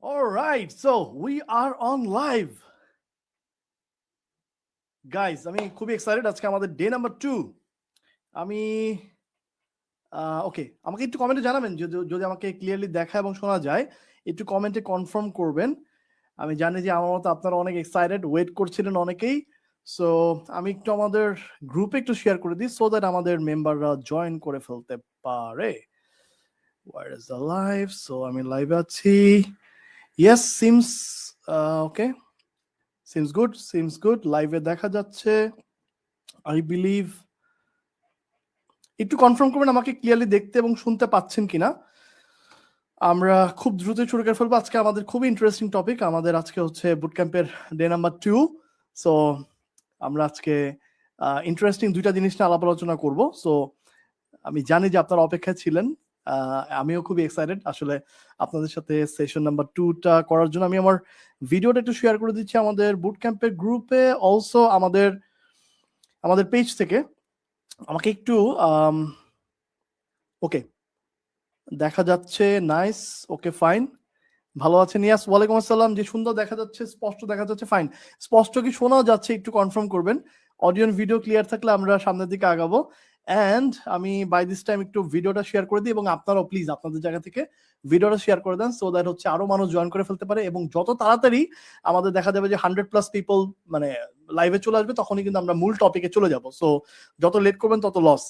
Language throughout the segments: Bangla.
All right, so we are on live. Guys, আমি খুবই এক্সাইটেড আজকে আমাদের ডে নাম্বার 2 আমি ওকে আমাকে একটু কমেন্টে জানাবেন যদি আমাকে ক্লিয়ারলি দেখা এবং শোনা যায় একটু কমেন্টে কনফার্ম করবেন আমি জানি যে আমার মতো আপনারা অনেক এক্সাইটেড ওয়েট করছিলেন অনেকেই সো আমি একটু আমাদের গ্রুপে একটু শেয়ার করে দিই সো দ্যাট আমাদের মেম্বাররা জয়েন করে ফেলতে পারে Where is the live? So আমি লাইভে আছি Yes, seems okay. Seems good. Live এ দেখা যাচ্ছে I believe একটু কনফার্ম করবেন আমাকে ক্লিয়ারলি দেখতে এবং শুনতে পাচ্ছেন কিনা আমরা খুব দ্রুত শুরু করে ফেলবো আজকে আমাদের খুবই ইন্টারেস্টিং টপিক আমাদের আজকে হচ্ছে বুট ক্যাম্পের ডে নাম্বার 2 সো আমরা আজকে ইন্টারেস্টিং দুইটা জিনিস নিয়ে আলাপ আলোচনা করব সো আমি জানি যে আপনারা অপেক্ষায় ছিলেন আমিও খুবই এক্সাইটেড আসলে আপনাদের সাথে সেশন নাম্বার 2টা করার জন্য আমি আমার ভিডিওটা একটু শেয়ার করে দিচ্ছি আমাদের বুট ক্যাম্পের গ্রুপে অলসো আমাদের পেজ থেকে আমাকে একটু ওকে দেখা যাচ্ছে নাইস ওকে ফাইন ভালো আছেন ইয়াস ওয়ালাইকুম আসসালাম যে সুন্দর দেখা যাচ্ছে স্পষ্ট দেখা যাচ্ছে ফাইন স্পষ্ট কি শোনা যাচ্ছে একটু কনফার্ম করবেন অডিও ভিডিও ক্লিয়ার থাকলে আমরা সামনের দিকে আগাবো এন্ড আমি বাই দিস টাইম একটু ভিডিওটা শেয়ার করে দিই এবং আপনারাও প্লিজ আপনাদের জায়গা থেকে ভিডিওটা শেয়ার করে দেন সো দ্যাট হচ্ছে আরো মানুষ জয়েন করে ফেলতে পারে এবং যত তাড়াতাড়ি আমাদের দেখা যাবে যে 100+ পিপল মানে লাইভে চলে আসবে তখনই কিন্তু আমরা মূল টপিকে চলে যাব সো যত লেট করবেন তত loss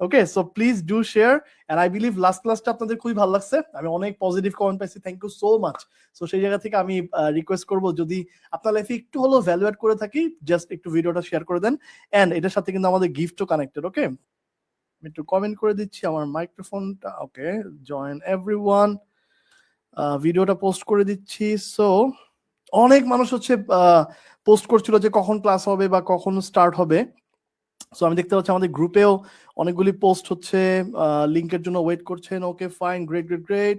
okay so please do share and I believe last ক্লাসটা আপনাদের খুবই ভালো লাগছে আমি অনেক পজিটিভ কমেন্ট পাইছি thank you so much so সেই জায়গা থেকে আমি রিকোয়েস্ট করব যদি আপনার লাইফে একটু হলো ভ্যালু অ্যাড করে থাকি জাস্ট একটু ভিডিওটা শেয়ার করে দেন এন্ড এটার সাথে কিন্তু আমাদের গিফটও কানেক্টেড ওকে আমি একটু কমেন্ট করে দিচ্ছি আমার মাইক্রোফোনটা ওকে জয়েন এভরিওয়ান ভিডিওটা পোস্ট করে দিচ্ছি সো অনেক মানুষ হচ্ছে পোস্ট করছিল যে কখন ক্লাস হবে বা কখন স্টার্ট হবে সো আমি দেখতে পাচ্ছি আমাদের গ্রুপেও অনেকগুলি পোস্ট হচ্ছে লিংকের জন্য ওয়েট করছেন ওকে ফাইন গ্রেট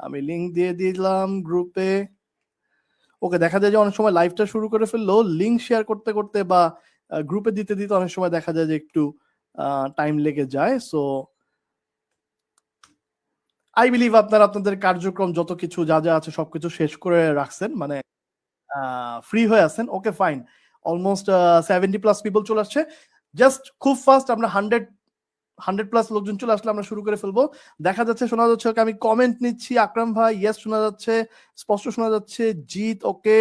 আমি লিংক দিয়ে দিলাম গ্রুপে ওকে দেখা যায় যে অনেক সময় লাইভটা শুরু করে ফেললো লিংক শেয়ার করতে করতে বা গ্রুপে দিতে দিতে অনেক সময় দেখা যায় যে একটু টাইম লেগে যায় সো আই বিলিভ আপনারা আপনাদের কার্যক্রম যত কিছু যা যা আছে সবকিছু শেষ করে রাখছেন মানে ফ্রি হয়ে আছেন ওকে ফাইন অলমোস্ট 70+ পিপল চলে আসছে জাস্ট খুব ফাস্ট আমরা 100+ লোকজন চলে আসলে আমরা শুরু করে ফেলবো দেখা যাচ্ছে শোনা যাচ্ছে ওকে আমি কমেন্ট নিচ্ছি আকরাম ভাই ইয়েস শোনা যাচ্ছে স্পষ্ট শোনা যাচ্ছে জিত ওকে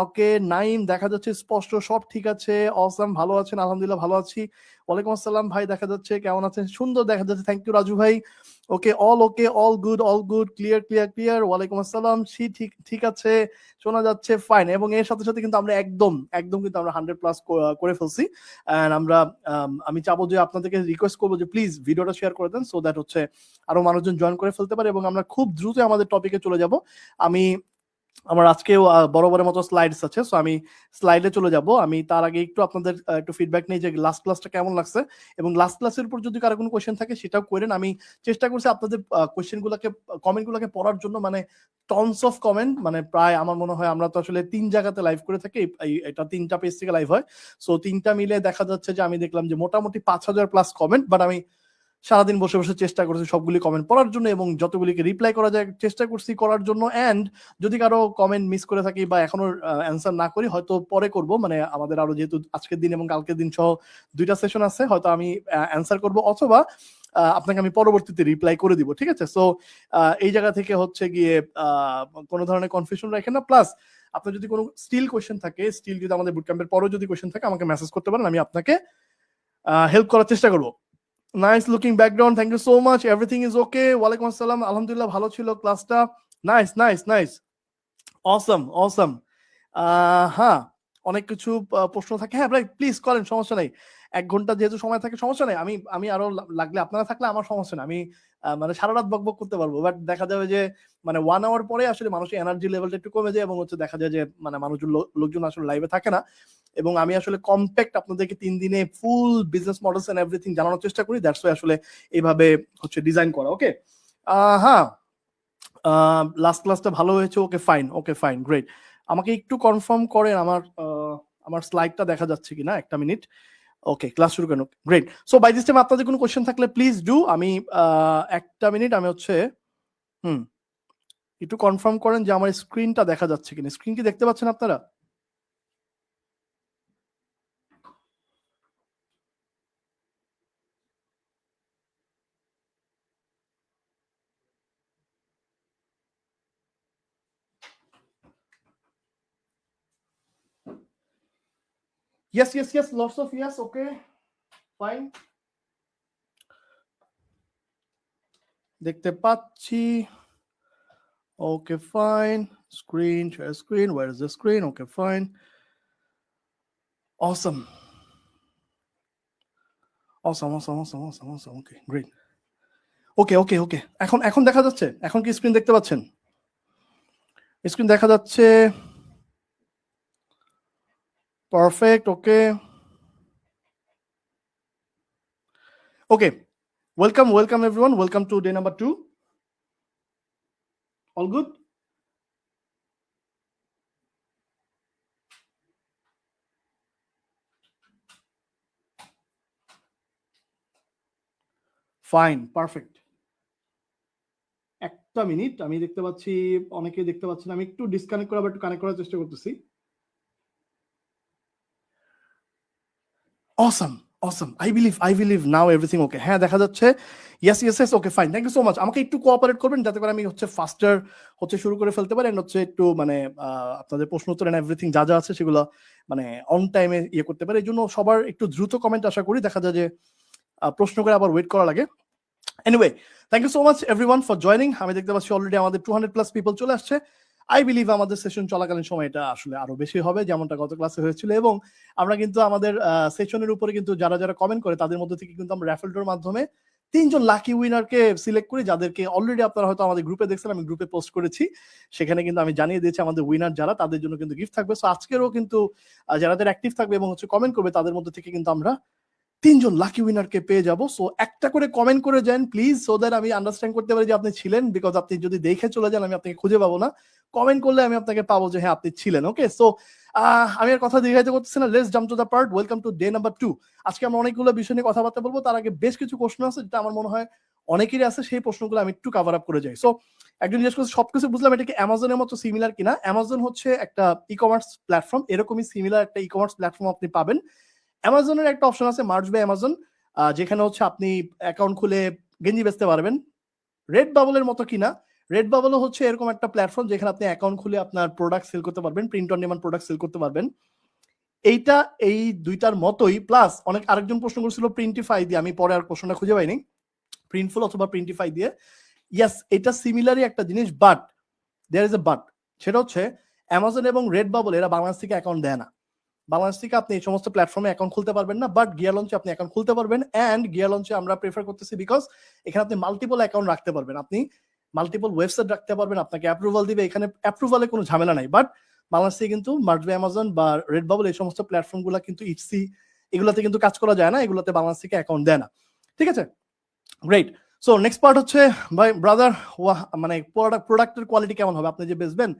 ওকে নাইম দেখা যাচ্ছে স্পষ্ট সব ঠিক আছে অসাম ভালো আছেন আলহামদুলিল্লাহ ভালো আছি ওয়ালাইকুম আসসালাম ভাই দেখা যাচ্ছে কেমন আছেন সুন্দর দেখা যাচ্ছে থ্যাংক ইউ রাজু ভাই ওকে অল গুড ক্লিয়ার ওয়ালাইকুম আসসালাম ঠিক আছে শোনা যাচ্ছে ফাইন এবং এর সাথে সাথে কিন্তু আমরা একদম কিন্তু আমরা 100+ করে ফেলছি এন্ড আমরা আমি চাবো যে আপনাদেরকে রিকোয়েস্ট করবো যে প্লিজ ভিডিওটা শেয়ার করে দেন সো দ্যাট হচ্ছে আরো মানুষজন জয়েন করে ফেলতে পারে এবং আমরা খুব দ্রুত আমাদের টপিকে চলে যাব আমি আমার আজকেও বরাবরের মতো স্লাইডস আছে সো আমি স্লাইডে চলে যাব আমি তার আগে একটু আপনাদের একটু ফিডব্যাক নেই যে লাস্ট ক্লাসটা কেমন লাগছে এবং লাস্ট ক্লাসের উপর যদি কারো কোনো কোশ্চেন থাকে সেটাও করেন আমি চেষ্টা করছি আপনাদের কোশ্চেনগুলোকে কমেন্টগুলোকে পড়ার জন্য মানে টনস অফ কমেন্ট মানে প্রায় আমার মনে হয় আমরা তো আসলে 3 জায়গাতে লাইভ করে থাকি এটা 3টা পেজ থেকে লাইভ হয় সো 3টা মিলে দেখা যাচ্ছে যে আমি দেখলাম যে মোটামুটি 5000+ কমেন্ট বাট আমি সারাদিন বসে বসে চেষ্টা করছি সবগুলি কমেন্ট পড়ার জন্য এবং যতগুলিকে রিপ্লাই করা যায় চেষ্টা করছি করার জন্য এন্ড যদি কারো কমেন্ট মিস করে থাকি বা এখনো অ্যান্সার না করি হয়তো পরে করব মানে আমাদের আরো যেহেতু আজকের দিন এবং কালকের দিন সহ 2টা সেশন আছে হয়তো আমি অ্যান্সার করব অথবা আপনাকে আমি পরবর্তীতে রিপ্লাই করে দিব ঠিক আছে সো এই জায়গা থেকে হচ্ছে গিয়ে কোনো ধরনের কনফিউশন রাখেন না প্লাস আপনার যদি কোনো স্টিল কোয়েশ্চেন থাকে স্টিল যদি আমাদের বুটক্যাম্পের পরেও যদি কোয়েশ্চেন থাকে আমাকে মেসেজ করতে পারেন আমি আপনাকে হেল্প করার চেষ্টা করব nice looking background thank you so much everything is okay ওয়ালাইকুম আসসালাম আলহামদুলিল্লাহ ভালো ছিল ক্লাসটা নাইস অসম হ্যাঁ অনেক কিছু প্রশ্ন থাকে হ্যাঁ ভাই প্লিজ করেন সমস্যা নাই 1 ঘন্টা যেহেতু সময় থাকে সমস্যা নাই আমি আরো লাগলে আপনারা থাকলে আমার সমস্যা না আমি মানে সারা রাত বকবক করতে পারবো বাট দেখা যাবে যে মানে 1 আওয়ার পরে আসলে মানুষের এনার্জি লেভেলটা একটু কমে যায় এবং হচ্ছে দেখা যায় যে মানে লোকজন আসলে লাইভে থাকে না এবং আমি আসলে কম্প্যাক্ট আপনাদেরকে 3 দিনে ফুল বিজনেস মডেলস এন্ড এভরিথিং জানানোর চেষ্টা করি দ্যাটস ওয়াই আসলে এইভাবে হচ্ছে ডিজাইন করা ওকে হ্যাঁ লাস্ট ক্লাসটা ভালো হয়েছে ওকে ফাইন গ্রেট আমাকে একটু কনফার্ম করেন আমার স্লাইডটা দেখা যাচ্ছে কিনা একটা মিনিট ওকে ক্লাস শুরু করেন great so by this time আপনাদের কোনো কোশ্চেন থাকলে প্লিজ ডু আমি একটা মিনিট আমি হচ্ছে একটু কনফার্ম করেন যে আমার স্ক্রিনটা দেখা যাচ্ছে কিনা। স্ক্রিন কি দেখতে পাচ্ছেন আপনারা? Yes, lots of yes, okay, fine. দেখতে পাচ্ছি। Okay, fine. Screen, share screen. Where is the screen? Okay, fine. Awesome. Okay, great. Okay. এখন দেখা যাচ্ছে? এখন কি স্ক্রিন দেখতে পাচ্ছেন? স্ক্রিন দেখা যাচ্ছে। Perfect, okay. Okay. Welcome everyone. Welcome to day number 2. All good? Fine, perfect. একটা মিনিট, আমি দেখতে পাচ্ছি অনেকেই দেখতে পাচ্ছেন। আমি একটু ডিসকানেক্ট করে আবার একটু কানেক্ট করার চেষ্টা করতেছি। Awesome. I believe now everything okay. হ্যাঁ, দেখা যাচ্ছে। Yes, okay, fine. Thank you so much. আমাকে একটু কোঅপারেট করবেন যাতে করে আমি ফাস্টার শুরু করে ফেলতে পারি, এন্ড একটু মানে আপনাদের প্রশ্ন উত্তর এন্ড এভরিথিং যা আছে সেগুলো মানে অন টাইমে করতে পারি। এজন্য সবার একটু দ্রুত কমেন্ট আশা করি। দেখা যায় যে প্রশ্ন করে আবার ওয়েট করা লাগে। Anyway, thank you so much everyone for joining. আমি দেখতে পাচ্ছি অলরেডি আমাদের 200+ পিপল চলে আসছে। আই বিলিভ আমাদের সেশন চলাকালীন সময় এটা আসলে আরো বেশি হবে, যেমনটা গত ক্লাসে হয়েছিল। এবং আমরা কিন্তু আমাদের সেশনের উপরে কিন্তু যারা কমেন্ট করে তাদের মধ্যে থেকে কিন্তু আমরা র্যাফেল ড্রর মাধ্যমে 3 জন লাকি উইনারকে সিলেক্ট করি, যাদেরকে অলরেডি আপনারা হয়তো আমাদের গ্রুপে দেখছেন। আমি গ্রুপে পোস্ট করেছি, সেখানে কিন্তু আমি জানিয়ে দিয়েছি আমাদের উইনার যারা তাদের জন্য কিন্তু গিফট থাকবে। সো আজকেরও কিন্তু যারা অ্যাক্টিভ থাকবে এবং কমেন্ট করবে তাদের মধ্যে থেকে কিন্তু আমরা 3 জন লাকি উইনারকে পেয়ে যাব। সো একটা করে কমেন্ট করে যান প্লিজ, সো দ্যাট আমি আন্ডারস্ট্যান্ড করতে পারি যে আপনি ছিলেন। বিকজ আপনি যদি দেখে চলে যান আমি আপনাকে খুঁজে পাবো না। কমেন্ট করলে আমি আপনাকে পাবো যে হ্যাঁ আপনি ছিলেন। ওকে, সো আমি আর কথা দীর্ঘায়িত করতেছি না। Let's jump to the part. Welcome to day number 2। আজকে আমরা অনেকগুলো বিষয় নিয়ে কথাবার্তা বলবো। তার আগে বেশ কিছু প্রশ্ন আছে যেটা আমার মনে হয় অনেকেরই আছে, সেই প্রশ্নগুলো আমি একটু কভার আপ করে যাই। সো একজন জিজ্ঞেস করছে সবকিছু বুঝলাম, এটা কি অ্যামাজনের মতো সিমিলার কিনা? অ্যামাজন হচ্ছে একটা ই কমার্স প্ল্যাটফর্ম, এরকমই সিমিলার একটা ই কমার্স প্ল্যাটফর্ম আপনি পাবেন। অ্যামাজনের একটা অপশন আছে মার্জ বাই অ্যামাজন, যেখানে আপনি অ্যাকাউন্ট খুলে গেঞ্জি বেচতে পারবেন। রেড বাবলের মতো কিনা? রেড বাবলও হচ্ছে এরকম একটা প্ল্যাটফর্ম যেখানে আপনি অ্যাকাউন্ট খুলে আপনার প্রোডাক্ট সেল করতে পারবেন, print on demand product sell করতে পারবেন। এইটা এই দুইটার মতোই। প্লাস অনেক আরেকজন প্রশ্ন করেছিল প্রিন্টিফাই দিয়ে, আমি পরে আর প্রশ্নটা খুঁজে পাইনি। প্রিন্টফুল অথবা প্রিন্টিফাই দিয়ে, ইয়েস এটা সিমিলারই একটা জিনিস, but there is a but. সেটা হচ্ছে অ্যামাজন এবং রেড বাবল এরা বাংলাদেশ থেকে অ্যাকাউন্ট দেয় না। বাংলাদেশ থেকে আপনি এই সমস্ত প্ল্যাটফর্মে অ্যাকাউন্ট খুলতে পারবেন না, বাট গিয়ার লঞ্চে আপনি অ্যাকাউন্ট খুলতে পারবেন। অ্যান্ড গিয়ার লঞ্চে আমরা প্রেফার করতেছি বিকজ এখানে আপনি মাল্টিপল অ্যাকাউন্ট রাখতে পারবেন, আপনি মাল্টিপল ওয়েবসাইট রাখতে পারবেন, আপনাকে অ্যাপ্রুভাল দিবে। এখানে অ্যাপ্রুভালে কোনো ঝামেলা নাই। বাট বাংলাদেশ থেকে কিন্তু মার্চ বাই অ্যামাজন বা রেড বাবল এই সমস্ত প্ল্যাটফর্মগুলো কিন্তু ইটসি এগুলোতে কিন্তু কাজ করা যায় না, এগুলোতে বাংলাদেশ থেকে অ্যাকাউন্ট দেয় না। ঠিক আছে, গ্রেট। সো নেক্সট পার্ট হচ্ছে ভাই ব্রাদার, মানে প্রোডাক্টের কোয়ালিটি কেমন হবে? আপনি যে বেচবেন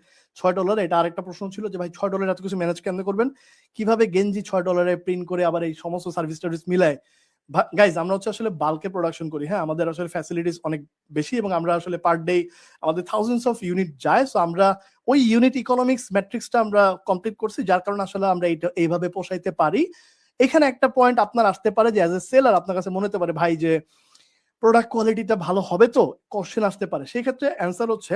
$6, এটা আরেকটা প্রশ্ন ছিল যে ভাই $6 এত কিছু ম্যানেজ কেমনে করবেন? কিভাবে গেঞ্জি $6 প্রিন্ট করে আবার এই সমস্ত সার্ভিস টার্ভিস মিলায়? গাইজ আমরা আসলে বাল্কে প্রোডাকশন করি। হ্যাঁ, আমাদের আসলে ফ্যাসিলিটিস অনেক বেশি এবং আমরা আসলে পার ডে আমাদের থাউজেন্ডস অফ ইউনিট যায়। সো আমরা ওই ইউনিট ইকোনমিক্স ম্যাট্রিক্সটা আমরা কমপ্লিট করছি, যার কারণে আসলে আমরা এইভাবে পোষাইতে পারি। এখানে একটা পয়েন্ট আপনার আসতে পারে যে অ্যাজ এ সেলার আপনার কাছে মনে হতে পারে ভাই যে প্রোডাক্ট কোয়ালিটিটা ভালো হবে তো, কোশ্চেন আসতে পারে। সেই ক্ষেত্রে অ্যান্সার হচ্ছে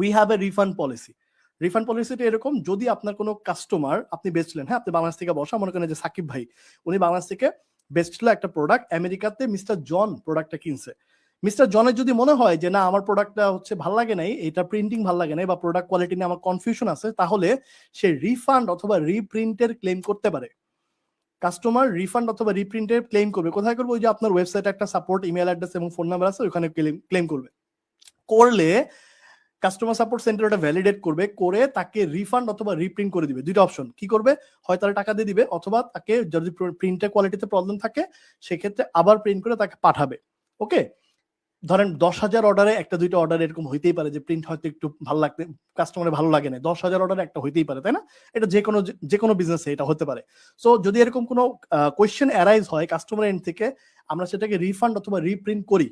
we have a refund policy. Refund পলিসিটা এরকম, যদি আপনার কোনো কাস্টমার, আপনি বেচলেন, হ্যাঁ আপনি বাংলাদেশ থেকে বসা, মনে করেন যে সাকিব ভাই উনি বাংলাদেশ থেকে বেচছিল একটা প্রোডাক্ট, আমেরিকাতে মিস্টার জন প্রোডাক্টটা কিনছে। মিস্টার জনের যদি মনে হয় যে না আমার প্রোডাক্টটা ভালো লাগে নাই, এটা প্রিন্টিং ভালো লাগে নাই বা প্রোডাক্ট কোয়ালিটি নিয়ে আমার কনফিউশন আছে, তাহলে সে রিফান্ড অথবা রিপ্রিন্টের ক্লেম করতে পারে। কাস্টমার রিফান্ড অথবা রিপ্রিন্টের ক্লেম করবে কোথায় করবে? ওই যে আপনার ওয়েবসাইটে একটা সাপোর্ট ইমেল অ্যাড্রেস এবং ফোন নাম্বার আছে, ওখানে ক্লেম করবে। করলে কাস্টমার সাপোর্ট সেন্টার ওটা ভ্যালিডেট করবে, করে তাকে রিফান্ড অথবা রিপ্রিন্ট করে দিবে। দুইটা অপশন, কি করবে? হয় তারা টাকা দিয়ে দিবে, অথবা তাকে যদি প্রিন্টের কোয়ালিটিতে প্রবলেম থাকে সেক্ষেত্রে আবার প্রিন্ট করে তাকে পাঠাবে। ওকে, ধরেন 10,000 অর্ডারে একটা দুইটা অর্ডার এরকম হইতেই পারে যে প্রিন্ট হয়তো একটু ভালো লাগতে কাস্টমারের ভালো লাগে না। 10,000 অর্ডারে একটা হইতেই পারে, তাই না? এটা যে কোনো বিজনেসে এটা হতে পারে। সো যদি এরকম কোনো কোয়েশ্চেন অ্যারাইজ হয় কাস্টমার এন্ড থেকে, আমরা সেটাকে রিফান্ড অথবা রিপ্রিন্ট করি।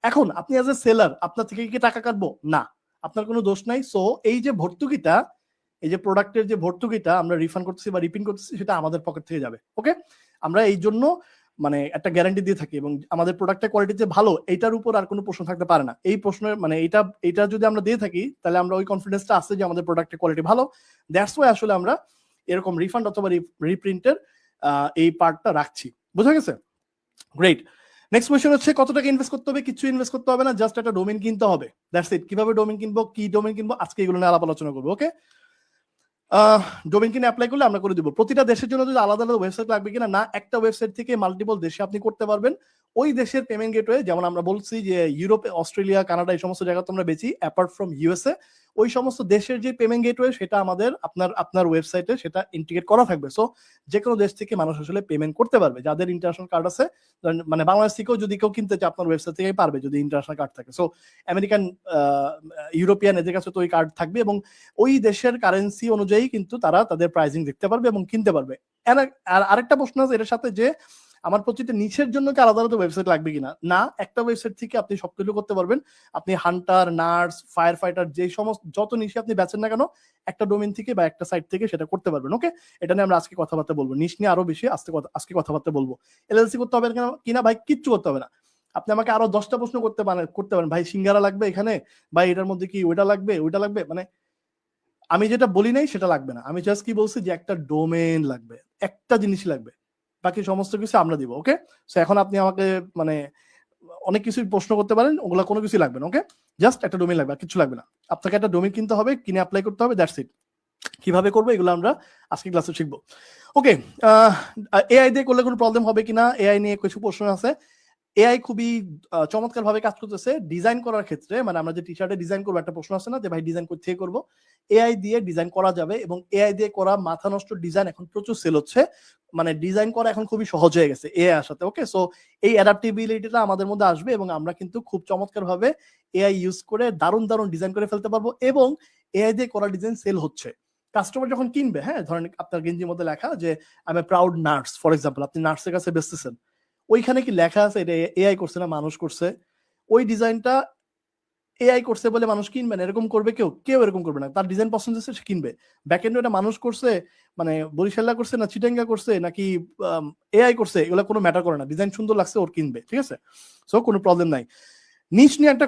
এখন আপনি অ্যাজ এ সেলার আপনার থেকে কি টাকা কাটবো? না, আপনার কোনো দোষ নাই। সো এই যে ভর্তুকিটা, এই যে প্রোডাক্টের যে ভর্তুকিটা আমরা রিফান্ড করতেছি বা রিপিন করতেছি, সেটা আমাদের পকেট থেকে যাবে। ওকে, আমরা এই জন্য মানে একটা গ্যারান্টি দিয়ে থাকি, এবং আমাদের প্রোডাক্টের কোয়ালিটি যে ভালো এইটার উপর আর কোনো প্রশ্ন থাকতে পারে না। এই প্রশ্নের মানে এটা যদি আমরা দিয়ে থাকি, তাহলে আমরা ওই কনফিডেন্সটা আছে যে আমাদের প্রোডাক্টের কোয়ালিটি ভালো। দ্যাটস ওয়াই আসলে আমরা এরকম রিফান্ড অথবা রিপ্রিন্টের এই পার্টটা রাখছি। বোঝা গেছে? গ্রেট। নেক্সট কোয়েশ্চেন হচ্ছে কত টাকা ইনভেস্ট করতে হবে? কিছু ইনভেস্ট করতে হবে না, জাস্ট একটা ডোমেইন কিনতে হবে। That's it. কিভাবে ডোমেইন কিনবো, কি ডোমেইন কিনবো, আজকে এগুলো নিয়ে আলাপ আলোচনা করবো। ওকে, ডোমেইন কিনে অ্যাপ্লাই করলে আমরা করে দিব। প্রতিটা দেশের জন্য যদি আলাদা আলাদা ওয়েবসাইট লাগবে কিনা, না, একটা ওয়েবসাইট থেকে মাল্টিপল দেশে আপনি করতে পারবেন। ওই দেশের পেমেন্ট গেটওয়ে, যেমন আমরা বলছি যে ইউরোপে, অস্ট্রেলিয়া, কানাডা এই সমস্ত জায়গা তো আমরা বেচি, অ্যাপার্ট ফ্রম ইউএসএ, ওই সমস্ত দেশের যে পেমেন্ট গেটওয়ে সেটা আমাদের আপনার ওয়েবসাইটে সেটা ইন্টিগ্রেট করা থাকবে। সো যে কোনো দেশ থেকে মানুষ আসলে পেমেন্ট করতে পারবে, যাদের ইন্টারন্যাশনাল কার্ড আছে। মানে বাংলাদেশ থেকেও যদি কেউ কিনতে চায় আপনার ওয়েবসাইট থেকেই পারবে, যদি ইন্টারন্যাশনাল কার্ড থাকে। সো আমেরিকান, ইউরোপিয়ান, এদের কাছে তো ওই কার্ড থাকবে, এবং ওই দেশের কারেন্সি অনুযায়ী কিন্তু তারা তাদের প্রাইসিং দেখতে পারবে এবং কিনতে পারবে। আর আরেকটা প্রশ্ন আছে এর সাথে, যে আমার প্রতিটা নিচের জন্য কি আলাদা আলাদা ওয়েবসাইট লাগবে কিনা? না, একটা ওয়েবসাইট থেকে আপনি সবকিছু করতে পারবেন। আপনি হান্টার, নার্স, ফায়ার ফাইটার, যে সমস্ত যত নিশে আপনি বেচেন না কেন, একটা ডোমেইন থেকে বা একটা সাইট থেকে সেটা করতে পারবেন। ওকে, এটা নিয়ে আমরা আজকে কথাবার্তা বলবো, নিশ নিয়ে আরো বেশি আজকে কথাবার্তা বলবো। এলএলসি করতে হবে কিনা ভাই, কিচ্ছু করতে হবে না। আপনি আমাকে আরো 10টা প্রশ্ন করতে পারেন, ভাই সিঙ্গারা লাগবে এখানে, ভাই এটার মধ্যে কি ওইটা লাগবে, মানে আমি যেটা বলি নাই সেটা লাগবে না। আমি জাস্ট কি বলছি যে একটা ডোমেইন লাগবে, একটা জিনিসই লাগবে, বাকি সমস্ত কিছু আমরা দিব। ওকে, সো এখন আপনি আমাকে মানে অনেক কিছু প্রশ্ন করতে পারেন, ওগুলা কোনো কিছু লাগবে না। ওকে, জাস্ট একটা ডোমেইন লাগবে, কিছু লাগবে না। আপনাকে একটা ডোমেইন কিনতে হবে, কিনে অ্যাপ্লাই করতে হবে, দ্যাটস ইট। কিভাবে করবো এগুলো আমরা আজকে ক্লাসে শিখবো। ওকে, এআই দিয়ে করলে কোনো প্রবলেম হবে কিনা, এআই নিয়ে কিছু প্রশ্ন আছে। এআই খুবই চমৎকার ভাবে কাজ করতেছে ডিজাইন করার ক্ষেত্রে। মানে আমরা যে টি শার্টে ডিজাইন করবো, একটা প্রশ্ন আছে না যে ভাই ডিজাইন কোথায় করবো, এআই দিয়ে ডিজাইন করা যাবে, এবং এআই দিয়ে করা মাথা নষ্ট ডিজাইন এখন প্রচুর সেল হচ্ছে। মানে ডিজাইন করা এখন খুবই সহজ হয়ে গেছে এআই এর সাথে। ওকে, সো এই অ্যাডাপ্টিবিলিটিটা আমাদের মধ্যে আসবে, এবং আমরা কিন্তু খুব চমৎকার ভাবে এআই ইউজ করে দারুণ দারুণ ডিজাইন করে ফেলতে পারবো, এবং এআই দিয়ে করা ডিজাইন সেল হচ্ছে। কাস্টমার যখন কিনবে, হ্যাঁ, ধরেন আপনার গেঞ্জির মধ্যে লেখা যে I am a proud nurse, for example, আপনি নার্সের কাছে বেচতেছেন, ওইখানে কি লেখা আছে এটা এআই করছে না মানুষ করছে? ওই ডিজাইনটা এআই করছে বলে মানুষ কিনবে না, এরকম করবে কেউ এরকম করবে না। তার ডিজাইন পছন্দ হচ্ছে, সে কিনবে। ব্যাকএন্ডে এটা মানুষ করছে, মানে বরিশাল্লা করছে না চিটাঙ্গা করছে নাকি এআই করছে, এগুলো কোনো ম্যাটার করে না। ডিজাইন সুন্দর লাগছে, ওর কিনবে, ঠিক আছে? সো কোনো প্রবলেম নাই। নিশ নিয়ে একটা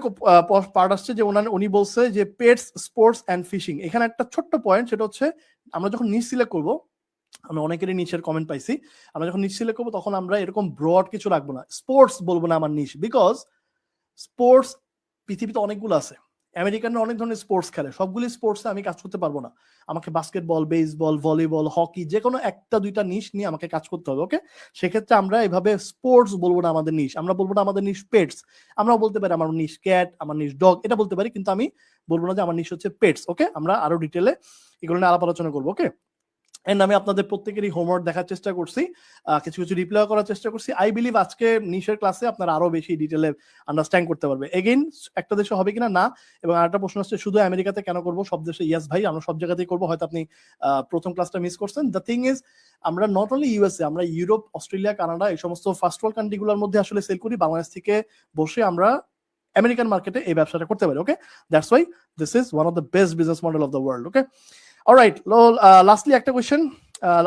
পার্ট আসছে, যে উনি বলছে যে পেটস, স্পোর্টস এন্ড ফিশিং। এখানে একটা ছোট্ট পয়েন্ট, সেটা হচ্ছে আমরা যখন নিশ সিলেক্ট করবো, আমরা অনেকেরই নিচের কমেন্ট পাইছি, আমরা যখন নিচ সিলেক্ট করবো তখন আমরা এরকম ব্রড কিছু রাখবো না, স্পোর্টস বলবো না আমার নিশ, বিকজ স্পোর্টস পৃথিবীতে অনেকগুলো আছে। আমেরিকানরা অনেক ধরনের স্পোর্টস খেলে, সবগুলি স্পোর্টসে আমি কাজ করতে পারবো না। আমাকে বাস্কেটবল, বেসবল, ভলিবল, হকি, যে কোনো একটা দুইটা নিশ নিয়ে আমাকে কাজ করতে হবে। ওকে, সেক্ষেত্রে আমরা এভাবে স্পোর্টস বলবো না আমাদের নিশ, আমরা বলবো না আমাদের নিশ পেটস। আমরা বলতে পারি আমার নিশ ক্যাট, আমার নিশ ডগ, এটা বলতে পারি, কিন্তু আমি বলবো না যে আমার নিশ হচ্ছে পেটস। ওকে, আমরা আরো ডিটেলে এগুলো নিয়ে আলাপ আলোচনা করবো। ওকে, এন্ড আমি আপনাদের প্রত্যেকেরই হোমওয়ার্ক দেখার চেষ্টা করছি, কিছু কিছু রিপ্লাই করার চেষ্টা করছি। আই বিলিভ আজকে নিশের ক্লাসে আপনারা আরো বেশি ডিটেলে আন্ডারস্ট্যান্ড করতে পারবে। এগেইন, একটা দেশে হবে কিনা না, এবং আরেকটা প্রশ্ন হচ্ছে শুধু আমেরিকাতে কেন করবো, সব দেশে? ইয়েস ভাই, আমরা সব জায়গাতেই করবো। হয়তো আপনি প্রথম ক্লাসটা মিস করছেন। দ্য থিং ইজ, আমরা নট অনলি ইউএসএ, আমরা ইউরোপ, অস্ট্রেলিয়া, কানাডা, এই সমস্ত ফার্স্ট ওয়ার্ল্ড কান্ট্রিগুলোর মধ্যে আসলে সেল করি। বাংলাদেশ থেকে বসে আমরা আমেরিকান মার্কেটে এই ব্যবসাটা করতে পারি। Okay, that's why this is one of the best business model of the world. Okay, alright, lastly একটা কোয়েশ্চেন,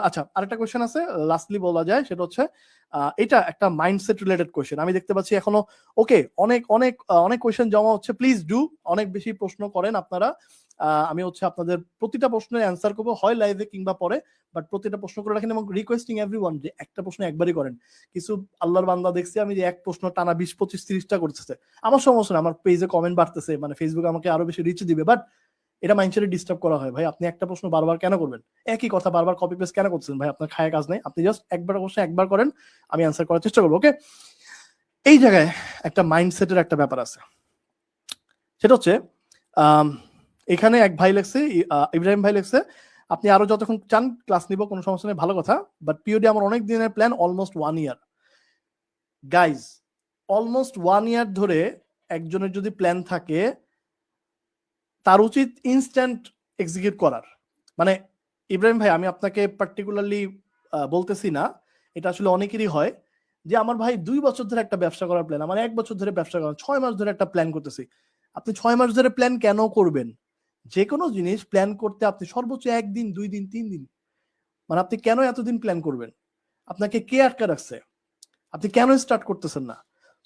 আচ্ছা আরেকটা কোয়েশ্চেন আছে লাস্টলি বলা যায়, সেটা হচ্ছে এটা একটা মাইন্ডসেট রিলেটেড কোয়েশ্চেন আমি দেখতে পাচ্ছি এখনো। ওকে, অনেক অনেক অনেক কোয়েশ্চেন জমা হচ্ছে, প্লিজ ডু অনেক বেশি প্রশ্ন করেন আপনারা। আমি হচ্ছে আপনাদের প্রতিটা প্রশ্নের অ্যান্সার করবো, হয় লাইভে কিংবা পরে, বাট প্রতিটা প্রশ্ন করে রাখেন, এবং রিকোয়েস্টিং এভরিওয়ান যে একটা প্রশ্ন একবারই করেন। কিছু আল্লাহর বান্দা দেখছি আমি যে এক প্রশ্ন টানা 20, 25, 30টা করতেছে। আমার সমস্যা না, আমার পেজে কমেন্ট বাড়তেছে, মানে ফেসবুক আমাকে আরো বেশি রিচ দিবে, বাট এটা মাইন্ডসেটে ডিস্টার্ব করা হয়। ভাই আপনি একটা প্রশ্ন বারবার কেন করবেন, একই কথা বারবার কপি পেস্ট কেন করছেন? ভাই আপনার খায় কাজ নাই, আপনি জাস্ট একবার প্রশ্ন একবার করেন, আমি অ্যান্সার করার চেষ্টা করবো। ওকে, এই জায়গায় একটা মাইন্ডসেটের একটা ব্যাপার আছে, সেটা হচ্ছে এখানে এক ভাই লেখছে, ইব্রাহিম ভাই লেখছে, আপনি আরো যতক্ষণ চান ক্লাস নিব, কোনো সমস্যা নেই, ভালো কথা, বাট পিওডি আমার অনেক দিনের প্ল্যান, অলমোস্ট 1 ইয়ার। গাইজ, অলমোস্ট 1 ইয়ার ধরে একজনের যদি প্ল্যান থাকে, তার উচিত ইনস্ট্যান্ট এক্সিকিউট করার। মানে ইব্রাহিম ভাই, আমি আপনাকে পার্টিকুলারলি বলতেছি না, এটা আসলে অনেকেরই হয়, যে আমার ভাই 2 বছর ধরে একটা ব্যবসা করার প্ল্যান, আমার 1 বছর ধরে ব্যবসা করার, 6 মাস ধরে একটা প্ল্যান করতেছি। আপনি 6 মাস ধরে প্ল্যান কেন করবেন? যে কোনো জিনিস প্ল্যান করতে আপনি সর্বোচ্চ 1 দিন 2 দিন 3 দিন, মানে আপনি কেন এতদিন প্ল্যান করবেন? আপনাকে কে আটকে রাখছে? আপনি কেন স্টার্ট করতেছেন না?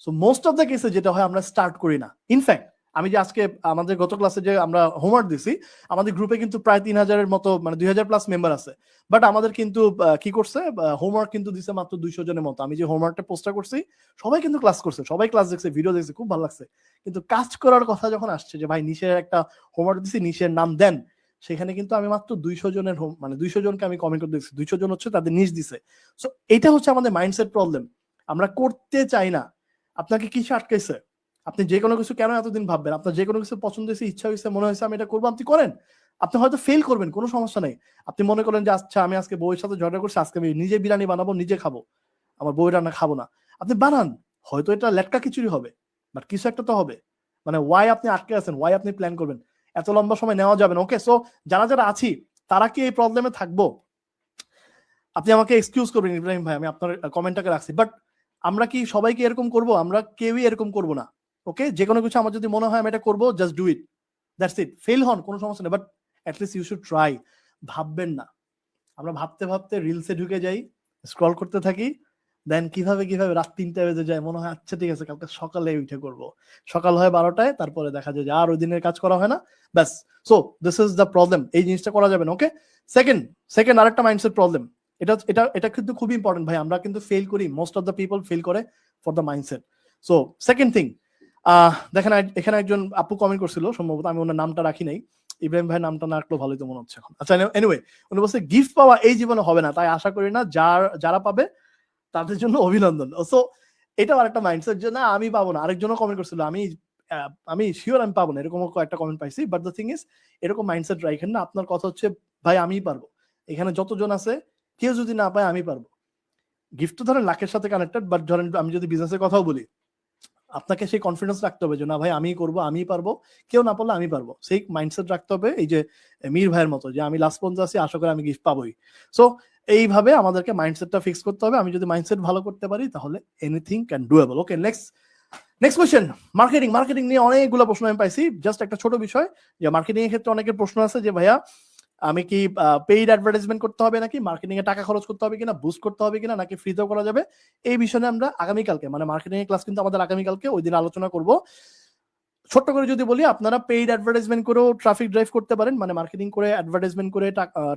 সো মোস্ট অফ দ্য কেসে যেটা হয় আমরা স্টার্ট করি না। ইনফ্যাক্ট আমি যে আজকে আমাদের গত ক্লাসে যে আমরা হোমওয়ার্ক দিছি, আমাদের গ্রুপে কিন্তু প্রায় 3000 এর মতো, মানে 2000 প্লাস মেম্বার আছে, বাট আমাদের কিন্তু কি করছে, হোমওয়ার্ক কিন্তু দিছে মাত্র 200 জনের মতো। আমি যে হোমওয়ার্কটা পোস্টটা করছি, সবাই কিন্তু ক্লাস করছে, সবাই ক্লাস দেখছে, ভিডিও দেখছে, খুব ভালো লাগছে। কিন্তু কাজ করার কথা যখন আসছে যে ভাই নিশের একটা হোমওয়ার্ক দিছি, নিশের নাম দেন, সেখানে কিন্তু আমি মাত্র 200 জনের মানে 200 জনকে আমি কমেন্ট করে দিচ্ছি, 200 জন হচ্ছে তাদের নিজ দিছে। সো এটা হচ্ছে আমাদের মাইন্ডসেট প্রবলেম, আমরা করতে চাই না। আপনাকে কিছু আটকাইছে? আপনি যে কোনো কিছু কেন এতদিন ভাববেন? আপনার যে কোনো কিছু পছন্দ হয়েছে, ইচ্ছা হয়েছে, মনে হয়েছে আমি এটা করবো, আপনি করেন। আপনি হয়তো ফেল করবেন, কোনো সমস্যা নেই। আপনি মনে করেন যে আচ্ছা আমি আজকে বউয়ের সাথে ঝগড়া করছি, আজকে আমি নিজে বিরিয়ানি বানাবো, নিজে খাবো, আমার বউয়ের রান্না খাবো না। আপনি বানান, হয়তো এটা লেটকা খিচুড়ি হবে, বাট কিছু একটা তো হবে। মানে ওয়াই আপনি আটকে আছেন, ওয়াই আপনি প্ল্যান করবেন? এত লম্বা সময় নেওয়া যাবে না। ওকে, সো যারা যারা আছি তারা কি এই প্রবলেমে থাকবো? আপনি আমাকে এক্সকিউজ করবেন ইব্রাহিম ভাই, আমি আপনার কমেন্টটাকে রাখছি, বাট আমরা কি সবাইকে এরকম করব? আমরা কেউই এরকম করব না। ওকে, যে কোনো কিছু আমার যদি মনে হয় আমি এটা করবো, just do it, that's it. Fail হন, কোনো সমস্যা নেই, but at least you should try. ভাববেন না। আমরা ভাবতে ভাবতে রিলসে ঢুকে যাই, স্ক্রল করতে থাকি, দেন কিভাবে কিভাবে রাত 3টা বেজে যায়, মনে হয় আচ্ছা ঠিক আছে কালকে সকালে উঠে করব। সকাল হয় 12টায়, তারপরে দেখা যায় যে আর ওই দিনের কাজ করা হয় না, ব্যাস। So this is the problem, এই জিনিসটা করা যাবে না। ওকে, সেকেন্ড সেকেন্ড আরেকটা মাইন্ডসেট প্রবলেম, এটা এটা এটা কিন্তু খুব ইম্পর্টেন্ট ভাই। আমরা কিন্তু ফেল করি, most of the people fail করে for the mindset. So second thing, দেখেন এখানে একজন আপু কমেন্ট করছিল, সম্ভবত আমি ওনার নামটা রাখি নাই, ইব্রাহিম ভাই নামটা না রাখলেও ভালোই তো মনে হচ্ছে এখন। আচ্ছা এনিওয়ে, উনি বলছে গিফট পাওয়া এই জীবনে হবে না, তাই আশা করি না, যারা পাবে তাদের জন্য অভিনন্দন। সো এটা আরেকটা মাইন্ডসেট যে না আমি পাবো না। আরেকজনও কমেন্ট করছিল আমি শিওর আমি পাবো না, এরকম একটা কমেন্ট পাইছি। বাট দ্য থিং ইজ, এরকম মাইন্ডসেট রাখেন না। আপনার কথা হচ্ছে ভাই আমিই পারবো, এখানে যতজন আছে কেউ যদি না পায় আমি পারবো। গিফট তো ধরেন লাখের সাথে কানেক্টেড, বাট ধরেন আমি যদি বিজনেসের কথাও বলি, আপনাকে সেই কনফিডেন্স রাখতে হবে যে না ভাই আমি করবো, আমি পারবো, কেউ না পারলে আমি পারবো। সেই মাইন্ডসেট রাখতে হবে, এই যে মীর ভাইয়ের মতো, যে আমি লাস্ট পর্যন্ত আছি, আশা করি আমি গিফট পাবোই। সো এইভাবে আমাদেরকে মাইন্ডসেটটা ফিক্স করতে হবে। আমি যদি মাইন্ডসেট ভালো করতে পারি তাহলে anything can doable. Okay, next question. Marketing নিয়ে অনেকগুলো প্রশ্ন আমি পাইছি। জাস্ট একটা ছোট বিষয়, যে মার্কেটিং এর ক্ষেত্রে অনেকের প্রশ্ন আছে যে ভাইয়া আমি কি পেইড অ্যাডভার্টাইজমেন্ট করতে হবে নাকি, মার্কেটিং এ টাকা খরচ করতে হবে কিনা, বুস্ট করতে হবে কিনা, নাকি ফ্রিতেও করা যাবে, এই বিষয়ে আমরা আগামীকালকে, মানে মার্কেটিং এর ক্লাস কিন্তু আমাদের আগামীকালকে, ওই দিন আলোচনা করব। ছোট্ট করে যদি বলি, আপনারা পেইড অ্যাডভার্টাইজমেন্ট করেও ট্রাফিক ড্রাইভ করতে পারেন, মানে মার্কেটিং করে, অ্যাডভার্টাইজমেন্ট করে,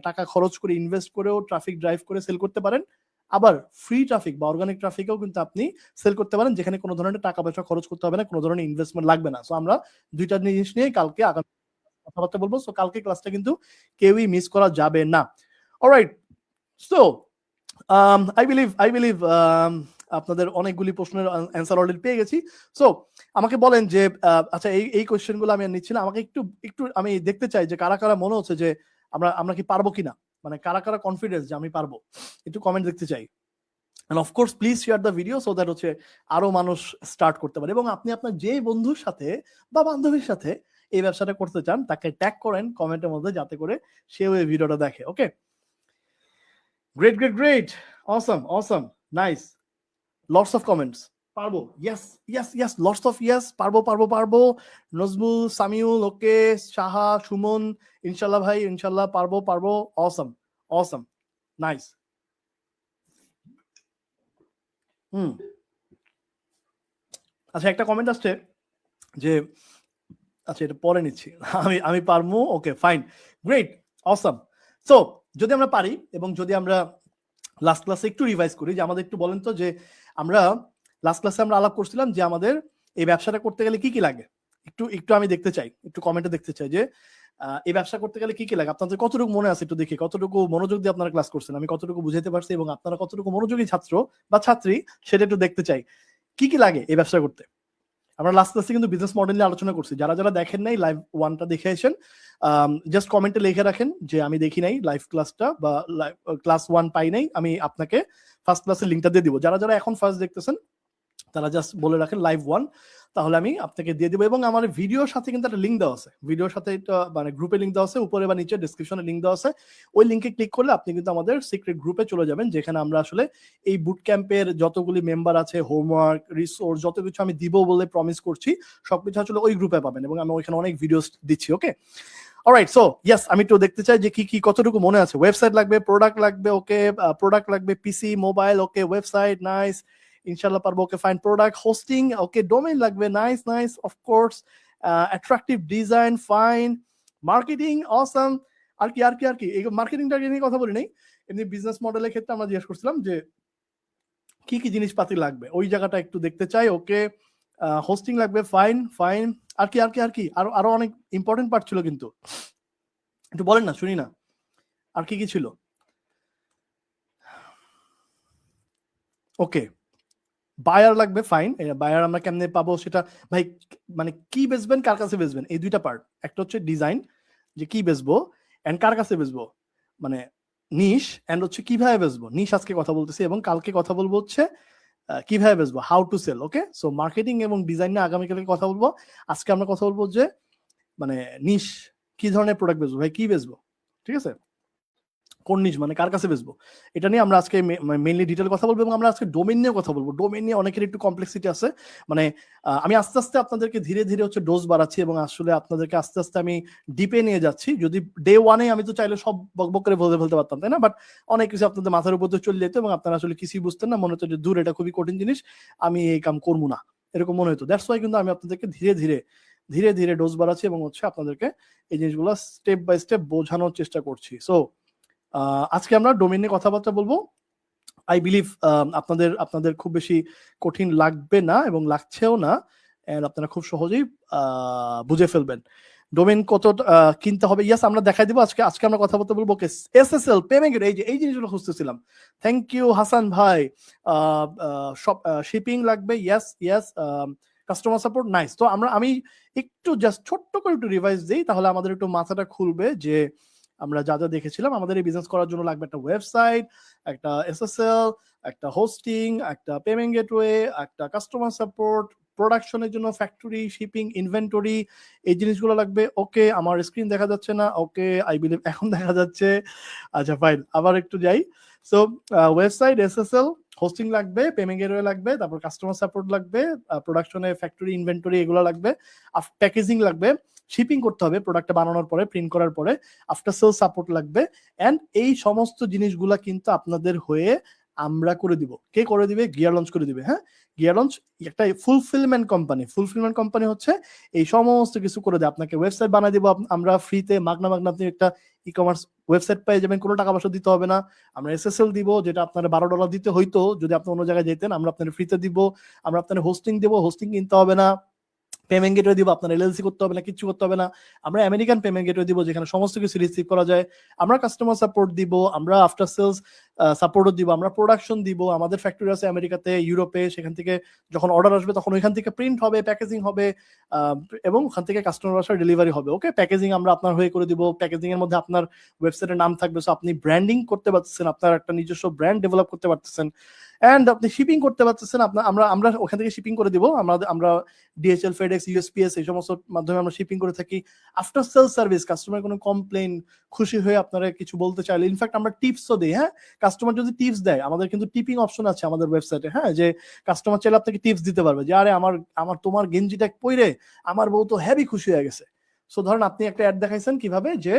টাকা খরচ করে, ইনভেস্ট করেও ট্রাফিক ড্রাইভ করে সেল করতে পারেন। আবার ফ্রি ট্রাফিক বা অর্গানিক ট্রাফিকেও কিন্তু আপনি সেল করতে পারেন, যেখানে কোনো ধরনের টাকা পয়সা খরচ করতে হবে না, কোনো ধরনের ইনভেস্টমেন্ট লাগবে না। সো আমরা দুইটা জিনিস নিয়ে কালকে আগামী কথাবার্তা বলবো। সো কালকে ক্লাসটা কিন্তু কেউই মিস করা যাবে না। অলরাইট, সো আই বিলিভ আপনাদের অনেকগুলি প্রশ্নের অ্যান্সার অলরেডি পেয়ে গেছি। সো আমাকে বলেন যে আচ্ছা এই কোয়েশ্চেনগুলো আমি আর নিচ্ছি না, আমাকে একটু একটু আমি দেখতে চাই যে কারা কারা মনে হচ্ছে যে আমরা কি পারবো কিনা, মানে কারা কারা কনফিডেন্স যে আমি পারবো, একটু কমেন্ট দেখতে চাই। End of course please share the video so that হচ্ছে আরো মানুষ স্টার্ট করতে পারে। এবং আপনি আপনার যে বন্ধুর সাথে বা বান্ধবীর সাথে এই ব্যবসাটা করতে চান তাকে ট্যাগ করেন কমেন্টের মধ্যে, যাতে করে সেও এই ভিডিওটা দেখে। ওকে, great, awesome, nice, lots of comments. পারবো, yes, lots of yes, পারবো। নজমুল, সামিউল, ওকে, সাহা, সুমন, ইনশাল্লাহ ভাই, ইনশাল্লাহ পারবো, awesome, nice. আচ্ছা একটা কমেন্ট আসছে যে, আচ্ছা এটা পরে নিচ্ছি, আমি পারবো। Okay fine, great, awesome. So যদি আমরা পারি, এবং যদি আমরা লাস্ট ক্লাসে একটু রিভাইজ করি, যে আমাদের একটু বলেন তো, যে আমরা লাস্ট ক্লাসে আমরা আলাপ করছিলাম যে আমাদের এই ব্যবসাটা করতে গেলে কি কি লাগে, একটু আমি দেখতে চাই, একটু কমেন্টে দেখতে চাই যে এই ব্যবসা করতে গেলে কি কি লাগে। আপনাদের কতটুকু মনে আছে একটু দেখি, কতটুকু মনোযোগ দিয়ে আপনারা ক্লাস করছেন, আমি কতটুকু বুঝাতে পারছি, এবং আপনারা কতটুকু মনোযোগী ছাত্র বা ছাত্রী সেটা একটু দেখতে চাই। কি কি লাগে এই ব্যবসা করতে? আমরা লাস্ট ক্লাসে কিন্তু বিজনেস মডেল নিয়ে আলোচনা করছি। যারা যারা দেখেন নাই, লাইভ ওয়ানটা দেখে আসেন, জাস্ট কমেন্টে লিখে রাখেন যে আমি দেখি নাই লাইভ ক্লাসটা, বা ক্লাস ওয়ান পাই নাই, আমি আপনাকে ফার্স্ট ক্লাসের লিঙ্কটা দিয়ে দিব। যারা যারা এখন ফার্স্ট দেখতেছেন তারা জাস্ট বলে রাখেন লাইভ 1, তাহলে আমি আপনাকে দিয়ে দিব। এবং আমার ভিডিওর সাথে কিন্তু একটা লিঙ্ক দেওয়া আছে, ভিডিওর সাথে এটা মানে গ্রুপে লিঙ্ক দেওয়া আছে, উপরে বা নিচে ডেসক্রিপশনে লিঙ্ক দেওয়া আছে। ওই লিঙ্কে ক্লিক করলে আপনি কিন্তু আমাদের সিক্রেট গ্রুপে চলে যাবেন, যেখানে আমরা আসলে এই বুট ক্যাম্পের যতগুলি মেম্বার আছে, হোমওয়ার্ক, রিসোর্স, যত কিছু আমি দিব বলে প্রমিস করছি, সবকিছু আসলে ওই গ্রুপে পাবেন। এবং আমি ওইখানে অনেক ভিডিও দিচ্ছি। ওকে, অলরাইট, সো ইয়েস, আমি একটু দেখতে চাই যে কি কি কতটুকু মনে আছে। ওয়েবসাইট লাগবে, প্রোডাক্ট লাগবে, ওকে, প্রোডাক্ট লাগবে, PC, mobile, okay, website, nice, ইনশাআল্লাহ পারবো, okay fine, product, hosting, okay, domain লাগবে, nice nice, of course, attractive design, fine, marketing, awesome. আর কি আর কি আর কি, এই মার্কেটিংটা নিয়ে কথা বলি নাই, এমনি বিজনেস মডেলের ক্ষেত্রে আমরা জিজ্ঞেস করছিলাম যে কি কি জিনিসপাতি লাগবে, ওই জায়গাটা একটু দেখতে চাই। ওকে, হোস্টিং লাগবে, ফাইন ফাইন। আর কি আর কি আর কি, আরো আরো অনেক ইম্পর্টেন্ট পার্ট ছিল, কিন্তু একটু বলেন না, শুনি না, আর কি কি ছিল। ওকে, বায়ার লাগবে, ফাইন, বায়ার আমরা কেমনে পাবো সেটা, ভাই মানে কি বেচবেন, কার কাছে বেচবেন, এই দুইটা পার্ট। একটা হচ্ছে ডিজাইন, যে কি বেচবো, এন্ড কার কাছে বেচবো, মানে নিশ, এন্ড হচ্ছে কিভাবে বেচবো। নিশ আজকে কথা বলতেছি, এবং কালকে কথা বলবো হচ্ছে কিভাবে বেচবো, how to sell. Okay, so marketing এবং ডিজাইন নিয়ে আগামীকালকে কথা বলবো। আজকে আমরা কথা বলবো যে মানে নিশ, কি ধরনের প্রোডাক্ট বেচবো, ভাই কি বেচবো, ঠিক আছে, কোন নিশ মানে কার কাছে বেচবো, এটা নিয়ে আমরা আজকে মেইনলি ডিটেল কথা বলবো। এবং আমরা আজকে ডোমেইন নিয়ে কথা বলবো। ডোমেইন নিয়ে অনেকের একটু কমপ্লেক্সিটি আছে, মানে আমি আস্তে আস্তে আপনাদেরকে ধীরে ধীরে হচ্ছে ডোজ বাড়াচ্ছি, এবং আসলে আপনাদেরকে আস্তে আস্তে আমি ডিপে নিয়ে যাচ্ছি। যদি ডে ওয়ানে আমি তো চাইলে সব বকবক করে বলে ফেলতে পারতাম, তাই না, বাট অনেক কিছু আপনাদের মাথার উপর তো চলে যেত, এবং আপনারা আসলে কিছুই বুঝতেন না, মনে হতো যে দূর, এটা খুবই কঠিন জিনিস, আমি এই কাম করবো না, এরকম মনে হতো। দ্যাটস ওয়াই কিন্তু আমি আপনাদেরকে ধীরে ধীরে ধীরে ধীরে ডোজ বাড়াচ্ছি, এবং হচ্ছে আপনাদেরকে এই জিনিসগুলো স্টেপ বাই স্টেপ বোঝানোর চেষ্টা করছি। সো আজকে আমরা ডোমেইন নিয়ে কথাবার্তা বলবো। আই বিলিভ আপনাদের আপনাদের খুব বেশি কঠিন লাগবে না, এবং লাগছেও না, এন্ড আপনারা খুব সহজেই বুঝে ফেলবেন ডোমেইন কত কিনতে হবে। ইয়াস, আমরা দেখাই দিব আজকে। আজকে আমরা কথাবার্তা বলবো এসএসএল পেমেন্ট, এই জিনিসগুলো খুঁজতেছিলাম। থ্যাংক ইউ হাসান ভাই। সব শিপিং লাগবে, yes yes, customer support, nice. তো আমি একটু জাস্ট ছোট্ট করে একটু রিভাইজ দিই, তাহলে আমাদের একটু মাথাটা খুলবে যে আমরা যা যা দেখেছিলাম। আমাদের এই বিজনেস করার জন্য লাগবে একটা ওয়েবসাইট, একটা এসএসএল, একটা হোস্টিং, একটা পেমেন্ট গেটওয়ে, একটা কাস্টমার সাপোর্ট, প্রোডাকশনের জন্য ফ্যাক্টরি, শিপিং, ইনভেন্টরি, এই জিনিসগুলো লাগবে। ওকে, আমার স্ক্রিন দেখা যাচ্ছে না, ওকে, আই বিলিভ এখন দেখা যাচ্ছে। আচ্ছা ফাইন, আবার একটু যাই। সো ওয়েবসাইট, এসএসএল, হোস্টিং লাগবে, পেমেন্ট গেটওয়ে লাগবে, তারপর কাস্টমার সাপোর্ট লাগবে, প্রোডাকশনে ফ্যাক্টরি, ইনভেন্টরি, এগুলো লাগবে, প্যাকেজিং লাগবে, শিপিং করতে হবে প্রোডাক্টটা বানানোর পরে, প্রিন্ট করার পরে, আফটার সেল সাপোর্ট লাগবে। এন্ড এই সমস্ত জিনিসগুলা কিন্তু আপনাদের হয়ে আমরা করে দিব। কে করে দিবে? গিয়ার লঞ্চ করে দিবে। হ্যাঁ, গিয়ার লঞ্চ একটা ফুলফিলমেন্ট কোম্পানি। ফুলফিলমেন্ট কোম্পানি হচ্ছে এই সমস্ত কিছু করে দেয়। আপনাকে ওয়েবসাইট বানিয়ে দিব আমরা ফ্রিতে, মাগনা মাগনা, আপনি একটা ই কমার্স ওয়েবসাইট পেয়ে যাবেন, কোনো টাকা পয়সা দিতে হবে না। আমরা এসএসএল দিব, যেটা আপনার $12 দিতে হইতো যদি আপনি অন্য জায়গায় যেতেন, আমরা আপনার ফ্রিতে দিব। আমরা আপনার হোস্টিং দিব, হোস্টিং কিনতে হবে না। পেমেন্ট গেটওয়ে দিব, আপনার এলএলসি করতে হবে না, কিছু করতে হবে না। আমরা আমেরিকান পেমেন্ট গেটওয়ে দিব, যেখানে সমস্ত কিছু রিসিভ করা যায়। আমরা কাস্টমার সাপোর্ট দিব, আমরা আফটার সেলস সাপোর্টও দিব, আমরা প্রোডাকশন দিব। আমাদের ফ্যাক্টরি আছে আমেরিকাতে, ইউরোপে, সেখান থেকে যখন অর্ডার আসবে তখন ওইখান থেকে প্রিন্ট হবে, প্যাকেজিং হবে, এবং ওখান থেকে কাস্টমার বাসায় ডেলিভারি হবে। ওকে, প্যাকেজিং আমরা আপনার হয়ে করে দিব। প্যাকেজিং এর মধ্যে আপনার ওয়েবসাইটের নাম থাকবে, সো আপনি ব্র্যান্ডিং করতে পারতেছেন, আপনার একটা নিজস্ব ব্র্যান্ড ডেভেলপ করতে পারতেছেন, এন্ড আপনি শিপিং করতে পারতেছেন। আমরা আমরা ওখান থেকে শিপিং করে দিব। আমরা ডিএচএল, ফেডেক্স, ইউএসপিএস, এই সমস্ত মাধ্যমে আমরা শিপিং করে থাকি। আফটার সেল সার্ভিস, কাস্টমার কোনো কমপ্লেন, খুশি হয়ে আপনারা কিছু বলতে চাইলে, ইনফ্যাক্ট আমরা টিপসও দিই। হ্যাঁ, কাস্টমার যদি টিপস দেয়, আমাদের কিন্তু টিপিং অপশন আছে আমাদের ওয়েবসাইটে। হ্যাঁ, যে কাস্টমার চাইলে আপনাকে টিপস দিতে পারবে, যে আরে আমার আমার তোমার গেঞ্জিটা পইরে আমার বউ তো হেভি খুশি হয়ে গেছে। সো ধরেন আপনি একটা অ্যাড দেখাইছেন কিভাবে, যে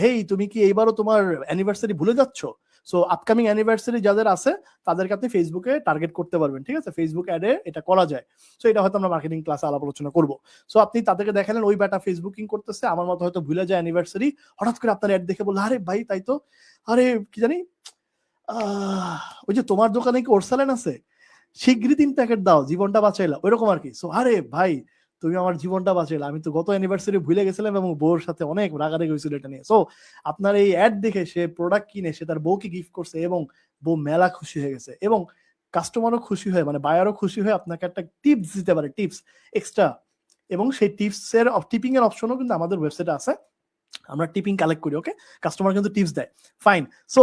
হেই তুমি কি এইবারও তোমার অ্যানিভার্সারি ভুলে যাচ্ছ? সো আপকামিং অ্যানিভার্সারি যাদের আছে তাদেরকে আপনি ফেসবুকে টার্গেট করতে পারবেন। ঠিক আছে, ফেসবুক অ্যাডে এটা করা যায়। সো এটা হয়তো আমরা মার্কেটিং ক্লাসে আলাপ আলোচনা করবো। সো আপনি তাদেরকে দেখালেন ওই ব্যাটা ফেসবুকিং করতেছে, আমার মতো হয়তো ভুলে যায় অ্যানিভার্সারি, হঠাৎ করে আপনার অ্যাড দেখে বললো, আরে ভাই তাই তো, আরে কি জানি, ওই যে তোমার দোকানে কি ওরসালেন আছে, শিগগিরই 3 প্যাকেট দাও, জীবনটা বাঁচাইলা, ওইরকম আর কি। সো আরে ভাই তুমি আমার জীবনটা বাঁচাইলা, আমি তো গত অ্যানিভার্সারি ভুলে গেছিলাম, এবং বউর সাথে অনেক রাগারাগি হয়েছিল এটা নিয়ে। সো আপনার এই অ্যাড দেখে সে প্রোডাক্ট কিনে সে তার বউকে গিফট করছে, এবং বউ মেলা খুশি হয়ে গেছে, এবং কাস্টমারও খুশি হয়ে, মানে বায়ারও খুশি হয়ে আপনাকে একটা টিপস দিতে পারে, টিপস এক্সট্রা। এবং সেই টিপস এর টিপিং এর অপশনও কিন্তু আমাদের ওয়েবসাইটে আছে। আমরা টিপিং কালেক্ট করি, ওকে, কাস্টমার কিন্তু টিপস দেয়, fine. So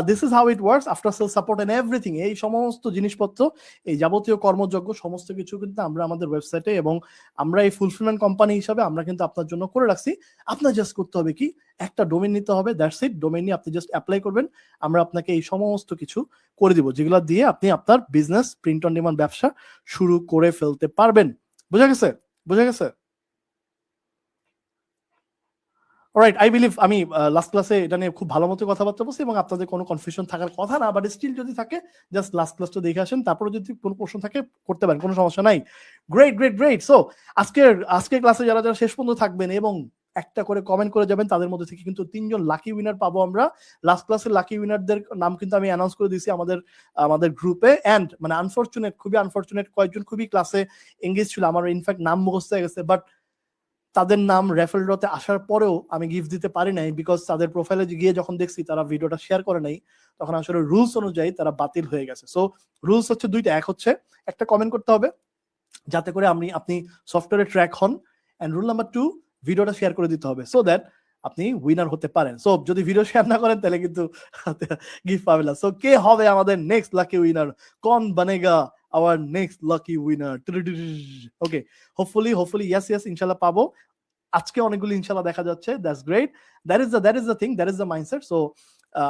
this is how it works, after sale support and everything, এই সমস্ত জিনিসপত্র, এই যাবতীয় কর্মযজ্ঞ সমস্ত কিছু কিন্তু আমরা আমাদের ওয়েবসাইটে, এবং আমরা এই ফুলফিলমেন্ট কোম্পানি হিসাবে আমরা কিন্তু আপনার জন্য করে রাখছি। আপনার জাস্ট করতে হবে কি, একটা ডোমেন নিতে হবে, দ্যাটস ইট। ডোমেন নিয়ে আপনি জাস্ট অ্যাপ্লাই করবেন, আমরা আপনাকে এই সমস্ত কিছু করে দিব, যেগুলো দিয়ে আপনি আপনার বিজনেস, প্রিন্ট অন ডিমান্ড ব্যবসা শুরু করে ফেলতে পারবেন। বোঝা গেছে? বোঝা গেছে? অলরাইট, আই বিলিভ আমি লাস্ট ক্লাসে এটা নিয়ে খুব ভালো মতো কথাবার্তা বলছি, এবং আপনাদের কোনো কনফিউশন থাকার কথা না, বাট স্টিল যদি থাকে জাস্ট লাস্ট ক্লাসটা দেখে আসেন, তারপরে যদি কোনো প্রশ্ন থাকে করতে পারেন, কোনো সমস্যা নাই। Great great great. সো আজকের ক্লাসে যারা যারা শেষ পর্যন্ত থাকবেন এবং একটা করে কমেন্ট করে যাবেন, তাদের মধ্যে থেকে কিন্তু 3জন লাকি উইনার পাবো আমরা। লাস্ট ক্লাসের লাকি উইনারদের নাম কিন্তু আমি অ্যানাউন্স করে দিয়েছি আমাদের গ্রুপে, এন্ড মানে খুবই আনফরচুনেট কয়েকজন খুবই ক্লাসে এঙ্গেজ ছিল, আমার ইনফ্যাক্ট নাম মুখস্থ হয়ে গেছে, বাট তাদের নাম রেফারেল ড্রতে আসার পরেও আমি গিফট দিতে পারি নাই, বিকজ তাদের প্রোফাইলে গিয়ে যখন দেখছি তারা ভিডিওটা শেয়ার করে নাই, তখন আসলে রুলস অনুযায়ী তারা বাতিল হয়ে গেছে। সো রুলস হচ্ছে দুইটা, এক হচ্ছে একটা কমেন্ট করতে হবে যাতে করে আপনি সফটওয়্যারে ট্র্যাক হন, এন্ড রুল নাম্বার 2, ভিডিওটা শেয়ার করে দিতে হবে, সো দ্যাট আপনি উইনার হতে পারেন। সো যদি ভিডিও শেয়ার না করেন তাহলে কিন্তু গিফট পাবেন না। সো কে হবে আমাদের নেক্সট লাকি উইনার? কোন বানেগা our next lucky winner? Okay, hopefully yes ইনশাআল্লাহ পাবো। আজকে অনেকগুলো ইনশাআল্লাহ দেখা যাচ্ছে, that's great. That is the thing, that is the mindset. So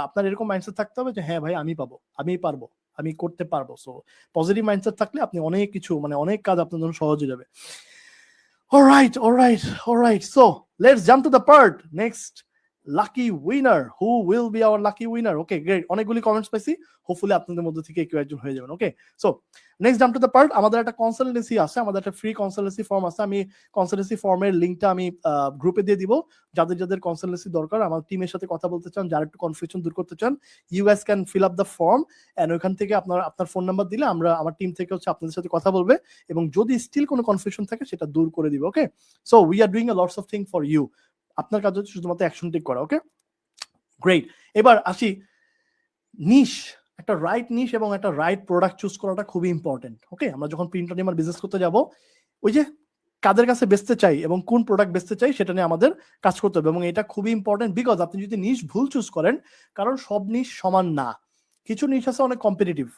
আপনার এরকম মাইন্ডসেট থাকতে হবে যে হ্যাঁ ভাই আমি পাবো, আমি পারবো, আমি করতে পারবো। সো পজিটিভ মাইন্ডসেট থাকলে আপনি অনেক কিছু, মানে অনেক কাজ আপনার জন্য সহজ হয়ে যাবে। Alright. So let's jump to the part. Next lucky winner. Who will be our lucky winner? Okay, great. অনেকগুলি কমেন্টস পাইছি, হোপফুলি আপনাদের মধ্যে থেকে কেউ একজন হয়ে যাবেন। Okay, so next jump to the part. আমাদের একটা কনসালটেন্সি আছে, আমাদের একটা ফ্রি কনসালটেন্সি ফর্ম আছে। আমি কনসালটেন্সি ফর্মের লিঙ্কটা আমি গ্রুপে দিয়ে দিব। যাদের কনসালটেন্সি দরকার, আমার টিমের সাথে কথা বলতে চান, যারা একটু কনফিউশন দূর করতে চান, you guys can fill up the form, and ওইখান থেকে আপনার ফোন নাম্বার দিলে আমার টিম থেকে হচ্ছে আপনাদের সাথে কথা বলবে, এবং যদি স্টিল কোনো কনফিউশন থাকে সেটা দূর করে দিবে। Okay, so we are doing a lots of thing for you. আপনার কাজ হচ্ছে শুধুমাত্র অ্যাকশন টেক করা। Okay, great. এবার আসি, নিশ, একটা রাইট নিশ এবং একটা রাইট প্রোডাক্ট চুজ করাটা খুবই ইম্পর্টেন্ট। ওকে, আমরা যখন প্রিন্ট অন ডিমান্ড বিজনেস করতে যাব, ওই যে কাদের কাছে বেচতে চাই এবং কোন প্রোডাক্ট বেচতে চাই সেটা নিয়ে আমাদের কাজ করতে হবে, এবং এটা খুবই ইম্পর্টেন্ট, বিকজ আপনি যদি নিশ ভুল চুজ করেন, কারণ সব নিশ সমান না, কিছু নিশ আছে অনেক কম্পিটিটিভ।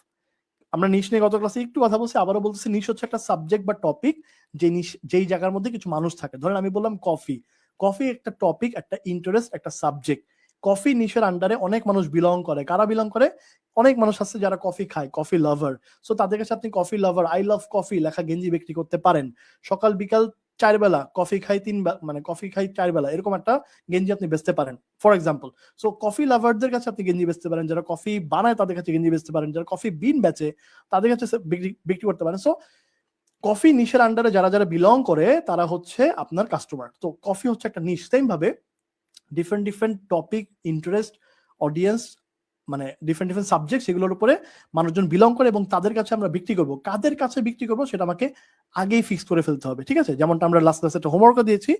আমরা নিশ নিয়ে গত ক্লাসে একটু কথা বলছি, আবারও বলতেছি, নিশ হচ্ছে একটা সাবজেক্ট বা টপিক, যেই জায়গার মধ্যে কিছু মানুষ থাকে। ধরেন আমি বললাম কফি একটা টপিক, একটা ইন্টারেস্ট, একটা সাবজেক্ট। কফি নিশের আন্ডারে অনেক মানুষ বিলং করে। কারা বিলং করে? অনেক মানুষ আছে যারা কফি খায়, কফি লাভার। সো তাদের কাছে আপনি coffee lover, I love coffee লেখা গেঞ্জি বিক্রি করতে পারেন। সকাল বিকাল 4 বেলা কফি খাই, মানে কফি খাই 4 বেলা, এরকম একটা গেঞ্জি আপনি বেচতে পারেন, ফর এক্সাম্পল। সো কফি লাভারদের কাছে আপনি গেঞ্জি বেচতে পারেন, যারা কফি বানায় তাদের কাছে গেঞ্জি বেচতে পারেন, যারা কফি বিন বেচে তাদের কাছে বিক্রি করতে পারেন। সো কফি নিশের আন্ডারে যারা যারা বিলং করে তারা হচ্ছে আপনার কাস্টমার। তো কফি হচ্ছে একটা নিশ। সেম ভাবে ডিফারেন্ট টপিক, ইন্টারেস্ট, অডিয়েন্স, মানে ডিফারেন্ট সাবজেক্ট, সেগুলোর উপরে মানুষজন বিলং করে, এবং তাদের কাছে আমরা বিক্রি করব। কাদের কাছে বিক্রি করব সেটা আমাকে আগেই ফিক্স করে ফেলতে হবে, ঠিক আছে? যেমনটা আমরা লাস্ট ক্লাসে একটা হোমওয়ার্কও দিয়েছি,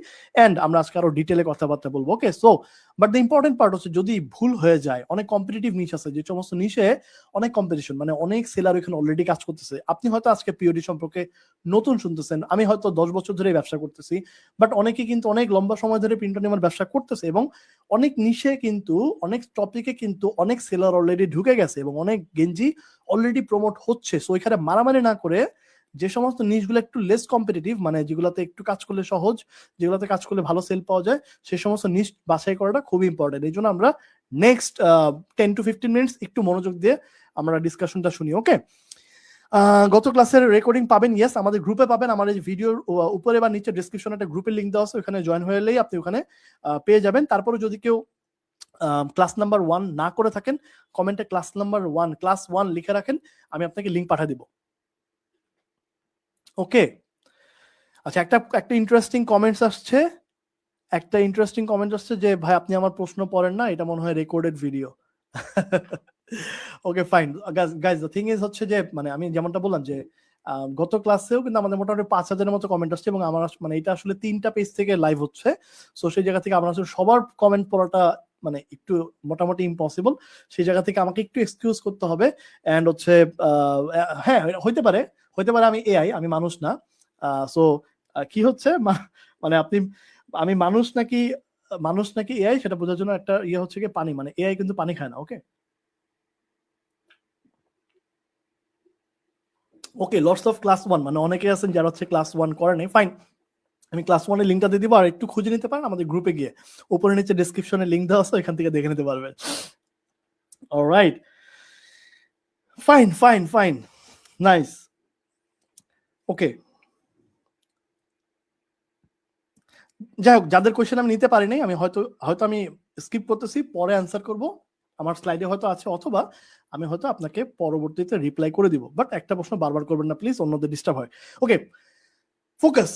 এন্ড আমরা আজকে আরো ডিটেলে কথাবার্তা বলবো। Okay, so but the important part হচ্ছে, যদি ভুল হয়ে যায়, অনেক কম্পিটিটিভ নিশ আছে, যে সমস্ত নিশে অনেক কম্পিটিশন, মানে অনেক সেলার এখানে অলরেডি কাজ করতেছে। আপনি হয়তো আজকে পিওডি সম্পর্কে নতুন শুনতেছেন, আমি হয়তো 10 বছর ধরে ব্যবসা করতেছি, বাট অনেকে কিন্তু অনেক লম্বা সময় ধরে প্রিন্ট অন ডিমান্ড ব্যবসা করতেছে, এবং অনেক নিশে কিন্তু, অনেক টপিকে কিন্তু অনেক সেলার অলরেডি ঢুকে গেছে, এবং অনেক গেঞ্জি অলরেডি প্রমোট হচ্ছে। সো এখানে মারামারি না করে, যে সমস্ত নিশগুলো একটু লেস কম্পিটিটিভ, মানে যেগুলোতে একটু কাজ করলে সহজ, যেগুলোতে কাজ করলে ভালো সেল পাওয়া যায়, সেই সমস্ত নিশ বাছাই করাটা খুবই ইম্পর্টেন্ট। এই জন্য আমরা নেক্সট 10 to 15 মিনিটস একটু মনোযোগ দিয়ে আমরা ডিসকাশনটা শুনি। ওকে, গত ক্লাসের রেকর্ডিং পাবেন, ইয়েস, আমাদের গ্রুপে পাবেন। আমার এই ভিডিওর উপরে বা নিচে ডেসক্রিপশনে একটা গ্রুপের লিংক দেওয়া আছে, ওখানে জয়েন হয়ে এলেই আপনি ওখানে পেয়ে যাবেন। তারপরে যদি কেউ ক্লাস নাম্বার 1 না করে থাকেন, কমেন্টে ক্লাস 1 লিখে রাখেন, আমি আপনাকে লিংক পাঠিয়ে দিব। ওকে, আচ্ছা, একটা ইন্টারেস্টিং কমেন্টস আসছে, যে ভাই আপনি আমার প্রশ্ন পড়েন না, এটা মনে হয় recorded video. Okay, fine guys, the thing is হচ্ছে যে, মানে আমি যেমনটা বললাম যে গত ক্লাসেও কিন্তু আমাদের মোটামুটি 5000-এর মতো কমেন্ট আসছে, এবং আমার মানে এটা আসলে 3টা পেজ থেকে লাইভ হচ্ছে। সো সেই জায়গা থেকে আমরা আসলে সবার কমেন্ট পড়াটা মানে একটু মোটামুটি ইম্পসিবল। সেই জায়গা থেকে আমাকে একটু এক্সকিউজ করতে হবে, এন্ড হচ্ছে হ্যাঁ, হইতে পারে আমি এআই, আমি মানুষ না। সো কি হচ্ছে, মানে আমি মানুষ নাকি মানুষ নাকি এআই সেটা বোঝার জন্য একটা ইয়ে হচ্ছে কি পানি, মানে এআই কিন্তু পানি খায় না। ওকে ওকে, লটস অফ ক্লাস 1, মানে অনেকে আছেন যারা হচ্ছে ক্লাস 1 করে নাই, ফাইন, আমি ক্লাস 1 এর লিংকটা দিয়ে দিব, আর একটু খুঁজে নিতে পারেন আমাদের গ্রুপে গিয়ে, উপরে নিচে ডেসক্রিপশনে লিংক দেওয়া আছে, এখান থেকে দেখে নিতে পারবেন। Alright, fine fine fine, nice. Okay, যাই হোক, যাদের কোয়েশ্চেন আমি নিতে পারি নাই, আমি হয়তো হয়তো আমি স্কিপ করতেছি, পরে অ্যান্সার করব, আমার স্লাইডে হয়তো আছে, অথবা আমি হয়তো আপনাকে পরবর্তীতে রিপ্লাই করে দিব, বাট একটা প্রশ্ন বারবার করবেন না প্লিজ, অন্যদের ডিস্টার্ব হয়। Okay, focus,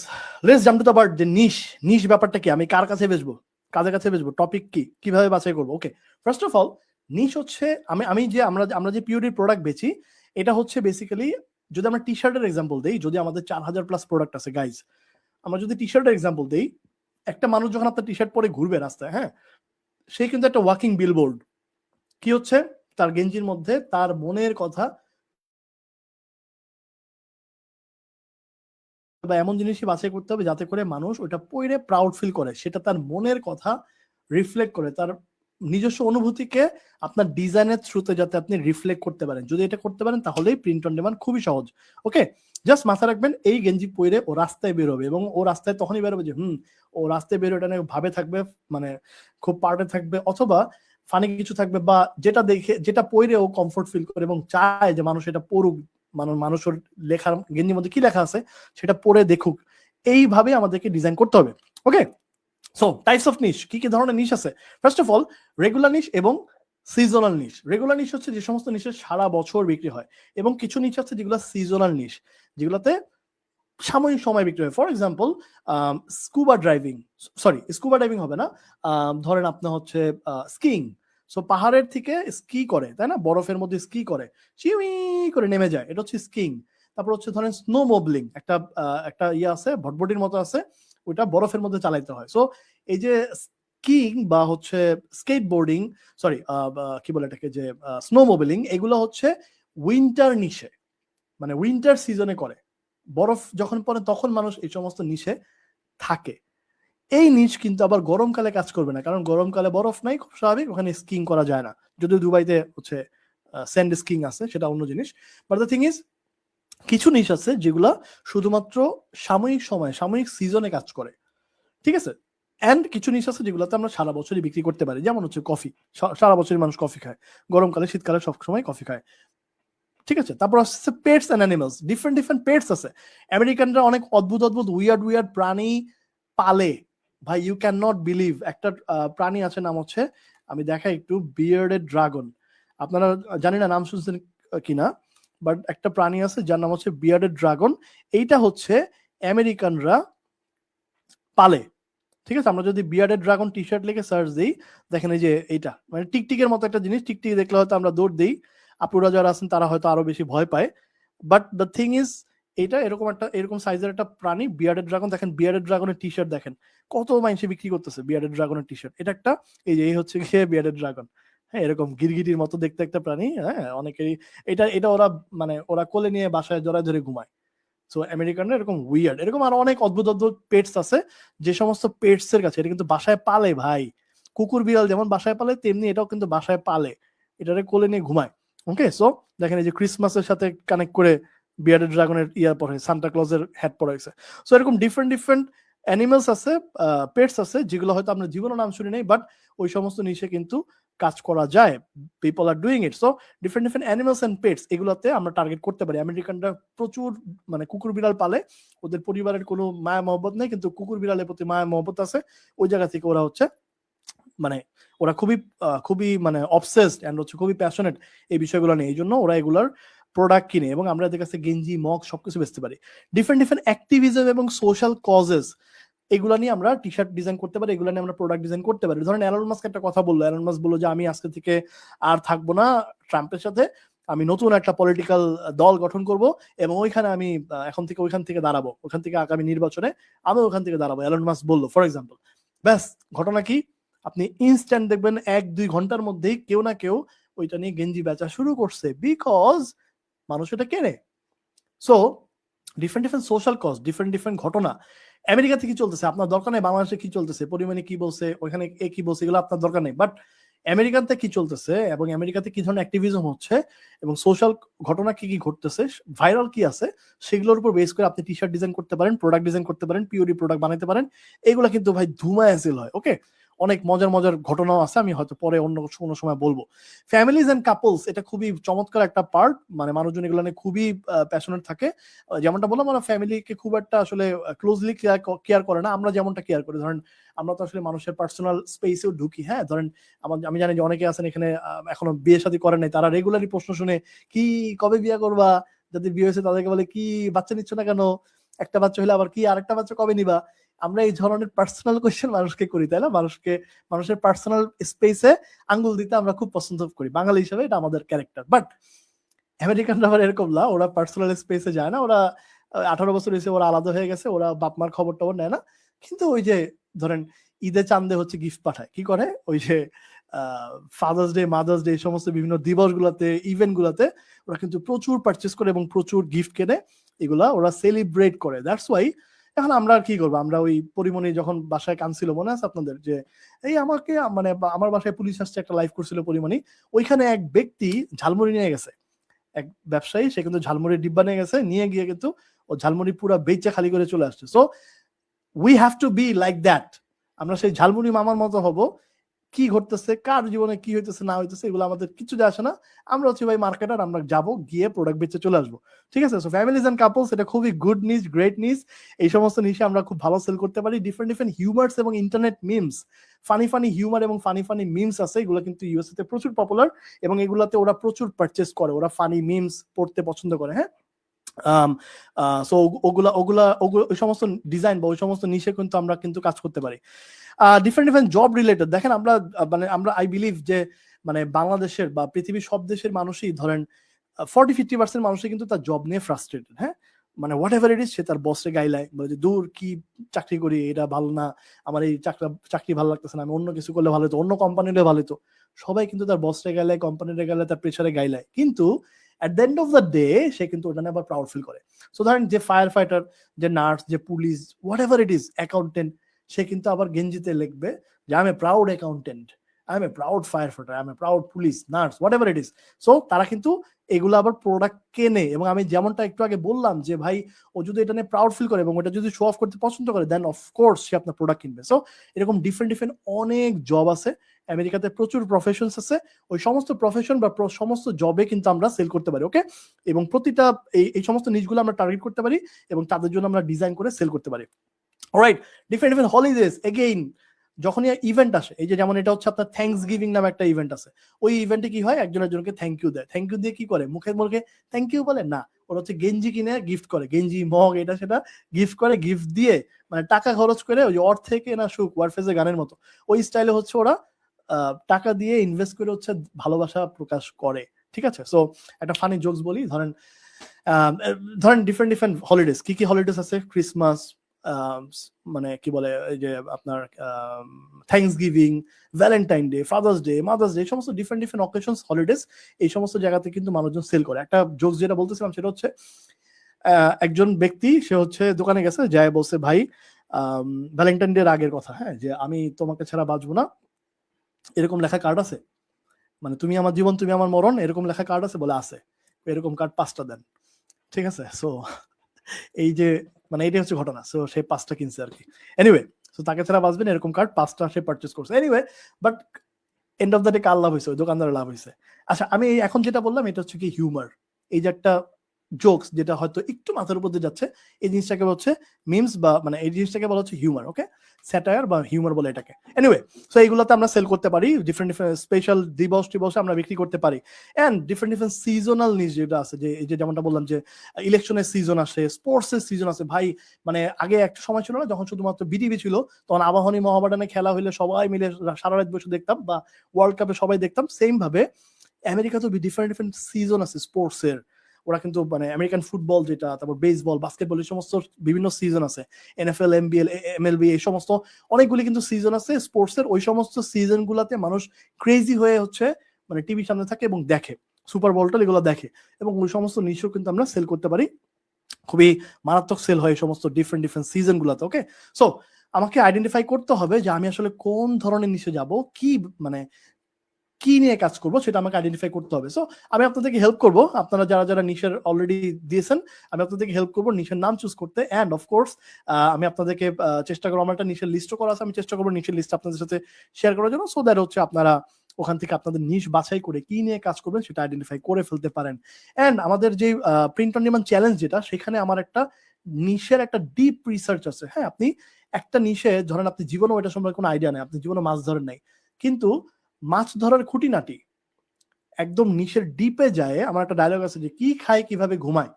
let's jump to the part, যে নিশ, নিশ ব্যাপারটা কি, আমি কার কাছে বেচবো, কাদের কাছে বেচবো, টপিক কি, কিভাবে বাছাই করবো। ওকে, ফার্স্ট অফ অল, নিশ হচ্ছে, আমি যে আমরা যে পিওডির প্রোডাক্ট বেচি, এটা হচ্ছে বেসিক্যালি, যদি আমরা টি শার্টের এক্সাম্পল দেই, যদি আমাদের 4000 প্লাস প্রোডাক্ট আছে গাইজ, আমরা যদি টি শার্টের এক্সাম্পল দেই, একটা মানুষ যখন আপনার টি শার্ট পরে ঘুরবে রাস্তায়, হ্যাঁ, সে কিন্তু একটা ওয়াকিং বিলবোর্ড। কি হচ্ছে, তার গেঞ্জির মধ্যে তার মনের কথা বা এমন জিনিসই বাছাই করতে হবে যাতে করে মানুষ ওটা পড়ে প্রাউড ফিল করে, সেটা তার মনের কথা রিফ্লেক্ট করে, তার নিজস্ব অনুভূতিকে আপনার ডিজাইনের থ্রুতে যাতে আপনি রিফ্লেক্ট করতে পারেন। যদি এটা করতে পারেন তাহলেই প্রিন্ট অন ডিমান্ড খুবই সহজ। ওকে, জাস্ট মাথায় রাখবেন, এই গেঞ্জি পরে ও রাস্তায় বেরোবে, এবং ও রাস্তায় তখনই বেরোবে যে ও রাস্তায় বেরোবে, এটা ভাবে থাকবে, মানে খুব পার্টে থাকবে, অথবা ফানি কিছু থাকবে, বা যেটা দেখে, যেটা পরে ও কমফোর্ট ফিল করে এবং চায় যে মানুষ এটা পড়ুক, মানুষের লেখার গেঞ্জির মধ্যে কি লেখা আছে সেটা পড়ে দেখুক, এইভাবে আমাদেরকে ডিজাইন করতে হবে। ওকে, সো টাইপস অফ নিশ, কি কি ধরনের নিশ আছে? ফার্স্ট অফ অল, রেগুলার নিশ এবং সিজনাল নিশ। রেগুলার নিশ হচ্ছে যে সমস্ত নিশে সারা বছর বিক্রি হয়, এবং কিছু নিশ আছে যেগুলো সিজনাল নিশ, যেগুলোতে সাময়িক সময় বিক্রি হয়। For example, scuba driving, sorry scuba driving হবে না, ধরেন আপনার হচ্ছে স্কিং, সো পাহাড়ের থেকে স্কি করে, তাই না, বরফের মধ্যে স্কি করে, চিউই করে নেমে যায়, এটা হচ্ছে স্কিং। তারপর হচ্ছে ধরেন স্নো মোবলিং, একটা ইয়ে আছে, ভটভটির মতো আছে, ওইটা বরফের মধ্যে চালাইতে হয়। সো এই যে স্কিং বা হচ্ছে স্কেটবোর্ডিং, সরি কি বলে এটাকে, যে স্নো মোবিলিং, এগুলো হচ্ছে উইন্টার নিশে, মানে উইন্টার সিজনে করে, বরফ যখন পড়ে তখন মানুষ এই সমস্ত নিশে থাকে। এই নিচ কিন্তু আবার গরমকালে কাজ করবে না, কারণ গরমকালে বরফ নাই, খুব স্বাভাবিক, ওখানে স্কিং করা যায় না, যদিও দুবাইতে হচ্ছে স্যান্ড স্কিং আছে, সেটা অন্য জিনিস। বাট দ্য থিং ইজ, কিছু নিশ আছে যেগুলা শুধুমাত্র সাময়িক সময়, সাময়িক সিজনে কাজ করে, ঠিক আছে। এন্ড কিছু নিশ আছে যেগুলোতে আমরা সারা বছরই বিক্রি করতে পারি, যেমন হচ্ছে কফি, সারা বছরই মানুষ কফি খায়, গরমকালে শীতকালে সবসময় কফি খায়, ঠিক আছে। তারপর হচ্ছে pets and animals, different different pets আছে। আমেরিকানরা অনেক অদ্ভুত অদ্ভুত উইয়ার্ড উইয়ার্ড প্রাণী পালে, ভাই, ইউ ক্যান নট বিলিভ। একটা প্রাণী আছে, নাম হচ্ছে, আমি দেখাই একটু, বিয়ার্ডেড ড্রাগন, আপনারা জানি না নাম শুনছেন কিনা, বাট একটা প্রাণী আছে যার নাম হচ্ছে বিয়ার্ডেড ড্রাগন। এইটা হচ্ছে আমেরিকানরা পালে, ঠিক আছে। আমরা যদি বিয়ার্ডেড ড্রাগন টি শার্ট লিখে সার্চ দিই, দেখেন এই যে এইটা, মানে টিকটিকের মতো একটা জিনিস, টিকটিক দেখলে হয়তো আমরা দৌড় দিই, আপুরা যারা আছেন তারা হয়তো আরো বেশি ভয় পায়, বাট দ্য থিং ইজ, এটা এরকম সাইজের একটা প্রাণী, বিয়ার্ডেড ড্রাগন। দেখেন বিয়ার্ডেড ড্রাগনের টি শার্ট দেখেন কত মানুষে বিক্রি করতেছে, বিয়ার্ডেড ড্রাগনের টি শার্ট, এটা একটা, এই যে এই হচ্ছে গিয়ে বিয়ার্ডেড ড্রাগন, হ্যাঁ, এরকম গিরগিটির মতো দেখতে একটা প্রাণী, হ্যাঁ, অনেকেরই এটা এটা ওরা, মানে ওরা কোলে নিয়ে বাসায় জড়ায় ধরে ঘুমায়। সো আমেরিকানরা এরকম উইয়ার্ড, এরকম আরো অনেক অদ্ভুত অদ্ভুত পেটস আছে, যে সমস্ত পেটস এর কাছে এটা কিন্তু বাসায় পালে, ভাই, কুকুর বিড়াল যেমন বাসায় পালে, তেমনি এটাও কিন্তু বাসায় পালে, এটারে কোলে নিয়ে ঘুমায়। ওকে, সো দেখেন এই যে ক্রিসমাসের সাথে কানেক্ট করে বিয়ার্ডেড ড্রাগনের ইয়ার পরে সান্টা ক্লজের হ্যাট পরা হয়েছে। সো এরকম ডিফারেন্ট ডিফারেন্ট অ্যানিমালস আছে, পেটস আছে, যেগুলো হয়তো আমরা জীবনও নাম শুনি নাই, বাট ওই সমস্ত নিচে কিন্তু কাজ করা যায়, people are doing it. So different different animals and pets, এগুলোতে আমরা টার্গেট করতে পারি। আমেরিকানরা প্রচুর, মানে কুকুর বিড়াল পালে, ওদের পরিবারের কোনো মায়া মহব্বত নেই, কিন্তু কুকুর বিড়ালের প্রতি মায়া মহব্বত আছে, ওই জায়গা থেকে ওরা হচ্ছে, মানে ওরা খুবই খুবই মানে অবসেসড এন্ড হচ্ছে খুবই প্যাশনেট এই বিষয়গুলো নিয়ে, এই জন্য ওরা এগুলার প্রোডাক্ট কিনে, এবং আমরা এদের কাছে গেঞ্জি, মগ সবকিছু বেচতে পারি। ডিফারেন্ট ডিফারেন্ট অ্যাক্টিভিজম এবং সোশ্যাল কজেস, এগুলো নিয়ে আমরা টি শার্ট ডিজাইন করতে পারি, এগুলো নিয়ে আমরা প্রোডাক্ট ডিজাইন করতে পারি। ধরেন এলন মাস্ক একটা কথা বললো, এলন মাস্ক বললো যে আমি আজকে থেকে আর থাকবো না ট্রাম্পের সাথে, আমি নতুন একটা পলিটিক্যাল দল গঠন করব, এবং ওইখানে আমি এখন থেকে ওইখান থেকে দাঁড়াবো, ওখান থেকে আগামী নির্বাচনে আমি ওখান থেকে দাঁড়াবো, এলন মাস্ক বললো ফর এক্সাম্পল। ব্যাস, ঘটনা কি, আপনি ইনস্ট্যান্ট দেখবেন 1-2 ঘন্টার মধ্যেই কেউ না কেউ ওইটা নিয়ে গেঞ্জি বেচা শুরু করছে, বিকজ মানুষ এটা কেনে। So different different social cause, different different ঘটনা, আমেরিকাতে কি চলতেছে আপনার দরকার নেই, বাংলাদেশে কি চলতেছে, পরিমাণে কি বলছে, ওখানে এ কি বলছে, এগুলো আপনার দরকার নেই। বাট আমেরিকাতে কি চলতেছে এবং আমেরিকাতে কি ধরনের অ্যাক্টিভিজম হচ্ছে এবং সোশ্যাল ঘটনা কি কি ঘটতেছে, ভাইরাল কি আছে, সেগুলোর উপর বেস করে আপনি টি শার্ট ডিজাইন করতে পারেন, প্রোডাক্ট ডিজাইন করতে পারেন, পিওডি প্রোডাক্ট বানাতে পারেন। এগুলো কিন্তু ভাই ধুমায় সেল হয়। ওকে, অনেক মজার মজার ঘটনাও আছে, আমি হয়তো পরে অন্য কোনো সময় বলবো। ফ্যামিলিজ এন্ড কাপলস, এটা খুবই চমৎকার একটা পার্ট, মানে মানুষজন এগুলো নিয়ে খুবই প্যাশনেট থাকে। যেমনটা বললাম, আমরা ফ্যামিলিকে খুব একটা আসলে ক্লোজলি কেয়ার করে না, আমরা যেমনটা কেয়ার করি। ধরেন আমরা তো আসলে মানুষের পার্সোনাল স্পেসেও ঢুকি। হ্যাঁ, ধরেন আমি জানি যে অনেকে আছেন এখানে এখনো বিয়ে শাদী করেন নাই, তারা রেগুলারই প্রশ্ন শুনে, কি কবে বিয়ে করবা, যাদের বিয়ে হয়েছে তাদেরকে বলে কি বাচ্চা নিচ্ছ না কেন, একটা বাচ্চা হলে আবার কি আরেকটা বাচ্চা কবে নিবা। আমরা এই ধরনের পার্সোনাল কোয়েশ্চেন মানুষকে করি, তাই না? মানুষের পার্সোনাল স্পেসে আঙ্গুল দিতে আমরা খুব পছন্দ করি বাঙালি হিসেবে, এটা আমাদের ক্যারেক্টার। বাট আমেরিকানরা আবার এরকম না, ওরা পার্সোনাল স্পেসে যায় না। ওরা 18 বছর হয়েছে, ওরা আলাদা হয়ে গেছে, ওরা বাপ মার খবর টবর নেয় না। কিন্তু ওই যে ধরেন ঈদে চান্দে হচ্ছে গিফট পাঠায়, কি করে ওই যে ফাদার্স ডে, মাদার্স ডে, এই সমস্ত বিভিন্ন দিবস গুলাতে, ইভেন্ট গুলাতে ওরা কিন্তু প্রচুর পারচেস করে এবং প্রচুর গিফট কেনে, এগুলা ওরা সেলিব্রেট করে। দ্যাটস ওয়াই এখন আমরা আর কি করবো, আমরা ওই পরিমণি যখন বাসায় কানছিল, মনে আছে আপনাদের, যে এই আমাকে মানে আমার বাসায় পুলিশ আসছে, একটা লাইভ করছিল পরিমণি, ওইখানে এক ব্যক্তি ঝালমুড়ি নিয়ে গেছে, এক ব্যবসায়ী, সে কিন্তু ঝালমুড়ির ডিব্বা নিয়ে গেছে, নিয়ে গিয়ে কিন্তু ও ঝালমুড়ি পুরা বেচে খালি করে চলে আসছে। So we have to be like that, আমরা সেই ঝালমুড়ি মামার মতো হব। কি ঘটতেছে, কার জীবনে কি হইতেছে না হইতেছে, এগুলো আমাদের কিছু যায় আসে না। আমরা হচ্ছে ভাই মার্কেটার, আমরা যাবো, গিয়ে প্রোডাক্ট বেচে চলে আসবো। ঠিক আছে? সো ফ্যামিলিজ এন্ড কাপলস, এটা খুবই গুড নিউজ, গ্রেট নিউজ। এই সমস্ত নিশে আমরা খুব ভালো সেল করতে পারি। ডিফারেন্ট ডিফারেন্ট হিউমার্স এবং internet memes, funny funny humour এবং ফানি ফানি মিমস আছে, এগুলো কিন্তু ইউএসএ তে প্রচুর পপুলার এবং এগুলাতে ওরা প্রচুর পারচেস করে, ওরা ফানি মিমস পড়তে পছন্দ করে। হ্যাঁ, সো ওগুলা ওগুলা ওগুলো ওই সমস্ত ডিজাইন বা ওই সমস্ত নিশে কিন্তু আমরা কিন্তু কাজ করতে পারি। ডিফারেন্ট ডিফারেন্ট জব রিলেটেড, দেখেন আমরা মানে আমরা আই বিলিভ যে মানে বাংলাদেশের বা পৃথিবীর সব দেশের মানুষই ধরেন 40-50% মানুষই কিন্তু তার জব নিয়ে ফ্রাস্ট্রেটেড। হ্যাঁ, মানে হোয়াট এভার ইট ইজ, সে তার বসে গাইলায়, বলে যে দূর কি চাকরি করি, এটা ভালো না, আমার এই চাকরি ভালো লাগতেছে না, আমি অন্য কিছু করলে ভালো হতো, অন্য কোম্পানি হলে ভালো হতো। সবাই কিন্তু তার বসে গাইলায়, কোম্পানিতে গেলে, তার প্রেসারে গাইলায়, কিন্তু at the end of the day সে কিন্তু ওটা নিয়ে আবার প্রাউড ফিল করে। সো ধরেন যে ফায়ার ফাইটার, যে নার্স, যে police, what ever it is, accountant, সে কিন্তু আবার গেঞ্জিতে লিখবে যে I am a proud accountant, I am a proud fire fighter, I am a proud police, nurse, what ever it is. So তারা কিন্তু এগুলো আবার প্রোডাক্ট কেনে। এবং আমি যেমনটা একটু আগে বললাম যে ভাই, ও যদি এটা নিয়ে প্রাউড ফিল করে এবং ওটা যদি শো অফ করতে পছন্দ করে, দেন অফকোর্স সে আপনার প্রোডাক্ট কিনবে। সো এরকম ডিফারেন্ট ডিফারেন্ট অনেক জব আছে আমেরিকাতে, প্রচুর প্রফেশনস আছে। ওই সমস্ত প্রফেশন বা সমস্ত জবে কিন্তু আমরা সেল করতে পারি। ওকে, এবং প্রতিটা এই সমস্ত নিশগুলো আমরা টার্গেট করতে পারি এবং তাদের জন্য আমরা ডিজাইন করে সেল করতে পারি। Alright, different different holidays, again যখনই ইভেন্ট আসে, এই যে যেমন এটা হচ্ছে আপনার থ্যাঙ্কস গিভিং নামে একটা ইভেন্ট আছে, ওই ইভেন্টে কি হয়, একজন একজনকে থ্যাংক ইউ দেয়। থ্যাংক ইউ দিয়ে কি করে, মুখের মুখে থ্যাংক ইউ বলে না, ওরা হচ্ছে গেঞ্জি কিনে গিফট করে, গেঞ্জি, মগ, এটা সেটা গিফট করে, গিফট দিয়ে মানে টাকা খরচ করে, ওই যে অর্থে কেনা সুখ, ওয়ারফেজের গানের মতো ওই স্টাইলে হচ্ছে ওরা টাকা দিয়ে ইনভেস্ট করে হচ্ছে ভালোবাসা প্রকাশ করে। ঠিক আছে? সো একটা ফানি জোকস বলি, ধরেন ডিফারেন্ট ডিফারেন্ট হলিডেজ, কি কি হলিডেজ আছে, ক্রিসমাস, মানে কি বলে এই যে আপনার thanks giving, Valentine day, father's day, mother's day, এই সমস্ত ডিফারেন্ট ডিফারেন্ট অকেশনস, হলিডেজ, এই সমস্ত জায়গাতে কিন্তু মানুষজন সেল করে। একটা জোকস যেটা বলতেছিলাম সেটা হচ্ছে একজন ব্যক্তি, সে হচ্ছে দোকানে গেছে, যায় বলছে ভাই ভ্যালেন্টাইন ডে এর আগের কথা, হ্যাঁ, যে আমি তোমাকে ছাড়া বাঁচবো না, এরকম লেখা কার্ড আছে, মানে তুমি আমার জীবন, তুমি আমার মরণ, এরকম লেখা কার্ড আছে, বলে আছে, এরকম কার্ড 5টা দেন। ঠিক আছে? সো এই যে মানে এইটাই হচ্ছে ঘটনা। সো সে 5টা কিনছে আর কি। এনিওয়ে, সো তাকে ছাড়া বাঁচবেন এরকম কার্ড 5টা সে পারচেজ করছে। Anyway, but end of the day কার লাভ হয়েছে, ওই দোকানদারের লাভ হয়েছে। আচ্ছা, আমি এখন যেটা বললাম এটা হচ্ছে কি হিউমার, এই যে একটা জোকস যেটা হয়তো একটু মাথার উপর দিয়ে যাচ্ছে, এই জিনিসটাকে হচ্ছে মিমস, বা মানে এই জিনিসটাকে বলা হচ্ছে হিউমার। ওকে, স্যাটায়ার বা হিউমার বলে এটাকে। এনিওয়ে, সো এইগুলোতে আমরা সেল করতে পারি, ডিফারেন্ট ডিফারেন্ট স্পেশাল দিবস টিবসে আমরা বিক্রি করতে পারি। And different different seasonal news যেটা আছে, যে এই যে যেমনটা বললাম যে ইলেকশনের সিজন আসে, স্পোর্টসের সিজন আছে ভাই। মানে আগে একটা সময় ছিল না, যখন শুধুমাত্র বিটিভি ছিল, তখন আবাহনী মহাবাডানে খেলা হইলে সবাই মিলে সারা রাত বসে দেখতাম, বা ওয়ার্ল্ড কাপে সবাই দেখতাম। সেম ভাবে আমেরিকাতেও ডিফারেন্ট ডিফারেন্ট সিজন আছে স্পোর্টসের। ওরা কিন্তু মানে আমেরিকান ফুটবল যেটা, তারপর বেসবল, বাস্কেটবল, এই সমস্ত বিভিন্ন সিজন আছে, এনএফএল, এমবিএল, এমএলবি, এই সমস্ত অনেকগুলি কিন্তু সিজন আছে স্পোর্টসের। ওই সমস্ত সিজন গুলাতে মানুষ ক্রেজি হয়ে হচ্ছে মানে টিভির সামনে থাকে এবং দেখে, সুপার বোলটা এগুলো দেখে, এবং ওই সমস্ত নিশও কিন্তু আমরা সেল করতে পারি। খুবই মারাত্মক সেল হয় এই সমস্ত ডিফারেন্ট সিজন গুলাতে। ওকে, সো আমাকে আইডেন্টিফাই করতে হবে যে আমি আসলে কোন ধরনের নিচে যাব, কি মানে কি নিয়ে কাজ করবো সেটা আমাকে আইডেন্টিফাই করতে হবে। সো আমি আপনাদেরকে হেল্প করবো, আপনারা যারা যারা নিশের অলরেডি দিয়েছেন আমি আপনাদেরকে হেল্প করবো নিশের নাম চুজ করতে। অ্যান্ড অফকোর্স আমি আপনাদেরকে চেষ্টা করবো, আমার একটা নিশের লিস্টও করা আছে, আমি চেষ্টা করবো নিশের লিস্ট আপনাদের সাথে শেয়ার করার জন্য, সো দ্যাট হচ্ছে আপনারা ওখান থেকে আপনাদের নিশ বাছাই করে কি নিয়ে কাজ করবেন সেটা আইডেন্টিফাই করে ফেলতে পারেন। অ্যান্ড আমাদের যে প্রিন্ট অন ডিমান্ড চ্যালেঞ্জ যেটা, সেখানে আমার একটা নিশের একটা ডিপ রিসার্চ আছে। হ্যাঁ, আপনি একটা নিশে ধরেন আপনি জীবনেও এটা সম্পর্কে কোনো আইডিয়া নেই, আপনি জীবনে মাছ ধরেন নাই, কিন্তু মাছ ধরার খুঁটিনাটি একদম নিশের ডিপে যায়। আমার একটা ডায়লগ আছে যে কি খায় কিভাবে ঘুমায়,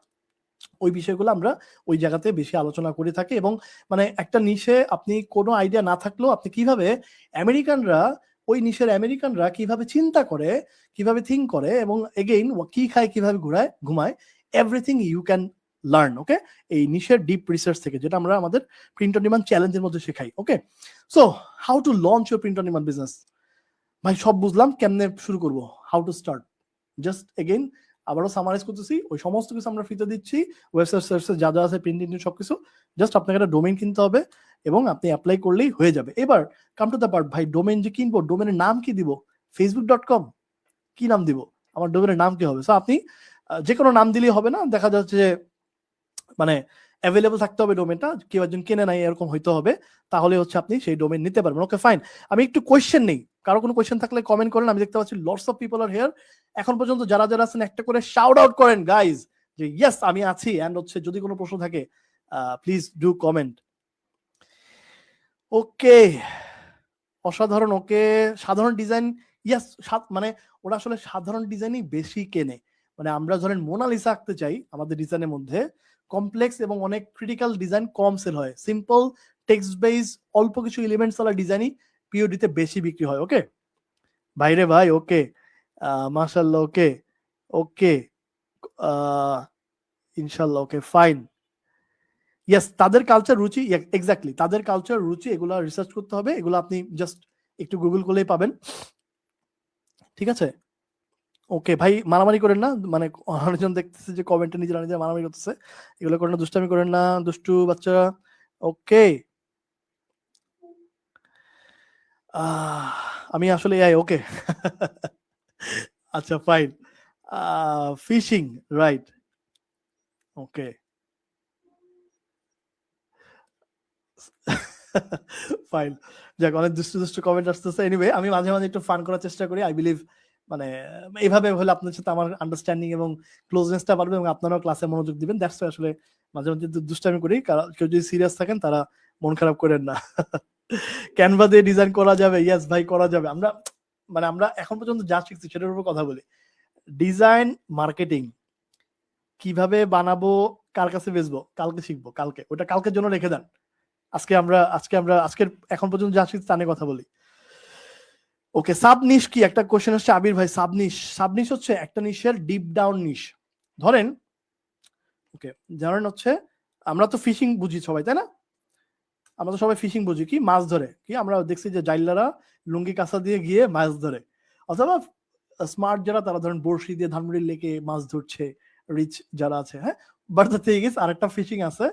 ওই বিষয়গুলো আমরা ওই জায়গাতে বেশি আলোচনা করে থাকি। এবং মানে একটা নিশে আপনি কোনো আইডিয়া না থাকলেও আপনি কিভাবে আমেরিকানরা, ওই নিশের আমেরিকানরা কিভাবে চিন্তা করে, কিভাবে থিঙ্ক করে, এবং এগেইন কি খায় কিভাবে ঘুমায়, এভরিথিং ইউ ক্যান লার্ন। ওকে, এই নিশের ডিপ রিসার্চ থেকে, যেটা আমরা আমাদের প্রিন্ট অন ডিমান্ড চ্যালেঞ্জের মধ্যে শেখাই। Okay, so how to launch your print on demand business. ভাই সব বুঝলাম, কেমনে শুরু করব, how to start, just again আবারও সামারাইজ করতেছি, ওই সমস্ত কিছু আমরা ফ্রিতে দিচ্ছি, ওয়েবসাইট সার্ভিসে যা যা আছে প্রিন্ট সবকিছু, জাস্ট আপনাকে একটা ডোমেইন কিনতে হবে এবং আপনি অ্যাপ্লাই করলেই হয়ে যাবে। এবার কাম টু দ্য পার্ট, ভাই ডোমেইন যে কিনবো, ডোমেনের নাম কি দিব, facebook.com কি নাম দিব, আমার ডোমেনের নাম কি হবে? সো আপনি যে কোনো নাম দিলেই হবে না, দেখা যাচ্ছে যে মানে অ্যাভেলেবল থাকতে হবে ডোমেনটা, কেউ একজন কেনে নাই এরকম হইতে হবে, তাহলে হচ্ছে আপনি সেই ডোমেন নিতে পারবেন। ওকে ফাইন, আমি একটু কোয়েশ্চেন নেই, কারো কোনো কোয়েশ্চেন থাকলে কমেন্ট করেন। আমি দেখতে পাচ্ছি lots of people R here. এখন পর্যন্ত যারা যারা আছেন একটা করে শাউট আউট করেন গাইজ, যে ইয়েস আমি আছি। এন্ড হচ্ছে যদি কোনো প্রশ্ন থাকে প্লিজ ডু কমেন্ট। ওকে, অসাধারণ। ওকে, সাধারণ ডিজাইন, ইয়েস, মানে ওরা আসলে সাধারণ ডিজাইনই বেশি কেনে। মানে আমরা ধরেন মোনালিসা আঁকতে চাই, আমাদের ডিজাইনের মধ্যে কমপ্লেক্স এবং অনেক ক্রিটিক্যাল ডিজাইন কম সেল হয়, সিম্পল টেক্সট বেস অল্প কিছু এলিমেন্টস ওয়ালা ডিজাইনই পিওডিতে বেশি বিক্রি হয়। ওকে ভাইরে ভাই, ওকে মাশাআল্লাহ, ওকে ওকে ইনশাআল্লাহ, ওকে ফাইন। ইয়েস, তাদের কালচার রুচি, এক্স্যাক্টলি তাদের কালচার রুচি, এগুলা রিসার্চ করতে হবে, এগুলো আপনি জাস্ট একটু গুগল করলেই পাবেন। ঠিক আছে, ওকে ভাই মারামারি করেন না, মানে অনেকজন দেখতেছে যে কমেন্টে নিজেরা নিজেরা মারামারি করতেছে, এগুলো করেন না, দুষ্টামি করেন না দুষ্টু বাচ্চারা। ওকে, আমি আসলে এআই। ওকে আচ্ছা fine, fishing, right, okay fine. যাক, অনেক দুষ্টু দুষ্টু কমেন্ট আসতেছে। এনিওয়ে, আমি মাঝে মাঝে একটু ফান করার চেষ্টা করি। আই বিলিভ মানে এইভাবে হলে আপনার সাথে আমার আন্ডারস্ট্যান্ডিং এবং ক্লোজনেসটা বাড়বে এবং আপনারাও ক্লাসে মনোযোগ দিবেন। দ্যাটস ওয়াই আসলে মাঝে মাঝে দুষ্টামি করি। কেউ যদি সিরিয়াস থাকেন তারা মন খারাপ করেন না। ক্যানভা দিয়ে ডিজাইন করা যাবে? ইয়েস ভাই, করা যাবে। আমরা মানে আমরা এখন পর্যন্ত যা শিখছি সেটার উপর কথা বলি। ডিজাইন মার্কেটিং কিভাবে বানাবো, কার কাছে বেচবো, কালকে শিখবো, কালকে, ওটা কালকের জন্য রেখে দেন। আজকের এখন পর্যন্ত যা শিখছি তা নিয়ে কথা বলি। ওকে, সাবনিশ কি? একটা কোশ্চেন হচ্ছে আবির ভাই, সাবনিশ হচ্ছে একটা নিশের ডিপ ডাউন নিশ। ধরেন ওকে, ধরেন হচ্ছে আমরা তো ফিশিং বুঝি সবাই, তাই না? আমরা তো সবাই ফিশিং বুঝি, কি মাছ ধরে, কি আমরা দেখছি যে জাইলারা লুঙ্গি কাঁচা দিয়ে গিয়ে মাছ ধরে, অথবা স্মার্ট যারা তারা ধরেন বড়শি দিয়ে ধানমন্ডির লেকে মাছ ধরছে, রিচ যারা আছে। হ্যাঁ, বাট দ্য থিং ইজ আরেকটা ফিশিং আছে,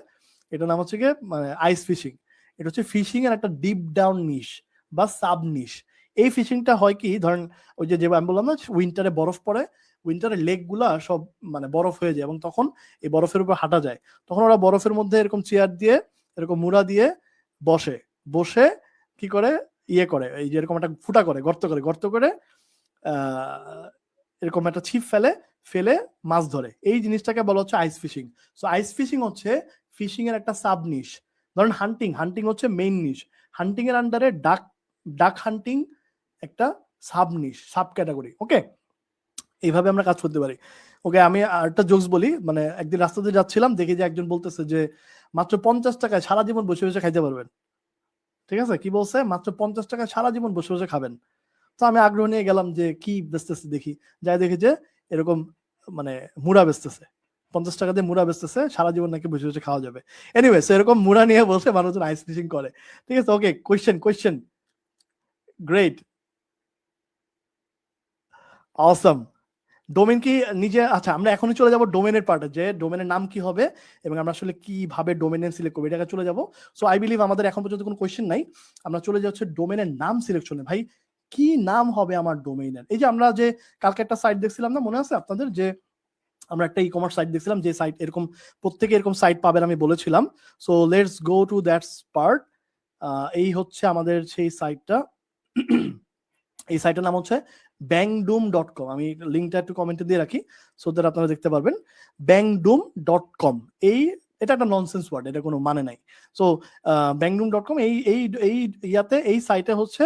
এটার নাম হচ্ছে গিয়ে মানে আইস ফিশিং। এটা হচ্ছে ফিশিং এর একটা ডিপ ডাউন নিশ বা সাব নিশ। এই ফিশিংটা হয় কি, ধরেন ওই যে আমি বললাম না উইন্টারে বরফ পড়ে, উইন্টারে লেক গুলা সব মানে বরফ হয়ে যায় এবং তখন এই বরফের উপর হাঁটা যায়, তখন ওরা বরফের মধ্যে এরকম চেয়ার দিয়ে, এরকম মুড়া দিয়ে বসে, বসে কি করে, ইয়ে করে, এই যে এরকম একটা ফুটা করে, গর্ত করে এরকম একটা ছিপ ফেলে, ফেলে মাছ ধরে। এই জিনিসটাকে বলা হচ্ছে আইস ফিশিং। সো আইস ফিশিং হচ্ছে ফিশিং এর একটা সাব নিশ। ধরেন হান্টিং হচ্ছে মেইন নিশ, হান্টিং এর আন্ডারে ডাক হান্টিং একটা সাব নিশ, সাব ক্যাটাগরি। ওকে, এইভাবে আমরা কাজ করতে পারি। ওকে, আমি আরেকটা জোকস বলি। মানে একদিন রাস্তাতে যাচ্ছিলাম, দেখি যে একজন বলতেছে যে মাত্র 50 টাকায় সারা জীবন বসে বসে খাইতে পারবেন। ঠিক আছে, কি বলছে? মাত্র 50 টাকায় সারা জীবন বসে বসে খাবেন। তো আমি আগ্রহ নিয়ে গেলাম যে কি বেচতেছে দেখি, যাই দেখি যে এরকম মানে মুড়া বেচতেছে, 50 টাকা দিয়ে মুড়া বেচতেছে, সারা জীবন নাকি বসে বসে খাওয়া যাবে। এনিওয়ে, এরকম মুড়া নিয়ে বসে মানুষজন আইস ফিশিং করে। ঠিক আছে, ওকে, কোয়েশ্চেন গ্রেট, অসম। ডোমেন কি নিজে, আচ্ছা আমরা এখনই চলে যাব ডোমেনের পার্টে, যে ডোমেনের নাম কি হবে এবং আমরা আসলে কিভাবে ডোমেন নেম সিলেক্ট করবো, এটাকে চলে যাব। সো আই বিলিভ আমাদের এখন পর্যন্ত কোনো কোয়েশ্চেন নাই, আমরা চলে যাচ্ছি ডোমেনের নাম সিলেকশনে। ভাই কি নাম হবে আমার ডোমেইনের? এই যে আমরা যে কালকে একটা সাইট দেখছিলাম না, মনে আছে আপনাদের, যে আমরা একটা ই কমার্স সাইট দেখছিলাম, যে সাইট এরকম প্রত্যেকে এরকম সাইট পাবেন আমি বলেছিলাম। So let's go to that's part. এই হচ্ছে আমাদের সেই সাইটটা। এই সাইটের নাম হচ্ছে bangdoom.com। আমি লিঙ্কটা একটু কমেন্টে দিয়ে রাখি সো দ্যাট আপনারা দেখতে পারবেন। bangdoom.com, এই এটা একটা ননসেন্স ওয়ার্ড, এটা কোনো মানে নাই। সো bangdoom.com এই এই এই ইয়াতে এই সাইটে হচ্ছে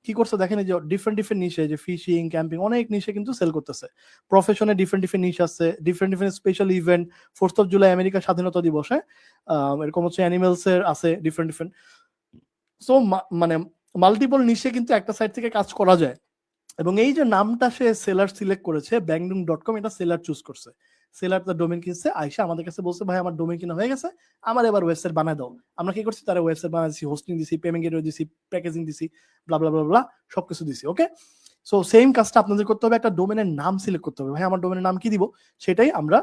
কি করছে দেখেন, এই যে ডিফারেন্ট ডিফারেন্ট নিশে, যে ফিশিং, ক্যাম্পিং, অনেক নিশে কিন্তু সেল করতেছে। প্রফেশনে ডিফারেন্ট ডিফারেন্ট নিশ আছে, different different special event, 4th of July America স্বাধীনতা দিবসে এরকম হচ্ছে অ্যানিমেলস এর আছে ডিফারেন্ট ডিফারেন্ট। সো মানে মাল্টিপল নিশে কিন্তু একটা সাইট থেকে কাজ করা যায়। এবং এই যে নামটা সে সেলার সিলেক্ট করেছে bangdoom.com, এটা সেলার চুজ করছে। সেলার তার ডোমেন কিনছে, আয়সা আমাদের কাছে বলছে ভাই আমার ডোমেন কিনা হয়ে গেছে, আমার এবার ওয়েবসাইট বানায় দাও। আমরা কি করছি, তারা ওয়েবসাইট বানাইছি, হোস্টিং দিছি, পেমেন্ট গেটওয়ে দিছি, প্যাকেজিং দিছি, ব্লা ব্লা ব্লা ব্লা, সবকিছু দিছি। ওকে, সো সেম কাজটা আপনাদের করতে হবে, একটা ডোমেনের নাম সিলেক্ট করতে হবে। ভাই আমার ডোমেনের নাম কি দিব, সেটাই আমরা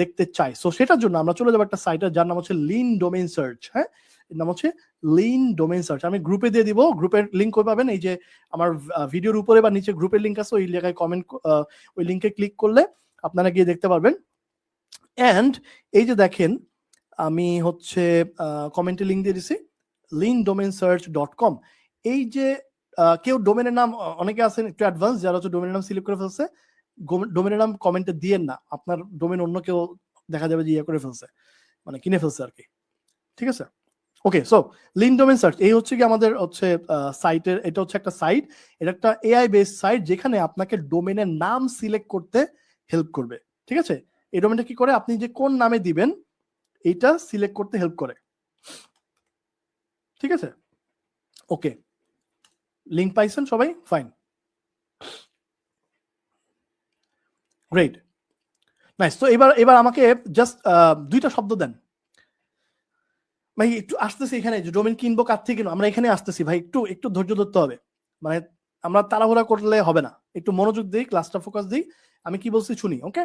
দেখতে চাই। সো সেটার জন্য আমরা চলে যাবো একটা সাইটে যার নাম হচ্ছে লিন ডোমেইন সার্চ। হ্যাঁ, এর নাম হচ্ছে লিন ডোমেইন সার্চ। আমি গ্রুপে দিয়ে দিব, গ্রুপের লিঙ্ক কই পাবেন, এই যে আমার ভিডিওর উপরে বা নিচে গ্রুপের লিঙ্ক আছে, ওই জায়গায় কমেন্ট, ওই লিঙ্কে ক্লিক করলে আপনারা গিয়ে দেখতে পারবেন। এন্ড এই যে দেখেন আমি হচ্ছে কমেন্টে লিঙ্ক দিয়ে দিছি lindomainsearch.com। এই যে কেউ ডোমেনের নাম, অনেকে আছেন একটু অ্যাডভান্স যারা হচ্ছে ডোমেনের নাম সিলেক্ট করে ফেলছে, ডোমেনের নাম কমেন্টে দিয়েন না, আপনার ডোমেন অন্য কেউ দেখা যাবে যে ইয়ে করে ফেলছে, মানে কিনে ফেলছে আর কি। ঠিক আছে, ওকে। সো লিন ডোমেন সার্চ এই হচ্ছে কি আমাদের হচ্ছে সাইটের, এটা হচ্ছে একটা সাইট, এটা একটা এআই বেসড সাইট যেখানে আপনাকে ডোমেনের নাম সিলেক্ট করতে হেল্প করবে। ঠিক আছে, এই ডোমেনটা কি করে, আপনি যে কোন নামে দিবেন এইটা সিলেক্ট করতে হেল্প করে। ঠিক আছে, ওকে, লিংক পাইছেন সবাই? Fine, great, nice. তো এবার এবার আমাকে জাস্ট দুইটা শব্দ দেন ভাই, একটু আসতেছি এখানে, যে ডোমেন কিনবো কার থেকে কিনবো, আমরা এখানে আসতেছি ভাই, একটু একটু ধৈর্য ধরতে হবে, মানে আমরা তাড়াহুড়া করলে হবে না, একটু মনোযোগ দিই, ক্লাসটা ফোকাস দিই, আমি কি বলছি শুনি। ওকে,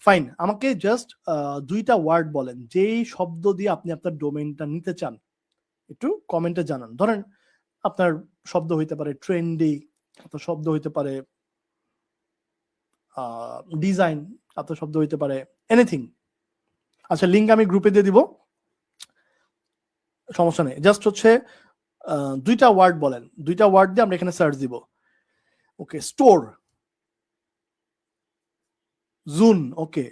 ফাইন, আমাকে জাস্ট দুইটা ওয়ার্ড বলেন, যেই শব্দ দিয়ে আপনি আপনার ডোমেইনটা নিতে চান, একটু কমেন্টে জানান। ধরেন আপনার শব্দ হইতে পারে ট্রেন্ডি, আপনার শব্দ হইতে পারে ডিজাইন, আপনার শব্দ হইতে পারে এনিথিং। আচ্ছা, লিঙ্ক আমি গ্রুপে দিয়ে দিব, সমস্যা নেই। জাস্ট হচ্ছে দুইটা ওয়ার্ড বলেন, দুইটা ওয়ার্ড দিয়ে আমরা এখানে সার্চ দিব। Okay, store, June, okay,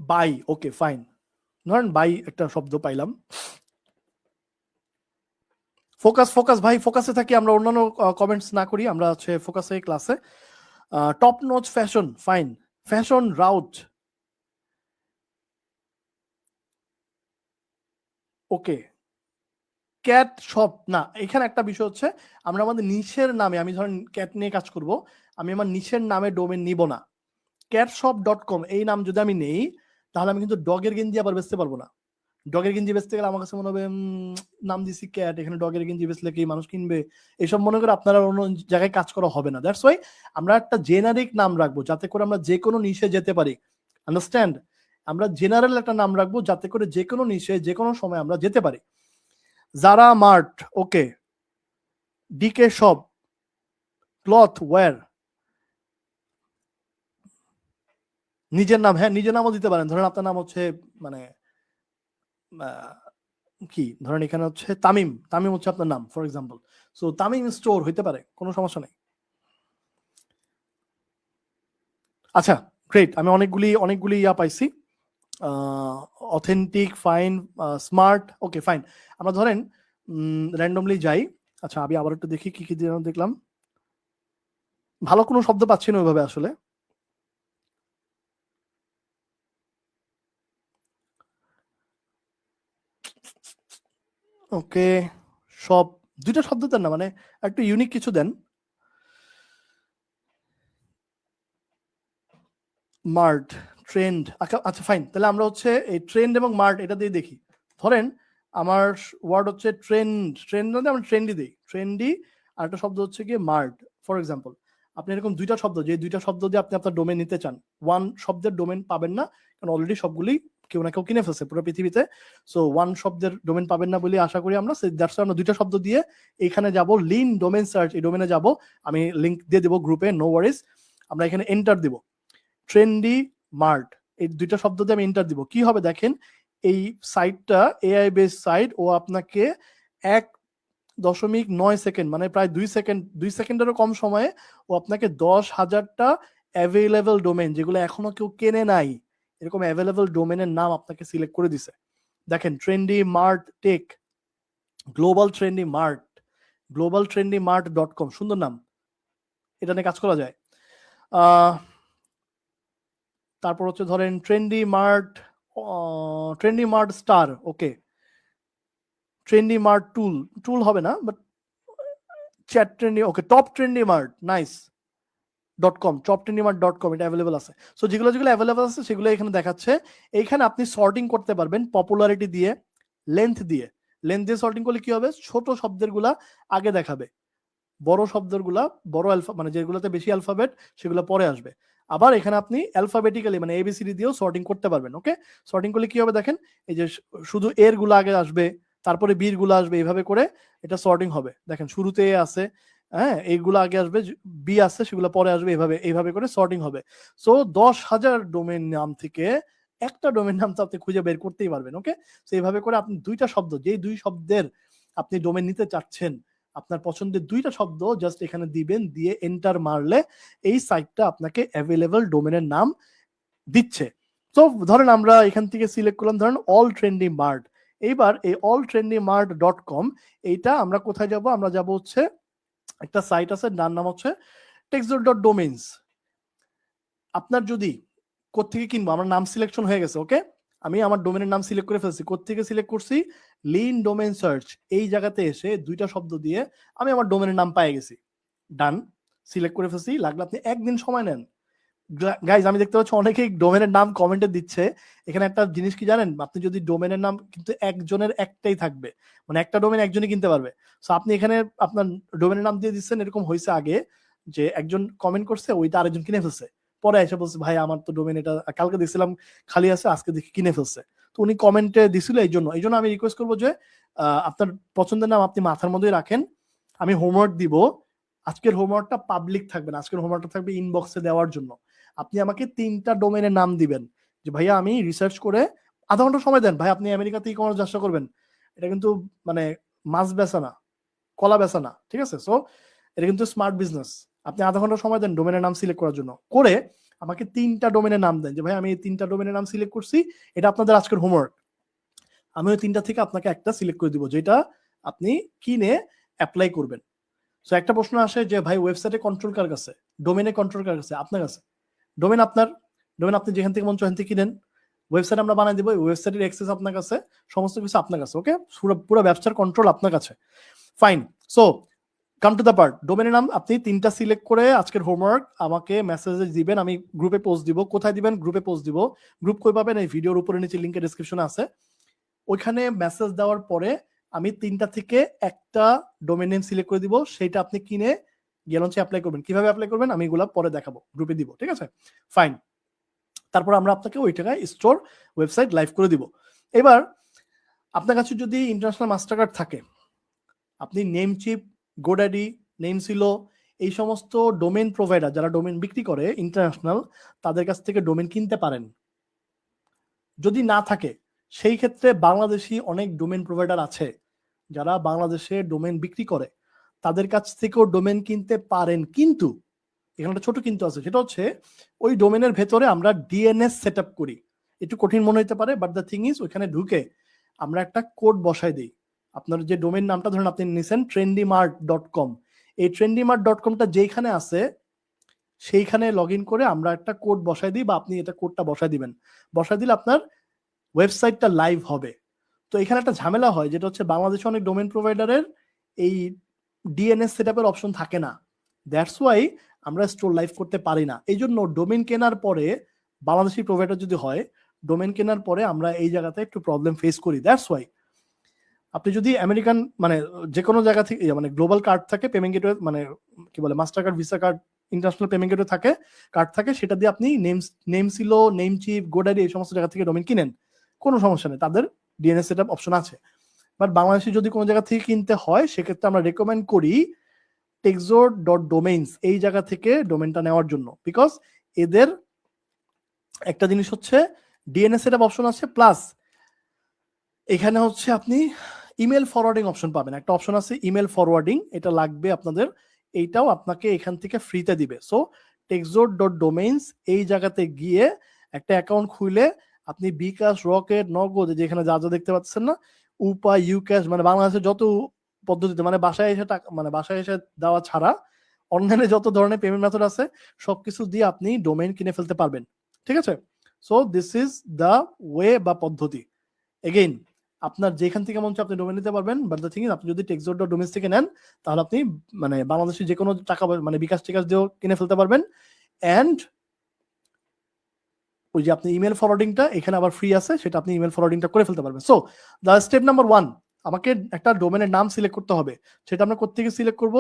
buy, okay fine, ধরেন বাই একটা শব্দ পাইলাম। ফোকাস ফোকাস ভাই, ফোকাসে থাকি আমরা, অন্যান্য কমেন্টস না করি, আমরা হচ্ছে ফোকাসে ক্লাসে। Top notch fashion, fine, fashion route, okay, cat shop না। এখানে একটা বিষয় হচ্ছে, আমরা আমাদের নিশের নামে, আমি ধরেন ক্যাট নিয়ে কাজ করব, আমি আমার নিশের নামে ডোমেন নিব না। catshop.com এই নাম যদি আমি নেই, তাহলে আমি কিন্তু ডগের গেঞ্জি আবার বেচতে পারবো না। ডগের গেঞ্জি বেচতে গেলে আমার কাছে মনে হবে নাম দিছি ক্যাট, এখানে ডগের গেঞ্জি বেচলে কি মানুষ কিনবে, এসব মনে করে আপনারা অন্য জায়গায় কাজ করা হবে না। দ্যাটস ওয়াই আমরা একটা জেনারিক নাম রাখবো, যাতে করে আমরা যে কোনো নিশে যেতে পারি। আন্ডারস্ট্যান্ড, আমরা জেনারেল একটা নাম রাখবো যাতে করে যে কোনো নিশে যে কোনো সময় আমরা যেতে পারি। জারা মার্ট, ওকে, ডিকে শপ, ক্লথ ওয়্যার, নিজের নাম, হ্যাঁ নিজের নামও দিতে পারেন, ধরেন আপনার নাম হচ্ছে মানে কি, ধরেন এখানে হচ্ছে তামিম, তামিম হচ্ছে আপনার নাম for example, so Tamim store হইতে পারে, কোনো সমস্যা নেই। আচ্ছা, গ্রেট, আমি অনেকগুলি অনেকগুলি ইয়া পাইছি, authentic, fine, smart, okay fine. আমরা ধরেন র্যান্ডমলি যাই। আচ্ছা, আমি আবার একটু দেখি কি কি দেখলাম, ভালো কোনো শব্দ পাচ্ছি না ওইভাবে আসলে। ওকে, সব দুইটা শব্দ দেন না, মানে একটু ইউনিক কিছু দেন। মার্ট, ট্রেন্ড, আচ্ছা ফাইন, তাহলে আমরা হচ্ছে এই ট্রেন্ড এবং মার্ট এটা দিয়ে দেখি। ধরেন আমার ওয়ার্ড হচ্ছে ট্রেন্ড মানে আমরা ট্রেন্ডি দিই, ট্রেন্ডি। আর একটা শব্দ হচ্ছে গিয়ে মার্ট। ফর এক্সাম্পল, আপনি এরকম দুইটা শব্দ, যে দুইটা শব্দ দিয়ে আপনি আপনার ডোমেন নিতে চান, ওয়ান শব্দের ডোমেন পাবেন না, কারণ অলরেডি সবগুলি কেউ না কেউ কিনে ফেলছে পুরো পৃথিবীতে। সো ওয়ান শব্দের ডোমেন পাবেন না বলে আশা করি আমরা, দ্যাটস আমরা দুইটা শব্দ দিয়ে এখানে যাব, লিন ডোমেন সার্চ, এই ডোমেনে যাব। আমি লিংক দিয়ে দেবো গ্রুপে, নো ওয়ারিজ। আমরা এখানে এন্টার দিব ট্রেন্ডি মার্ট, এই দুইটা শব্দ দিয়ে আমি এন্টার দিব। কি হবে দেখেন, এই সাইটটা এআই বেস সাইট, ও আপনাকে 1.9 সেকেন্ড, মানে প্রায় 2 সেকেন্ডেরও কম সময়ে ও আপনাকে 10,000টা অ্যাভেলেবল ডোমেন, যেগুলো এখনো কেউ কেনে নাই, এরকম অ্যাভেলেবল ডোমেনের নাম আপনাকে সিলেক্ট করে দিছে। দেখেন, trendy mart tech, global trendy mart .com, সুন্দর নাম, এটা নিয়ে কাজ করা যায়। তারপর হচ্ছে ধরেন ট্রেন্ডি মার্ট স্টার, ওকে, ট্রেন্ডি মার্ট টুল হবে না, but chat trendy, okay, top trendy mart nice .com, top trendy mart .com, এটা অ্যাভেলেবল আছে। সো যেগুলো অ্যাভেলেবল আছে সেগুলো এখানে দেখাচ্ছে। এইখানে আপনি সর্টিং করতে পারবেন পপুলারিটি দিয়ে, লেন্থ দিয়ে সর্টিং করলে কি হবে, ছোট শব্দের গুলা আগে দেখাবে, বড় শব্দের গুলা, বড় মানে যেগুলোতে বেশি অ্যালফাবেট সেগুলো পরে আসবে। আবার এখানে আপনি অ্যালফাবেটিক্যালি মানে এবিসিডি দিয়েও সর্টিং করতে পারবেন। ওকে, সর্টিং করলে কি হবে দেখেন, এই যে শুধু এর গুলো আগে আসবে, তারপরে বির গুলো আসবে, এইভাবে করে এটা সর্টিং হবে। দেখেন শুরুতে এ আছে, হ্যাঁ, এইগুলো আগে আসবে, বি আছে সেগুলো পরে আসবে, এইভাবে করে সর্টিং হবে। সো 10,000 ডোমেন নাম থেকে একটা ডোমেন নাম তো আপনি খুঁজে বের করতেই পারবেন। ওকে, তো এইভাবে করে আপনি দুইটা শব্দ, যেই দুই শব্দের আপনি ডোমেন নিতে চাচ্ছেন, আপনার পছন্দের দুইটা শব্দ জাস্ট এখানে দিবেন, দিয়ে এন্টার মারলে এই সাইটটা আপনাকে অ্যাভেলেবল ডোমেনের নাম দিচ্ছে। তো ধরেন আমরা এখান থেকে সিলেক্ট করলাম ধরেন অল ট্রেন্ডি মার্ট। এইবার এই অল ট্রেন্ডি মার্ট .com, এইটা আমরা কোথায় যাব, আমরা যাব হচ্ছে একটা সাইট আছে, যার নাম হচ্ছে textdot.domains। আপনার যদি কোত্থেকে কিনবো, আমার নাম সিলেকশন হয়ে গেছে। ওকে, আমি আমার ডোমেনের নাম সিলেক্ট করে ফেলছি। কোত্থেকে সিলেক্ট করছি, লিন ডোমেন সার্চ, এই জায়গাতে এসে দুইটা শব্দ দিয়ে আমি আমার ডোমেনের নাম পেয়ে গেছি। ডান, সিলেক্ট করে ফেলছি। লাগলে আপনি একদিন সময় নেন। গাইজ, আমি দেখতে পাচ্ছি অনেকেই ডোমেনের নাম কমেন্টে দিচ্ছে। এখানে একটা জিনিস কি জানেন, আপনি যদি ডোমেনের নাম কিন্তু একজনের একটাই থাকবে, মানে একটা ডোমেন একজনই কিনতে পারবে। সো আপনি এখানে আপনার ডোমেনের নাম দিয়ে দিচ্ছেন, এরকম হয়েছে আগে যে একজন কমেন্ট করছে, ওইটা আরেকজন কিনে ফেলছে, পরে এসে বলছে ভাই আমার তো ডোমেন এটা কালকে দিছিলাম খালি আছে, আজকে দেখি কিনে ফেলছে। তো উনি কমেন্টে দিছিল, এই জন্য আমি রিকোয়েস্ট করবো যে আপনার পছন্দের নাম আপনি মাথার মধ্যেই রাখেন। আমি হোমওয়ার্ক দিব, আজকের হোমওয়ার্কটা পাবলিক থাকবে না, আজকের হোমওয়ার্কটা থাকবে ইনবক্সে দেওয়ার জন্য। আপনি আমাকে 3টা ডোমেনের নাম দিবেন, যে ভাইয়া আমি রিসার্চ করে, আধা ঘন্টা সময় দেন ভাই, আপনি আমেরিকাতে ই কমার্স ব্যবসা করবেন, এটা কিন্তু মানে মাছ বেচা না, কলা বেচা না, ঠিক আছে? সো এটা কিন্তু স্মার্ট বিজনেস। আপনি আধা ঘন্টা সময় দেন ডোমেনের নাম সিলেক্ট করার জন্য, করে আমাকে 3টা ডোমেনের নাম দেন, যে ভাই আমি এই 3টা ডোমেনের নাম সিলেক্ট করছি, এটা আপনাদের আজকের হোমওয়ার্ক। আমি ওই 3টা থেকে আপনাকে একটা সিলেক্ট করে দিব, যেটা আপনি কিনে অ্যাপ্লাই করবেন। সো একটা প্রশ্ন আসে যে ভাই ওয়েবসাইটে কন্ট্রোল কার কাছে, ডোমেনে কন্ট্রোল কার কাছে? আপনার কাছে। ডোমেন আপনার, ডোমেন আপনি যেখান থেকে মন চান থেকে কিনেন, ওয়েবসাইট আমরা বানাই দিব, ওয়েবসাইটের অ্যাক্সেস আপনার কাছে, সমস্ত কিছু আপনার কাছে। ওকে, পুরো ব্যবসার কন্ট্রোল আপনার কাছে। Fine, so come to the part, ডোমেনের নাম আপনি 3টা সিলেক্ট করে আজকের হোমওয়ার্ক আমাকে মেসেজে দিবেন, আমি গ্রুপে পোস্ট দিব। কোথায় দিবেন? গ্রুপে পোস্ট দিব। গ্রুপ কই পাবেন? এই ভিডিওর উপরে নিচে লিংকের ডেসক্রিপশনে আছে। ওইখানে মেসেজ দেওয়ার পরে আমি 3টা থেকে একটা ডোমেন নেম সিলেক্ট করে দিব, সেটা আপনি কিনে গিয়ে লঞ্চে অ্যাপ্লাই করবেন। কিভাবে অ্যাপ্লাই করবেন আমি এগুলা পরে দেখাবো, গ্রুপে দিব, ঠিক আছে? ফাইন, তারপর আমরা আপনাকে ওই টাকায় স্টোর ওয়েবসাইট লাইভ করে দিব। এবার আপনার কাছে যদি ইন্টারন্যাশনাল মাস্টার কার্ড থাকে, আপনি নেমচিপ, গোড্যাডি, নেমসিলো, এই সমস্ত ডোমেন প্রোভাইডার যারা ডোমেন বিক্রি করে ইন্টারন্যাশনাল, তাদের কাছ থেকে ডোমেন কিনতে পারেন। যদি না থাকে, সেই ক্ষেত্রে বাংলাদেশি অনেক ডোমেন প্রোভাইডার আছে যারা বাংলাদেশে ডোমেন বিক্রি করে, তাদের কাছ থেকেও ডোমেন কিনতে পারেন। কিন্তু এখানে একটা ছোট কিন্তু আছে, সেটা হচ্ছে ওই ডোমেনের ভেতরে আমরা ডিএনএস সেট আপ করি। একটু কঠিন মনে হতে পারে, বাট দ্য থিং ইজ ওইখানে ঢুকে আমরা একটা কোড বসাই দিই। আপনার যে ডোমেন নামটা ধরেন আপনি নিছেন trendymart.com, এই trendymart.comটা যেখানে আছে সেইখানে লগ ইন করে আমরা একটা কোড বসাই দিই, বা আপনি এটা কোডটা বসাই দিবেন। বসাই দিলে আপনার ওয়েবসাইটটা লাইভ হবে। তো এখানে একটা ঝামেলা হয়, যেটা হচ্ছে বাংলাদেশে অনেক ডোমেন প্রোভাইডারের এই ডিএনএস সেটআপের অপশন থাকে না। দ্যাটস ওয়াই আমরা স্টোর লাইভ করতে পারি না। এই জন্য ডোমেন কেনার পরে, বাংলাদেশি প্রোভাইডার যদি হয়, ডোমেন কেনার পরে আমরা এই জায়গাতে একটু প্রবলেম ফেস করি। দ্যাটস ওয়াই আপনি যদি আমেরিকান মানে যে কোনো জায়গা থেকে মানে গ্লোবাল কার্ড থাকে, পেমেন্ট গেটওয়ে মানে কি বলে master card, visa card, international payment gateway থাকে, কার্ড থাকে, সেটা দিয়ে আপনি নেম সিলো, নেম চিপ, গোডারি এই সমস্ত জায়গা থেকে ডোমেন কিনেন, কোনো সমস্যা নেই, তাদের ডিএনএস সেটআপ অপশন আছে। বাট বাংলাদেশে যদি কোনো জায়গা থেকে কিনতে হয় সেক্ষেত্রে আমরা রেকমেন্ড করি texor.domains এই জায়গা থেকে ডোমেনটা নেওয়ার জন্য, বিকজ এদের একটা জিনিস হচ্ছে ডিএনএস সেটআপ অপশন আছে, প্লাস এখানে হচ্ছে আপনি ইমেল ফরওয়ার্ডিং অপশন পাবেন, একটা অপশন আছে ইমেল ফরওয়ার্ডিং, এটা লাগবে আপনাদের, এইটাও আপনাকে এখান থেকে ফ্রিতে দিবে। সো texor.domains এই জায়গাতে গিয়ে একটা অ্যাকাউন্ট খুলে আপনি বিকাশ, রকেট, নগদ, যেখানে যা যা দেখতে পাচ্ছেন না, উপায়, ইউক্যাশ, মানে বাংলাদেশের যত পদ্ধতিতে মানে বাসায় এসে টাকা মানে বাসায় এসে দেওয়া ছাড়া অনলাইনে যত ধরনের পেমেন্ট মেথড আছে সবকিছু দিয়ে আপনি ডোমেইন কিনে ফেলতে পারবেন, ঠিক আছে? So this is the way বা পদ্ধতি। এগেইন আপনার যেখান থেকে মন চায় আপনি ডোমেন নিতে পারবেন, বাট দ্য থিং ইজ আপনি যদি texor.domains থেকে নেন তাহলে আপনি মানে বাংলাদেশে যে কোনো টাকা মানে বিকাশ টিকাশ দিয়েও কিনে ফেলতে পারবেন। অ্যান্ড ওই যে আপনি ইমেল ফরওয়ার্ডিংটা এখানে আবার ফ্রি আছে, সেটা আপনি ইমেল ফরওয়ার্ডিংটা করে ফেলতে পারবেন। সো দ্য স্টেপ নাম্বার 1, আমাকে একটা ডোমেনের নাম সিলেক্ট করতে হবে। সেটা আমরা কোত্থেকে সিলেক্ট করব?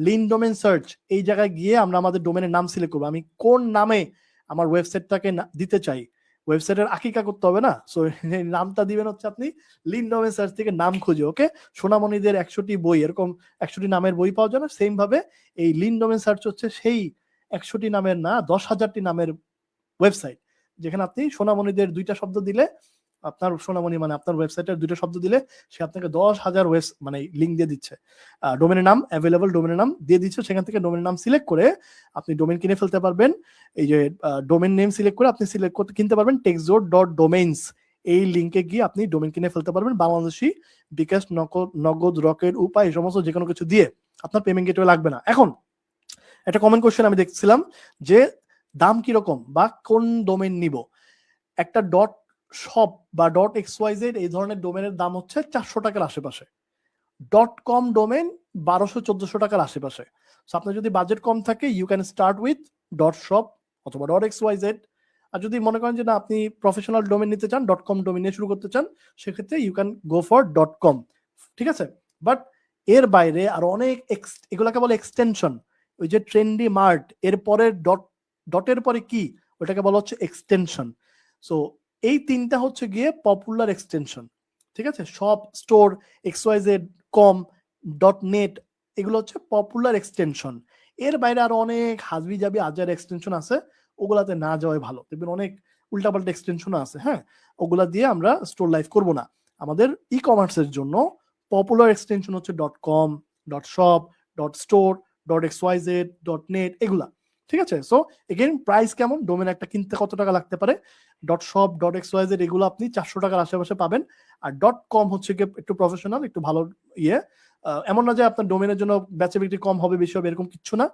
লিন ডোমেন সার্চ, এই জায়গায় গিয়ে আমরা আমাদের ডোমেনের নাম সিলেক্ট করবো, আমি কোন নামে আমার ওয়েবসাইটটাকে দিতে চাই। ওয়েবসাইটের আকিকা করতে হবে না, সো নামটা দিবেন হচ্ছে আপনি লিন ডোমেন সার্চ থেকে নাম খুঁজে। ওকে, সোনামণিদের 100টি বই, এরকম 100টি নামের বই পাওয়া যায় না, সেম ভাবে এই লিন ডোমেন সার্চ হচ্ছে সেই 100টি নামের না 10,000টি নামের ওয়েবসাইট, যেখানে আপনি সোনামণিদের 2টা শব্দ দিলে আপনার সোনামণি মানে আপনার ওয়েবসাইটের 2টা শব্দ দিলে সে আপনাকে 10,000 মানে লিঙ্ক দিয়ে দিচ্ছে, ডোমেনের নাম অ্যাভেলেবল, ডোমেনের নাম দিয়ে দিচ্ছে, সেখান থেকে ডোমেনের নাম সিলেক্ট করে আপনি ডোমেন কিনে ফেলতে পারবেন। এই যে ডোমেন নেম সিলেক্ট করে আপনি সিলেক্ট করতে কিনতে পারবেন texor.domains, এই লিঙ্কে গিয়ে আপনি ডোমেন কিনে ফেলতে পারবেন বাংলাদেশি, বিকাশ, নগদ, রকেট, উপায়, এই সমস্ত যে কোনো কিছু দিয়ে, আপনার পেমেন্ট গেটওয়ে লাগবে না। এখন একটা কমেন্ট কোশ্চেন আমি দেখছিলাম যে দাম কিরকম বা কোন ডোমেন নিব। একটা ডট শপ বা .xyz এই ধরনের ডোমেনের দাম হচ্ছে 400 টাকার আশেপাশে, .com ডোমেন 1200-1400 টাকার আশেপাশে। সো আপনার যদি বাজেট কম থাকে you can start with .shop অথবা .xyz। আর যদি মনে করেন যে না আপনি প্রফেশনাল ডোমেন নিতে চান, .com ডোমেন নিয়ে শুরু করতে চান, সেক্ষেত্রে you can go for .com, ঠিক আছে? বাট এর বাইরে আরো অনেক এগুলাকে বলে এক্সটেনশন, ওই যে ট্রেন্ডি মার্ট এর পরে ডটের পরে কি ওটাকে বলা হচ্ছে এক্সটেনশন। সো এই তিনটা হচ্ছে গিয়ে পপুলার এক্সটেনশন, ঠিক আছে? শপ, স্টোর, xyz, কম, .net এগুলো হচ্ছে পপুলার এক্সটেনশন। এর বাইরে আরো অনেক হাজবি জাবি আজার এক্সটেনশন আছে, ওগুলাতে না যাওয়াই ভালো, দেখবেন অনেক উল্টাপাল্টা এক্সটেনশন আছে। হ্যাঁ, ওগুলা দিয়ে আমরা স্টোর লাইফ করব না। আমাদের ই কমার্সের জন্য পপুলার এক্সটেনশন হচ্ছে .com, .shop, .store, .xyz, .net এগুলা, ঠিক আছে? সো এগেইন প্রাইস কেমন, ডোমেন একটা কিনতে কত টাকা লাগতে পারে, .shop, .xyz এগুলো আপনি 400 টাকার আশেপাশে পাবেন। আর .com হচ্ছে গিয়ে একটু প্রফেশনাল, একটু ভালো ইয়ে, এমন না যে আপনার ডোমেনের জন্য বেচা বিক্রি কম হবে বেশি হবে এরকম কিচ্ছু না।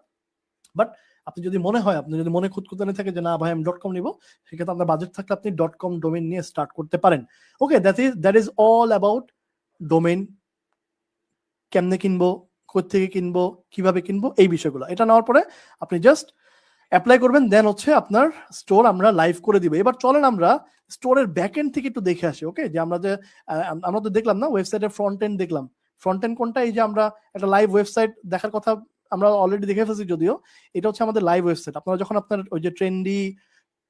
বাট আপনি যদি মনে হয়, আপনি যদি মনে খুঁতখুঁতানি থাকে যে না ভাই আমি .com নিব, সেক্ষেত্রে আপনার বাজেট থাকলে আপনি .com ডোমেন নিয়ে স্টার্ট করতে পারেন। Okay, that is all about domain, কেমনে কিনবো, কোত্থেকে কিনবো, কিভাবে কিনবো, এই বিষয়গুলো। এটা নেওয়ার পরে আপনি জাস্ট অ্যাপ্লাই করবেন, দেন হচ্ছে আপনার স্টোর আমরা লাইভ করে দিব। এবার চলেন আমরা স্টোরের ব্যাক এন্ড থেকে একটু দেখে আসি। ওকে, যে আমরা তো দেখলাম না ওয়েবসাইটের ফ্রন্ট এন্ড দেখলাম, ফ্রন্ট এন্ড কোনটা? এই যে আমরা একটা লাইভ ওয়েবসাইট দেখার কথা আমরা অলরেডি দেখে ফেলছি, যদিও এটা হচ্ছে আমাদের লাইভ ওয়েবসাইট। আপনারা যখন আপনার ওই যে ট্রেন্ডি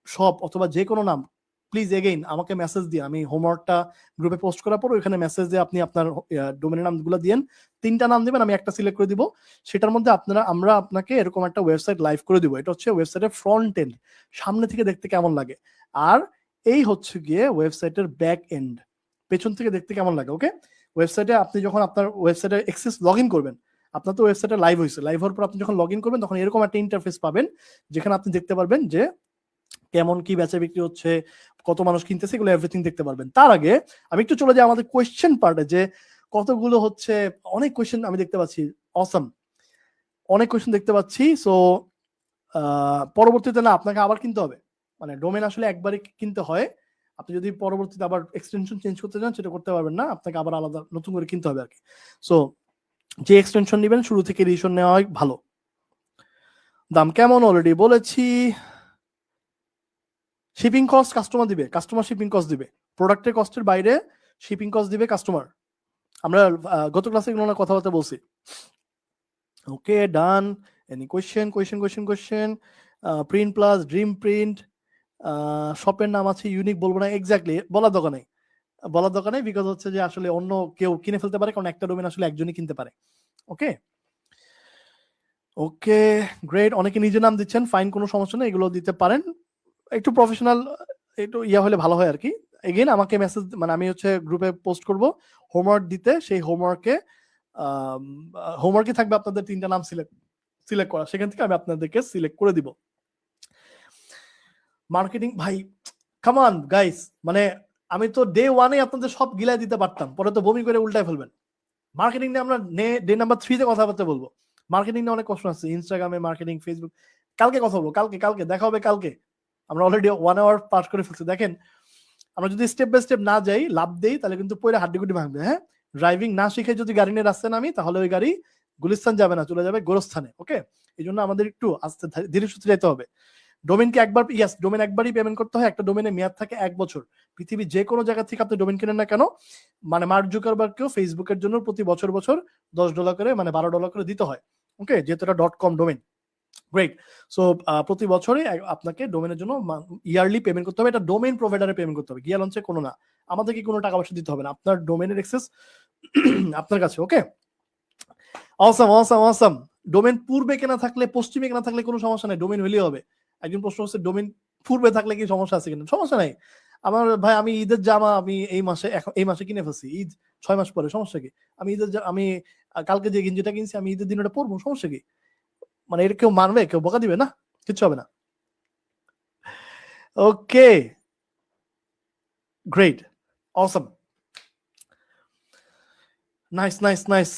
শপ অথবা যে কোনো নাম, প্লিজ এগেইন আমাকে মেসেজ দিয়ে, আমি হোমওয়ার্কটা গ্রুপে পোস্ট করার পর ওইখানে মেসেজ দিয়ে আপনি আপনার ডোমেনের নামগুলো দিয়েন, 3টা নাম দিবেন, আমি একটা সিলেক্ট করে দিব, সেটার মধ্যে আমরা আপনাকে এরকম একটা ওয়েবসাইট লাইভ করে দিব। এটা হচ্ছে ওয়েবসাইটের ফ্রন্ট এন্ড, সামনে থেকে দেখতে কেমন লাগে, আর এই হচ্ছে গিয়ে ওয়েবসাইটের ব্যাক এন্ড, পেছন থেকে দেখতে কেমন লাগে। ওকে, ওয়েবসাইটে আপনি যখন আপনার ওয়েবসাইটে অ্যাক্সেস লগ ইন করবেন, আপনার তো ওয়েবসাইটে লাইভ হয়েছে, লাইভ হওয়ার পর আপনি যখন লগ ইন করবেন তখন এরকম একটা ইন্টারফেস পাবেন, যেখানে আপনি দেখতে পারবেন যে কেমন কি বেচা বিক্রি হচ্ছে, কত মানুষ কিনতেছে, এগুলো এভরিথিং দেখতে পারবেন। তার আগে আমি একটু চলে যাই আমাদের কোয়েশ্চেন পার্টে, যে কতগুলো হচ্ছে অনেক কোয়েশ্চেন আমি দেখতে পাচ্ছি, অসম অনেক কোয়েশ্চেন দেখতে পাচ্ছি। সো পরবর্তীতে না আপনাকে আবার কিনতে হবে, মানে ডোমেন আসলে একবারই কিনতে হয়, আপনি যদি পরবর্তীতে আবার এক্সটেনশন চেঞ্জ করতে চান সেটা করতে পারবেন না, আপনাকে আবার আলাদা নতুন করে কিনতে হবে আর কি। সো যে এক্সটেনশন নেবেন শুরু থেকে রিভিশন নেওয়াই ভালো। দাম কেমন অলরেডি বলেছি। শিপিং কস্ট কাস্টমার দিবে, কাস্টমার শিপিং কস্ট দিবে, প্রোডাক্টের কস্টের বাইরে শিপিং কস্ট দিবে কাস্টমার। আমরা গত ক্লাসে এগুলো নিয়ে কথাবার্তা বলছি। Okay, done. Any question? Print plus, dream print, শপের নাম আছে ইউনিক, বলবো না এক্স্যাক্টলি, বলার দোকানে বিকজ হচ্ছে যে আসলে অন্য কেউ কিনে ফেলতে পারে, কারণ একটা ডোমেন আসলে একজনই কিনতে পারে। ওকে ওকে, গ্রেট। অনেকে নিজের নাম দিচ্ছেন, ফাইন, কোনো সমস্যা নেই, এগুলো দিতে পারেন। একটু প্রফেশনাল, একটু ইয়া হলে ভালো হয় আর কি। এগেইন আমাকে মেসেজ, মানে আমি হচ্ছে গ্রুপে পোস্ট করব হোমওয়ার্ক দিতে, সেই হোমওয়ার্কে থাকবে আপনাদের 3টা নাম সিলেক্ট করা, সেখান থেকে আমি আপনাদেরকে সিলেক্ট করে দিব। মার্কেটিং ভাই, কাম অন গাইস, মানে আমি তো ডে 1-এ আপনাদের সব গিলাই দিতে পারতাম, পরে তো বমি করে উল্টায় ফেলবেন। মার্কেটিং নিয়ে আমরা ডে নাম্বার 3-তে কথাবার্তা বলবো। মার্কেটিং নিয়ে অনেক প্রশ্ন আছে, ইনস্টাগ্রামে মার্কেটিং, ফেসবুক, কালকে কথা বলবো, কালকে দেখা হবে কালকে। আমরা অলরেডি 1 আওয়ার পাস করে ফেলছি। দেখেন, আমরা যদি স্টেপ বাই স্টেপ না যাই, লাভ দেই, তাহলে কিন্তু পয়লা হাড্ডিগুডি ভাঙবে। হ্যাঁ, ড্রাইভিং না শিখে যদি গাড়ি নিয়ে রাস্তায় নামি, তাহলে ওই গাড়ি গুলিস্তান যাবে না, চলে যাবে গোরস্থানে। ওকে, এই জন্য আমাদের একটু আস্তে ধীরে সুস্থে যেতে হবে। ডোমেনকে একবার, ইয়েস, ডোমেন একবারই পেমেন্ট করতে হয়। একটা ডোমেনের মেয়াদ থাকে 1 বছর। পৃথিবীর যে কোনো জায়গা থেকে আপনি ডোমেন কিনেন না কেন, মানে মার্ক জুকারবার্গকেও ফেসবুকের জন্য প্রতি বছর $10 করে, মানে $12 করে দিতে হয়। ওকে, যেহেতু এটা .com ডোমেন। গ্রেট। সো প্রতি বছরই আপনাকে ডোমেনের জন্য ইয়ারলি পেমেন্ট করতে হবে। এটা ডোমেন প্রোভাইডারে পেমেন্ট করতে হবে, গিয়া লঞ্চে কোনো না। আমাদেরকে কোনো টাকা পয়সা দিতে হবে না, আপনার ডোমেনের অ্যাক্সেস আপনার কাছে। ওকে, অসাম। ডোমেন পূর্বে কেনা থাকলে, পশ্চিমে কেনা থাকলে কোনো সমস্যা নাই, ডোমেন হলেই হবে। একজন প্রশ্ন হচ্ছে ডোমেন পূর্বে থাকলে কি সমস্যা আছে কিনা? সমস্যা নাই। আমার ভাই, আমি ঈদের জামা আমি এই মাসে কিনে ফেলছি, ঈদ 6 মাস পরে, সমস্যা কি? আমি কালকে যে গেঞ্জিটা কিনছি, আমি ঈদের দিন ওটা পরবো, সমস্যা কি? মানে এটা কেউ মানবে? কেউ বকা দিবে না? কিচ্ছু হবে না। ওকে, গ্রেট, অসম, নাইস।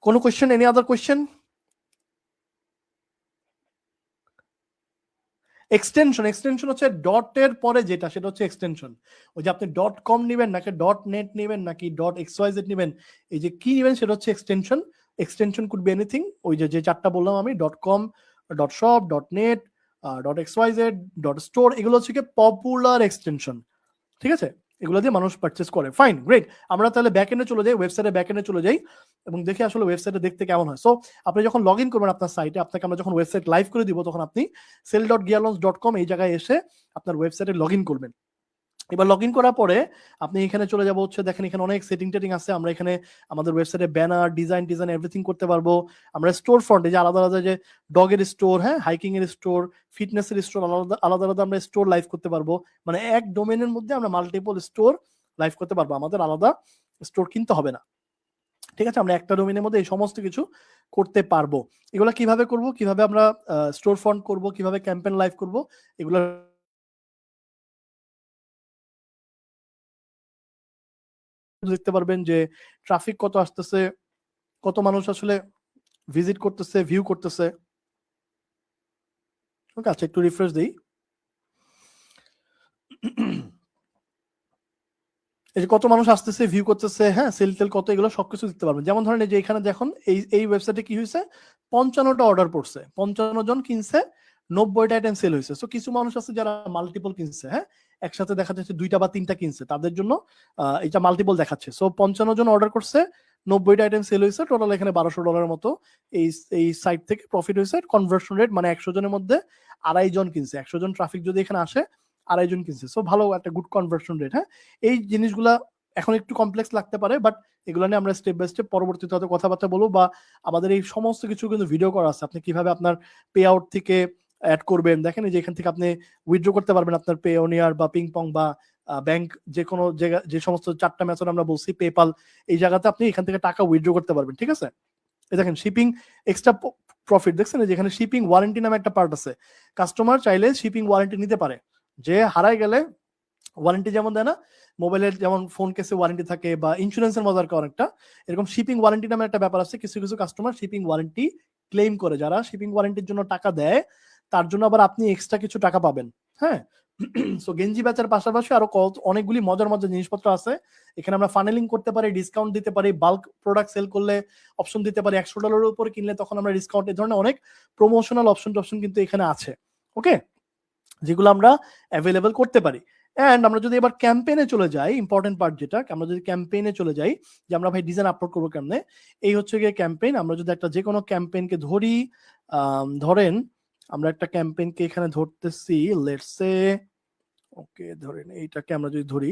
কোনো question? Any other question? Extension হচ্ছে ডটের পরে যেটা, সেটা হচ্ছে এক্সটেনশন। ওই যে আপনি .com নেবেন নাকি .net নেবেন নাকি .xyz নেবেন, এই যে কি নেবেন সেটা হচ্ছে extension. Extension could be anything. ওই যে 4টা বললাম আমি, .com, .shop, .net, .xyz, .store, এগুলো হচ্ছে কি পপুলার এক্সটেনশন। ঠিক আছে, এগুলো দিয়ে মানুষ পারচেস করে। Fine, great. আমরা তাহলে ব্যাকএন্ডে চলে যাই, ওয়েবসাইটে ব্যাকএন্ডে চলে যাই এবং দেখি আসলে ওয়েবসাইটে দেখতে কেমন হয়। সো আপনি যখন লগ ইন করবেন আপনার সাইটে, আপনাকে আমরা যখন ওয়েবসাইট লাইভ করে দিব, তখন আপনি sell.gearlaunch.com এই জায়গায় এসে আপনার ওয়েবসাইটে লগ ইন করবেন। এবার লগ ইন করার পরে আপনি এখানে চলে যাবো হচ্ছে, দেখেন এখানে অনেক সেটিং আছে। আমরা এখানে আমাদের ওয়েবসাইটে ব্যানার, ডিজাইন এভরিথিং করতে পারবো। আমরা স্টোর ফ্রন্ট, এই যে আলাদা যে ডগের স্টোর, হ্যাঁ, হাইকিং এর স্টোর, ফিটনেসের স্টোর, আলাদা আমরা স্টোর লাইভ করতে পারবো। মানে এক ডোমেনের মধ্যে আমরা মাল্টিপল স্টোর লাইভ করতে পারবো, আমাদের আলাদা স্টোর কিনতে হবে না। ঠিক আছে, আমরা একটা ডোমেনের মধ্যে এই সমস্ত কিছু করতে পারবো। এগুলো কিভাবে করব, কিভাবে আমরা স্টোর ফ্রন্ট করব, কিভাবে ক্যাম্পেইন লাইভ করব, এগুলো দেখতে পারবেন যে ট্রাফিক কত আসতেছে, কত মানুষ আসলে ভিজিট করতেছে, ভিউ করতেছে। ওকে, আচ্ছা একটু রিফ্রেশ দেই। এই যে কত মানুষ আসতেছে, ভিউ করতেছে, হ্যাঁ, সেল টেল কত, এগুলো সবকিছু দিতে পারবেন। যেমন ধরেন এই যে এখানে দেখুন, এই ওয়েবসাইটে কি হয়েছে, 55টা অর্ডার পড়ছে, 55 জন কিনছে, 90টা আইটেম সেল হয়েছে। সো কিছু মানুষ আছে যারা মাল্টিপল কিনছে, হ্যাঁ, একসাথে দেখা যাচ্ছে 2টা বা 3টা কিনছে, তাদের জন্য এটা মাল্টিপল দেখাচ্ছে। সো 55 জন অর্ডার করছে, 90টা আইটেম সেল হয়েছে, টোটাল এখানে $1200 মতো এই সাইট থেকে প্রফিট হয়েছে। কনভার্সন রেট মানে 100 জনের মধ্যে 2.5 জন কিনছে। 100 জন ট্রাফিক যদি এখানে আসে, 2.5 জন কিনছে। সো ভালো একটা গুড কনভার্সন রেট। হ্যাঁ, এই জিনিসগুলা এখন একটু কমপ্লেক্স লাগতে পারে, বাট এগুলো নিয়ে আমরা স্টেপ বাই স্টেপ পরবর্তীতে হয়তো কথাবার্তা বলবো, বা আমাদের এই সমস্ত কিছু কিন্তু ভিডিও করা আছে। আপনি কিভাবে আপনার পে আউট থেকে অ্যাড করবেন, দেখেন এই যে এখান থেকে আপনি উইথড্র করতে পারবেন আপনার পেওনিয়ার বা পিংপং বা ব্যাংক, যে কোনো জায়গা, যে সমস্ত 4টা মেথড আমরা বলছি, পেপাল, এই জায়গাতে আপনি এখান থেকে টাকা উইথড্র করতে পারবেন। ঠিক আছে, এই দেখেন শিপিং এক্সট্রা প্রফিট, দেখছেন যেখানে শিপিং ওয়ারেন্টি নামে একটা পার্ট আছে। কাস্টমার চাইলে শিপিং ওয়ারেন্টি নিতে পারে, যে হারায় গেলে ওয়ারেন্টি যেমন দেয় না, মোবাইলের যেমন ফোন কেসে ওয়ারেন্টি থাকে বা ইন্স্যুরেন্সের মজার অনেকটা, এরকম শিপিং ওয়ারেন্টি নামে একটা ব্যাপার আছে। কিছু কিছু কাস্টমার শিপিং ওয়ারেন্টি ক্লেম করে, যারা শিপিং ওয়ারেন্টির জন্য টাকা দেয়, তার জন্য আবার আপনি এক্সট্রা কিছু টাকা পাবেন। হ্যাঁ, সো গেঞ্জি বেচার পাশাপাশি আরো অনেকগুলি মজার জিনিসপত্র আছে। এখানে আমরা ফানেলিং করতে পারি, ডিসকাউন্ট দিতে পারি, বাল্ক প্রোডাক্ট সেল করলে অপশন দিতে পারি, $100 উপরে কিনলে তখন আমরা ডিসকাউন্ট, এই ধরনের অনেক প্রমোশনাল অপশন কিন্তু এখানে আছে। ওকে, যেগুলো আমরা অ্যাভেলেবল করতে পারি। এন্ড আমরা যদি এবার ক্যাম্পেইনে চলে যাই, ইম্পর্টেন্ট পার্ট যেটা, আমরা যদি ক্যাম্পেইনে চলে যাই যে আমরা ভাই ডিজাইন আপলোড করবো কেমনে, এই হচ্ছে গিয়ে ক্যাম্পেইন। আমরা যদি একটা যে কোনো ক্যাম্পেইনকে ধরি, ধরেন আমরা একটা ক্যাম্পেইনকে এখানে ধরতেছি, লেটস সে ওকে ধরেন এইটাকে আমরা যদি ধরি,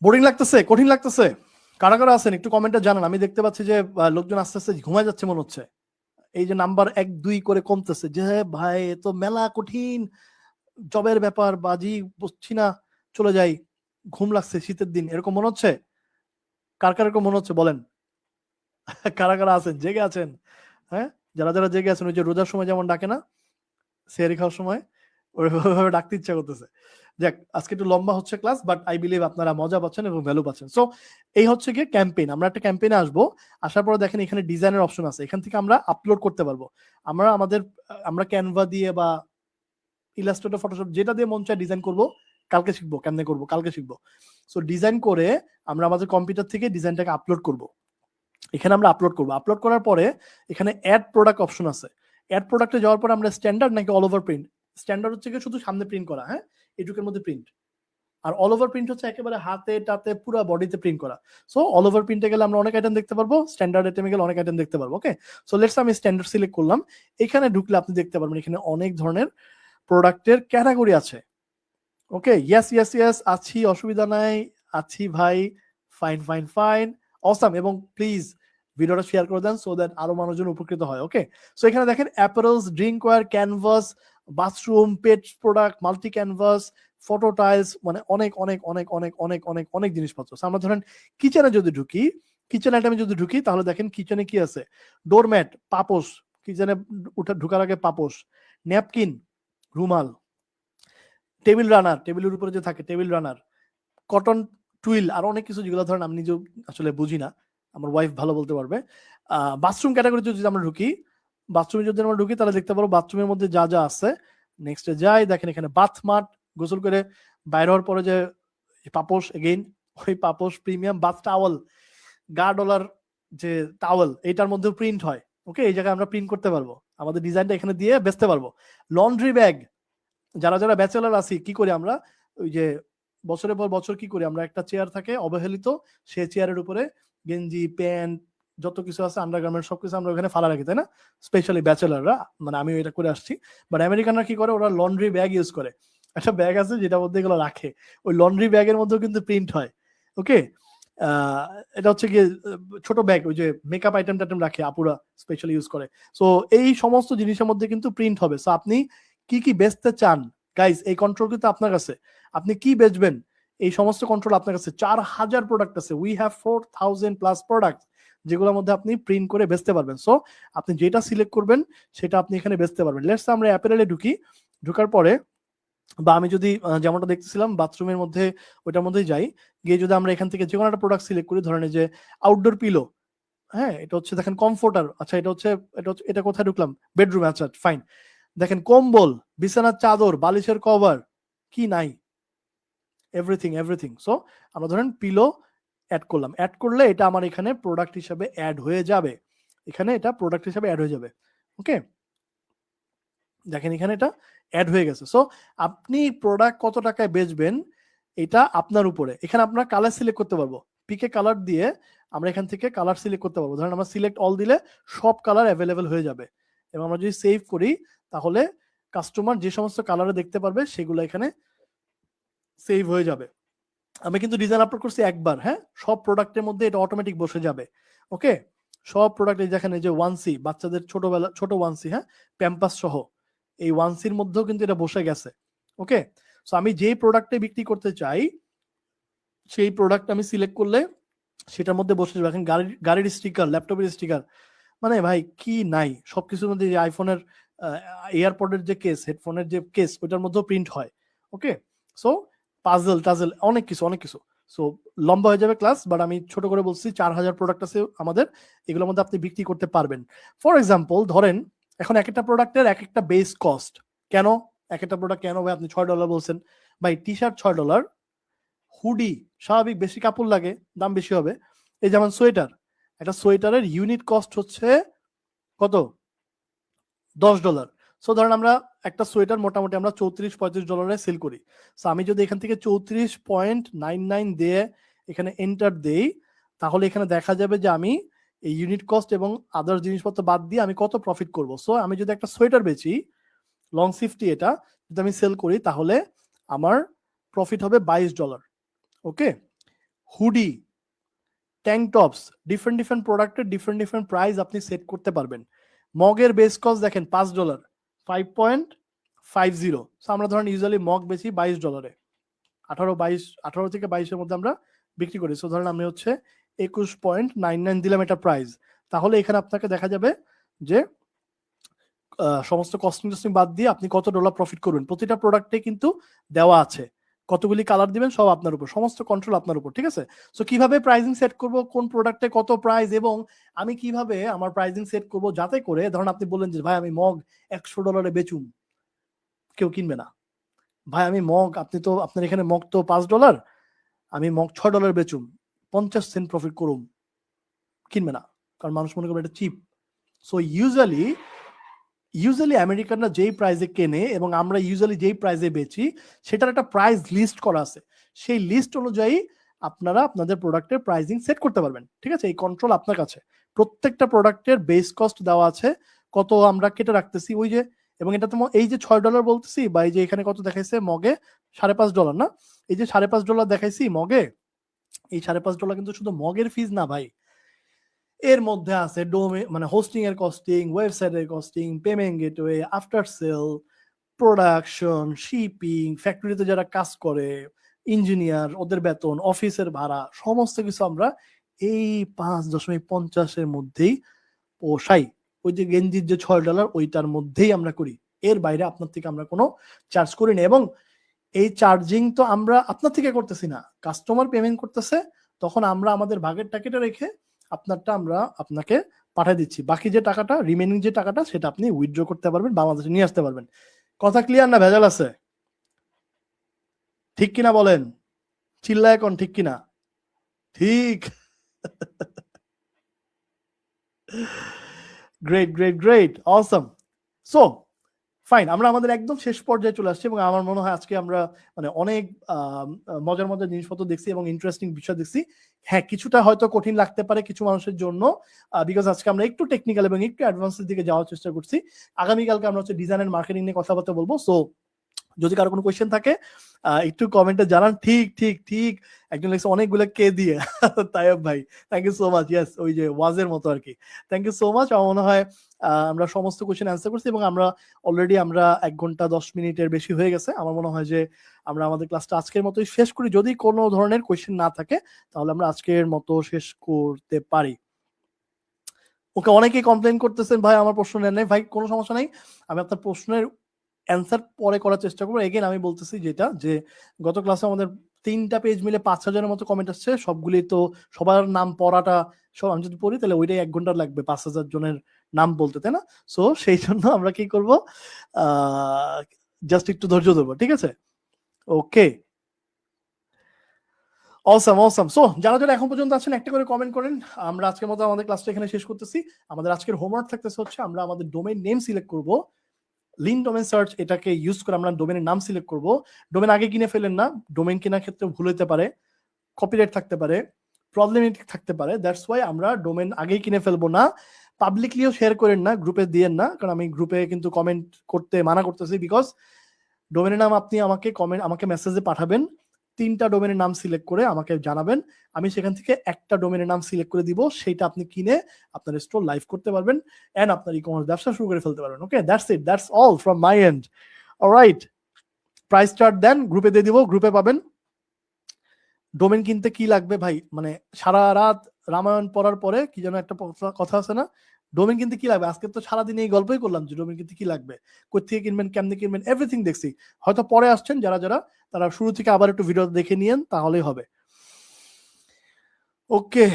বোরিং লাগতেছে, কঠিন লাগতেছে, কারা কারা আছেন একটু কমেন্টে জানান। আমি দেখতে পাচ্ছি যে লোকজন আস্তে আস্তে ঘুমায় যাচ্ছে মনে হচ্ছে, এই যে নাম্বার 1 2 করে কমতেছে, যে ভাই এ তো মেলা কঠিন, জবের ব্যাপার, বাজি বুঝছি না, চলে যাই, ঘুম লাগছে শীতের দিন, এরকম মনে হচ্ছে? কার কার এরকম মনে হচ্ছে বলেন? কারা কারা আছেন, জেগে আছেন? হ্যাঁ, যারা যারা জেগে আছেন, ওই যে রোজার সময় যেমন ডাকে না সেহরি খাওয়ার সময়, ওইভাবে ডাকতে ইচ্ছা করতেছে। যাক, আজকে একটু লম্বা হচ্ছে ক্লাস, বাট আই বিলিভ আপনারা মজা পাচ্ছেন এবং ভ্যালু পাচ্ছেন। সো এই হচ্ছে গিয়ে ক্যাম্পেইন। আমরা একটা ক্যাম্পেইনে আসবো, আসার পরে দেখেন এখানে ডিজাইনের অপশন আছে, এখান থেকে আমরা আপলোড করতে পারবো। আমরা ক্যানভা দিয়ে বা ইলাস্ট্রেটর, ফটোশপ, যেটা দিয়ে মন চায় ডিজাইন করবো। কালকে শিখবো কেমনে করবো, কালকে শিখবো। সো ডিজাইন করে আমরা আমাদের কম্পিউটার থেকে ডিজাইনটাকে আপলোড করবো। এখানে আমরা আপলোড করবো, আপলোড করার পরে এখানে অ্যাড প্রোডাক্ট অপশন আছে। অ্যাড প্রোডাক্টে যাওয়ার পরে আমরা স্ট্যান্ডার্ড নাকি অল ওভার প্রিন্ট, স্ট্যান্ডার্ড হচ্ছে কি শুধু সামনে প্রিন্ট করা, হ্যাঁ এটুকের মধ্যে প্রিন্ট, আর অল ওভার প্রিন্ট হচ্ছে একেবারে হাতে টাতে পুরো বডিতে প্রিন্ট করা। সো অল ওভার প্রিন্টে গেলে আমরা অনেক আইটেম দেখতে পারবো, স্ট্যান্ডার্ড আইটেমে গেলে অনেক আইটেম দেখতে পারবো। ওকে, সো লেটস আমি স্ট্যান্ডার্ড সিলেক্ট করলাম। এখানে ঢুকলে আপনি দেখতে পারবেন এখানে অনেক ধরনের প্রোডাক্টের ক্যাটাগরি আছে। ওকে, ইয়েস ইয়েস ইয়েস, আছি, অসুবিধা নাই, আছি ভাই, ফাইন ফাইন ফাইন, অসাম। এবং প্লিজ ভিডিওটা শেয়ার করে দেন সো দ্যাট আরো মানুষজন উপকৃত হয়। ওকে, সো এখানে দেখেন apparels, drinkware, canvas, bathroom, pet product, multi canvas, photo tiles, মানে অনেক অনেক অনেক অনেক অনেক অনেক অনেক জিনিসপত্র। আমরা ধরেন কিচেনে যদি ঢুকি, কিচেন আইটেমে যদি ঢুকি, তাহলে দেখেন কিচেনে কি আছে, ডোরম্যাট, পাপোশ, কিচেনে ঢুকার আগে পাপোশ, ন্যাপকিন, রুমাল, টেবিল রানার, টেবিলের উপরে যে থাকে টেবিল রানার, কটন টুইল, আর অনেক কিছু যেগুলো ধরেন আমি নিজেও আসলে বুঝি না, আমার ওয়াইফ ভালো বলতে পারবে। বাথরুম ক্যাটাগরিতে যদি আমরা ঢুকি, বাথরুমে যদি আমরা ঢুকি তাহলে দেখতে পারবো বাথরুমের মধ্যে যা যা আছে। নেক্সটে যাই, দেখেন এখানে বাথ মাট, গোসল করে বাইরে হওয়ার পরে যে পাপোশ, এগেইন ওই পাপোশ, প্রিমিয়াম বাথ টাওয়াল, $1 যে টাওয়াল, এটার মধ্যে প্রিন্ট হয়। ওকে, এই জায়গায় আমরা প্রিন্ট করতে পারবো, আমাদের ডিজাইনটা এখানে দিয়ে বেচতে পারবো। লন্ড্রি ব্যাগ, যারা যারা ব্যাচেলার আছি কি করি আমরা, ওই যে বছরের পর বছর কি করি আমরা, একটা চেয়ার থাকে অবহেলিত, সে চেয়ারের উপরে গেঞ্জি, প্যান্ট, যত কিছু আছে আন্ডারগার্মেন্ট সবকিছু আমরা ওখানে ফালা রাখি, তাই না? স্পেশালি ব্যাচেলাররা, মানে আমি এটা করে আসছি। বাট আমেরিকানরা কি করে, ওরা লন্ড্রি ব্যাগ ইউজ করে, একটা ব্যাগ আছে যেটার মধ্যে এগুলো রাখে, ওই লন্ড্রি ব্যাগের মধ্যেও কিন্তু প্রিন্ট হয়। ওকে, এটা হচ্ছে গিয়ে ছোট ব্যাগ, ওই যে মেকআপ আইটেম টাইটেম রাখে আপুরা, স্পেশালি ইউজ করে। সো এই সমস্ত জিনিসের মধ্যে কিন্তু প্রিন্ট হবে। সো আপনি কি কি বেচতে চান গাইজ, এই কন্ট্রোল কিন্তু আপনার কাছে, আপনি কি বেচবেন এই সমস্ত কন্ট্রোল আপনার কাছে। 4000 প্রোডাক্ট আছে, উই হ্যাভ 4000+ প্রোডাক্ট, যেগুলোর মধ্যে আপনি প্রিন্ট করে বেচতে পারবেন। সো আপনি যেটা সিলেক্ট করবেন সেটা আপনি এখানে বেচতে পারবেন। লেটস আমরা অ্যাপারেলে ঢুকি, ঢুকার পরে বা আমি যদি যেমনটা দেখতেছিলাম বাথরুমের মধ্যে, ওইটার মধ্যেই যাই, গিয়ে যদি আমরা এখান থেকে যে কোনো একটা প্রোডাক্ট সিলেক্ট করি, ধরেন যে আউটডোর পিলো, হ্যাঁ এটা হচ্ছে দেখেন কমফোর্টার, আচ্ছা এটা কোথায় ঢুকলাম, বেডরুমে, আচ্ছা ফাইন। দেখেন কম্বল, বিছানার চাদর, বালিশের কভার, কি নাই, এভরিথিং এভরিথিং। সো আমরা ধরেন পিলো অ্যাড করলাম, অ্যাড করলে এটা আমার এখানে প্রোডাক্ট হিসেবে অ্যাড হয়ে যাবে, এখানে এটা প্রোডাক্ট হিসেবে অ্যাড হয়ে যাবে। ওকে, দেখেন এখানে এটা অ্যাড হয়ে গেছে। সো আপনি প্রোডাক্ট কত টাকায় বেচবেন এটা আপনার উপরে। এখানে আপনার কালার সিলেক্ট করতে পারবো, পিকে কালার দিয়ে আমরা এখান থেকে কালার সিলেক্ট করতে পারবো। ধরেন আমরা সিলেক্ট অল দিলে সব কালার অ্যাভেলেবেল হয়ে যাবে, এবং আমরা যদি সেভ করি তাহলে কাস্টমার যে সমস্ত কালারে দেখতে পারবে সেগুলো এখানে সেভ হয়ে যাবে। আমি কিন্তু ডিজাইন আপলোড করছি একবার, হ্যাঁ সব প্রোডাক্টের মধ্যে এটা অটোমেটিক বসে যাবে। ওকে, সব প্রোডাক্ট দেখেন, এই যে ওয়ানসি, বাচ্চাদের ছোট ওয়ানসি, হ্যাঁ প্যাম্পাস সহ, এই ওয়ানসির মধ্যেও কিন্তু এটা বসে গেছে। ওকে, সো আমি যেই প্রোডাক্টে বিক্রি করতে চাই সেই প্রোডাক্ট আমি সিলেক্ট করলে সেটার মধ্যে বসে যাবে। এখন গাড়ির স্টিকার, ল্যাপটপের স্টিকার, মানে ভাই কি নাই, সবকিছুর মধ্যে যে আইফোনের এয়ারপডের যে কেস, হেডফোনের যে কেস, ওইটার মধ্যেও প্রিন্ট হয়। ওকে, সো পাজল টাজল অনেক কিছু অনেক কিছু। সো লম্বা হয়ে যাবে ক্লাস, বাট আমি ছোট করে বলছি 4000 প্রোডাক্ট আছে আমাদের, এগুলোর মধ্যে আপনি বিক্রি করতে পারবেন। ফর এক্সাম্পল ধরেন এখন এক একটা প্রোডাক্টের এক একটা বেস কস্ট, কেন এক একটা প্রোডাক্ট কেন ভাই আপনি $6 বলছেন, ভাই টি শার্ট $6, হুডি স্বাভাবিক বেশি কাপড় লাগে, দাম বেশি হবে। এই যেমন সোয়েটার, একটা সোয়েটারের ইউনিট কস্ট হচ্ছে কত, $10। সো ধরেন আমরা একটা সোয়েটার মোটামুটি আমরা $34-35 সেল করি। সো আমি যদি এখান থেকে 34.99 দিয়ে এখানে এন্টার দেই, তাহলে এখানে দেখা যাবে যে আমি এই ইউনিট কস্ট এবং আদার জিনিসপত্র বাদ দিয়ে আমি কত প্রফিট করব। সো আমি যদি একটা সোয়েটার বেচি লং সিফটি, এটা যদি আমি সেল করি তাহলে আমার প্রফিট হবে $22। ওকে, হুডি, ট্যাঙ্ক টপস, ডিফারেন্ট প্রোডাক্টের ডিফারেন্ট প্রাইস আপনি সেট করতে পারবেন। মগের বেস কস্ট দেখেন $5, 5.50। আমরা ধরেন ইউজুয়ালি মগ বেশি $22, 18 থেকে 22-এর মধ্যে আমরা বিক্রি করি। সো ধরেন আমি হচ্ছে 21.99 দিলাম এটা প্রাইস। তাহলে এখানে আপনাকে দেখা যাবে যে সমস্ত কস্টিং বাদ দিয়ে আপনি কত ডলার প্রফিট করবেন। প্রতিটা প্রোডাক্টে কিন্তু দেওয়া আছে, কতগুলি কালার দিবেন সব আপনার উপর, সমস্ত কন্ট্রোল আপনার উপর, ঠিক আছে। সো কিভাবে প্রাইসিং সেট করব, কোন প্রোডাক্টে কত প্রাইস, এবং আমি কিভাবে আমার প্রাইসিং সেট করব যাতে করে ধরুন আপনি বললেন যে ভাই আমি মগ $100 বেচুম, কেউ কিনবে না। ভাই আমি মগ, আপনি তো আপনার এখানে মগ তো $5, আমি মগ $6 বেচুম, 50 সেন্ট প্রফিট করুম, কিনবে না, কারণ মানুষ মনে করবে এটা চিপ। সো ইউজুয়ালি আমেরিকানরা যেই প্রাইসে কেনে এবং আমরা ইউজুয়ালি যেই প্রাইসে বেচি সেটার একটা প্রাইস লিস্ট করা আছে। সেই লিস্ট অনুযায়ী আপনারা আপনাদের প্রোডাক্টের প্রাইসিং সেট করতে পারবেন, ঠিক আছে। এই কন্ট্রোল আপনার কাছে। প্রত্যেকটা প্রোডাক্টের বেস কস্ট দেওয়া আছে, কত আমরা কেটে রাখতেছি ওই যে, এবং এটা তো এই যে $6 বলতেছি বা এই যে এখানে কত দেখাইছে মগে $5.5 না, এই যে $5.5 দেখাইছি মগে, এই $5.5 কিন্তু শুধু মগের ফিজ না ভাই, এর মধ্যে আছে মানে হোস্টিং এর কস্টিং, ওয়েবসাইটের costing, payment gateway, after sale, production, shipping, ফ্যাক্টরিতে যারা কাজ করে, ইঞ্জিনিয়ার, ওদের বেতন, অফিসের ভাড়া, সমস্ত কিছু আমরা এই 5.50-এর মধ্যেই পোষাই। ওই যে গেঞ্জির যে $6 ওইটার মধ্যেই আমরা করি, এর বাইরে আপনার থেকে আমরা কোনো চার্জ করি না। এবং এই চার্জিং তো আমরা আপনার থেকে করতেছি না, কাস্টমার পেমেন্ট করতেছে, তখন আমরা আমাদের ভাগের টাকাটা রেখে আপনারটা আমরা আপনাকে পাঠিয়ে দিচ্ছি। বাকি যে টাকাটা, রিমেনিং যে টাকাটা, সেটা আপনি উইথড্র করতে পারবেন, বাংলাদেশে নিয়ে আসতে পারবেন। কথা ক্লিয়ার না ভেজাল আছে? ঠিক কিনা বলেন, চিল্লায় কোন ঠিক কিনা? ঠিক। গ্রেট গ্রেট গ্রেট, অসম। সো ফাইন, আমরা আমাদের একদম শেষ পর্যায়ে চলে আসছি এবং আমার মনে হয় আজকে আমরা মানে অনেক মজার মজার জিনিসপত্র দেখছি এবং ইন্টারেস্টিং বিষয় দেখছি। হ্যাঁ, কিছুটা হয়তো কঠিন লাগতে পারে কিছু মানুষের জন্য, বিকজ আজকে আমরা একটু টেকনিক্যাল এবং একটু অ্যাডভান্সের দিকে যাওয়ার চেষ্টা করছি। আগামীকালকে আমরা হচ্ছে ডিজাইন এন্ড মার্কেটিং নিয়ে কথাবার্তা বলবো। সো যদি কারো কোনো কোয়েশ্চেন থাকে একটু কমেন্টে জানান। ঠিক ঠিক ঠিক, একজন লিখছে অনেকগুলো কে দিয়ে। তাইব ভাই, thank you so much. Yes, ওই যে ওয়াজের মতো আর কি। Thank you so much. আমার মনে হয় আমরা সমস্ত কোয়েশ্চেন অ্যান্সার করছি এবং আমরা অলরেডি 1 ঘন্টা 10 মিনিটের বেশি হয়ে গেছে। আমার মনে হয় যে আমরা আমাদের ক্লাসটা আজকের মতোই শেষ করি। যদি কোনো ধরনের কোয়েশ্চেন না থাকে তাহলে আমরা আজকের মতো শেষ করতে পারি। ওকে, অনেকেই কমপ্লেন করতেছেন ভাই আমার প্রশ্ন নেন নাই। ভাই কোনো সমস্যা নাই, আমি আপনার প্রশ্নের অ্যান্সার পরে করার চেষ্টা করবো। এগেন আমি বলতেছি যেটা, যে গত ক্লাসে আমাদের 3টা পেজ মিলে 5,000-এর মতো কমেন্ট আসছে, সবগুলি তো সবার নাম পড়াটা, সব আমি যদি পড়ি তাহলে ওইটাই 1 ঘন্টা লাগবে 5,000 জনের নাম বলতে, তাই না? সো সেই জন্য আমরা কি করব, জাস্ট একটু ধৈর্য ধরবো, ঠিক আছে? ওকে, অসম অসম। সো যারা যারা এখন পর্যন্ত আছেন একটা করে কমেন্ট করেন। আমরা আজকের মতো আমাদের ক্লাসটা এখানে শেষ করতেছি। আমাদের আজকের হোমওয়ার্ক থাকতেছে হচ্ছে আমরা আমাদের ডোমেইন নেম সিলেক্ট করব। লিন ডোমেন সার্চ এটাকে ইউজ করে আমরা ডোমেনের নাম সিলেক্ট করব। ডোমেন আগে কিনে ফেলেন না, ডোমেন কেনার ক্ষেত্রে ভুল হতে পারে, কপিরাইট থাকতে পারে, প্রবলেমেটিক থাকতে পারে। দ্যাটস ওয়াই আমরা ডোমেন আগেই কিনে ফেলবো না। পাবলিকলিও শেয়ার করেন না, গ্রুপে দিয়েন না, কারণ আমি গ্রুপে কিন্তু কমেন্ট করতে মানা করতেছি। বিকজ ডোমেনের নাম আপনি আমাকে মেসেজে পাঠাবেন, 3টা ডোমেনের নাম সিলেক্ট করে আমাকে জানাবেন, আমি সেখান থেকে একটা ডোমেনের নাম সিলেক্ট করে দিব, সেইটা আপনি কিনে আপনার স্টোর লাইভ করতে পারবেন এন্ড আপনার ই-কমার্স ব্যবসা শুরু করে ফেলতে পারবেন। Okay, that's it, that's all from my end. Alright, price chart then, গ্রুপে দিয়ে দিব, গ্রুপে পাবেন। ডোমেন কিনতে কি লাগবে ভাই, মানে সারা রাত রামায়ণ পড়ার পরে কি যেন একটা কথা আছে না, ডোমেন কিনতে কি লাগবে, আজকে তো সারাদিন এই গল্পই করলাম যে ডোমেন কিনতে কি লাগবে, কোথেকে কিনবেন, কেমনে কিনবেন, এভরিথিং দেখছি। হয়তো পরে আসছেন যারা যারা, তারা শুরু থেকে আবার একটু ভিডিও দেখে নিয়েন, তাহলেই হবে। ওকে,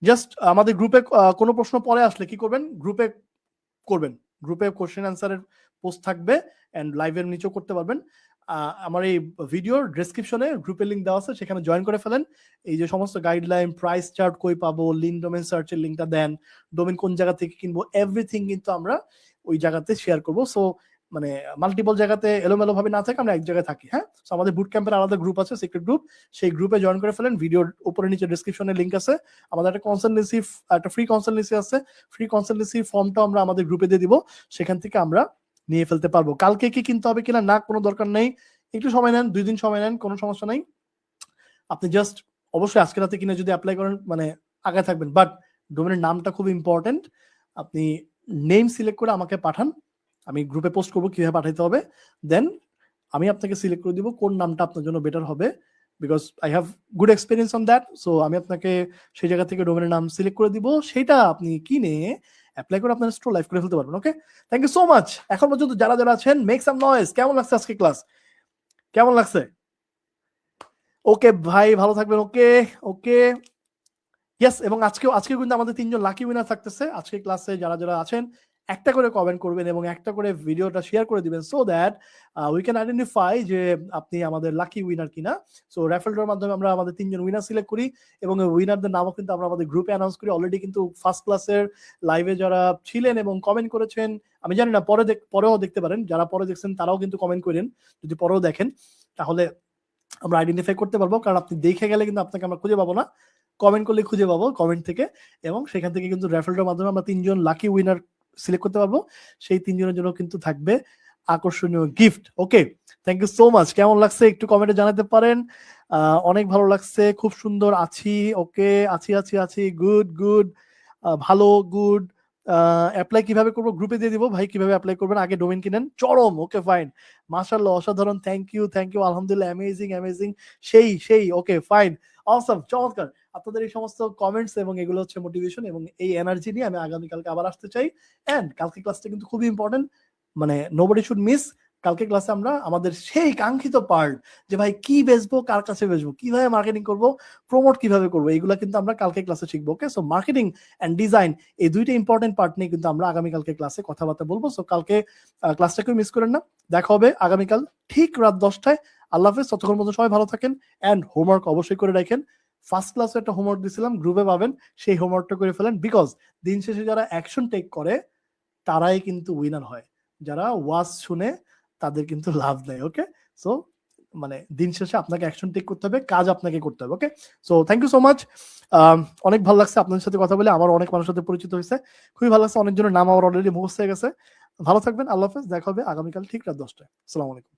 জাস্ট আমাদের গ্রুপে কোনো প্রশ্ন পরে আসলে কি করবেন, গ্রুপে করবেন, গ্রুপে কোশ্চেন অ্যান্সারের পোস্ট থাকবে এন্ড লাইভের নিচেও করতে পারবেন। আমার এই ভিডিওর ডেসক্রিপশনে গ্রুপের লিংক দেওয়া আছে, সেখানে জয়েন করে ফেলেন। এই যে সমস্ত গাইডলাইন, প্রাইস চার্ট কই পাবো, লিঙ্ক ডোমেন সার্চের লিঙ্কটা দেন, ডোমেন কোন জায়গা থেকে কিনবো, এভরিথিং কিন্তু আমরা ওই জায়গাতে শেয়ার করবো। সো মানে মাল্টিপল জায়গাতে এলোমেলো ভাবে না থাকে, আমরা এক জায়গায় থাকি। হ্যাঁ, সো আমাদের বুট ক্যাম্পের আলাদা গ্রুপ আছে, সিক্রেট গ্রুপ, সেই গ্রুপে জয়েন করে ফেলেন। ভিডিওর উপরে নিচে ডেসক্রিপশনে লিঙ্ক আছে। আমাদের একটা ফ্রি কনসালটেন্সি আছে, ফ্রি কনসালটেন্সি ফর্মটা আমরা আমাদের গ্রুপে দিয়ে দিব, সেখান থেকে আমরা নিয়ে ফেলতে পারবো। কালকে কি কিনতে হবে কিনা না, কোনো দরকার নেই, একটু সময় নেন, 2 দিন সময় নেন, কোনো সমস্যা নাই। আপনি জাস্ট অবশ্যই আজকে রাতে কিনে যদি অ্যাপ্লাই করেন মানে আগে থাকবেন, বাট ডোমেনের নামটা খুব ইম্পর্টেন্ট। আপনি নেম সিলেক্ট করে আমাকে পাঠান, আমি গ্রুপে পোস্ট করবো কিভাবে পাঠাইতে হবে, দেন আমি আপনাকে সিলেক্ট করে দিব কোন নামটা আপনার জন্য বেটার হবে, because I have good experience on that. So আমি আপনাকে সেই জায়গা থেকে ডোমেনের নাম সিলেক্ট করে দিব, সেটা আপনি কিনে অ্যাপ্লাই করে আপনার স্টোর লাইভ করে ফেলতে পারবেন। ওকে, থ্যাংক ইউ সো মাচ। এখন পর্যন্ত যারা যারা আছেন, মেক সাম নয়েজ। কেমন লাগছে আজকে ক্লাস, কেমন লাগছে? ওকে ভাই, ভালো থাকবেন। ওকে ওকে, ইয়েস। এবং আজকেও কিন্তু আমাদের 3জন লাকি উইনার থাকতেছে। আজকে ক্লাসে যারা যারা আছেন একটা করে কমেন্ট করবেন এবং একটা করে ভিডিওটা শেয়ার করে দিবেন, so that we can identify যে আপনি আমাদের লাকি উইনার কিনা। সো রেফারেল ড্রর মাধ্যমে আমরা আমাদের 3জন উইনার সিলেক্ট করি এবং উইনারদের নামও কিন্তু আমরা আমাদের গ্রুপে অ্যানাউন্স করি। অলরেডি কিন্তু ফার্স্ট ক্লাসের লাইভে যারা ছিলেন এবং কমেন্ট করেছেন, আমি জানি না পরেও দেখতে পারেন, যারা পরে দেখছেন তারাও কিন্তু কমেন্ট করেন, যদি পরেও দেখেন তাহলে আমরা আইডেন্টিফাই করতে পারবো, কারণ আপনি দেখে গেলে কিন্তু আপনাকে আমরা খুঁজে পাবো না, কমেন্ট করলে খুঁজে পাবো কমেন্ট থেকে। এবং সেখান থেকে কিন্তু রেফারেলের মাধ্যমে আমরা 3জন লাকি উইনার সিলেক্ট করতে পারবো। সেই 3জনের জন্য কিন্তু থাকবে আকর্ষণীয় gift. Okay, thank you so much. কেমন লাগছে একটু কমেন্টে জানাতে পারেন। অনেক ভালো লাগছে, খুব সুন্দর আছি। ওকে, আছি আছি আছি, গুড গুড, ভালো, গুড। অ্যাপ্লাই কিভাবে করবো গ্রুপে দিয়ে দিব ভাই, কিভাবে অ্যাপ্লাই করবেন, আগে ডোমেন কিনেন। চরম, ওকে ফাইন, মাশাআল্লাহ, অসাধারণ, থ্যাংক ইউ থ্যাংক ইউ, আলহামদুলিল্লাহ, অ্যামেজিং অ্যামেজিং, সেই সেই, ওকে ফাইন, অসম, চমৎকার। আপনাদের এই সমস্ত কমেন্টস এবং এগুলো হচ্ছে মোটিভেশন, এবং এই এনার্জি নিয়ে আমি আগামীকালকে আবার আসতে চাই। এন্ড কালকে ক্লাসটা কিন্তু খুবই ইম্পর্টেন্ট, মানে নোবডি শুড মিস। কালকে ক্লাসে আমরা আমাদের সেই কাঙ্ক্ষিত পার্ট, যে ভাই কি বেচবো, কার কাছে বেচবো, কিভাবে মার্কেটিং করবো, প্রমোট কিভাবে করবো, এগুলা কিন্তু আমরা কালকে ক্লাসে শিখবো। ওকে, সো মার্কেটিং এন্ড ডিজাইন, এই দুইটা ইম্পর্টেন্ট পার্ট নিয়ে কিন্তু আমরা আগামীকালকে ক্লাসে কথাবার্তা বলবো। সো কালকে ক্লাসটাকেও মিস করেন না। দেখা হবে আগামীকাল ঠিক রাত 10টায়। আল্লাহ হাফেজ, ততক্ষণ পর্যন্ত সবাই ভালো থাকেন এন্ড হোমওয়ার্ক অবশ্যই করে রাখেন। ফার্স্ট ক্লাসে একটা হোমওয়ার্ক দিয়েছিলাম, গ্রুপে পাবেন, সেই হোমওয়ার্কটা করে ফেলেন, বিকজ দিন শেষে যারা অ্যাকশন টেক করে তারাই কিন্তু উইনার হয়, যারা ওয়াজ শুনে তাদের কিন্তু লাভ নেই। ওকে, সো মানে দিন শেষে আপনাকে অ্যাকশন টেক করতে হবে, কাজ আপনাকে করতে হবে। Okay, so thank you so much. অনেক ভালো লাগছে আপনাদের সাথে কথা বলে, আমার অনেক মানুষের সাথে পরিচিত হয়েছে, খুবই ভালো লাগছে। অনেকজনের নাম আমার অলরেডি মুখস্থ হয়ে গেছে। ভালো থাকবেন, আল্লাহ হাফেজ, দেখা হবে আগামীকাল ঠিক রাত 10টায়। আসসালামু আলাইকুম।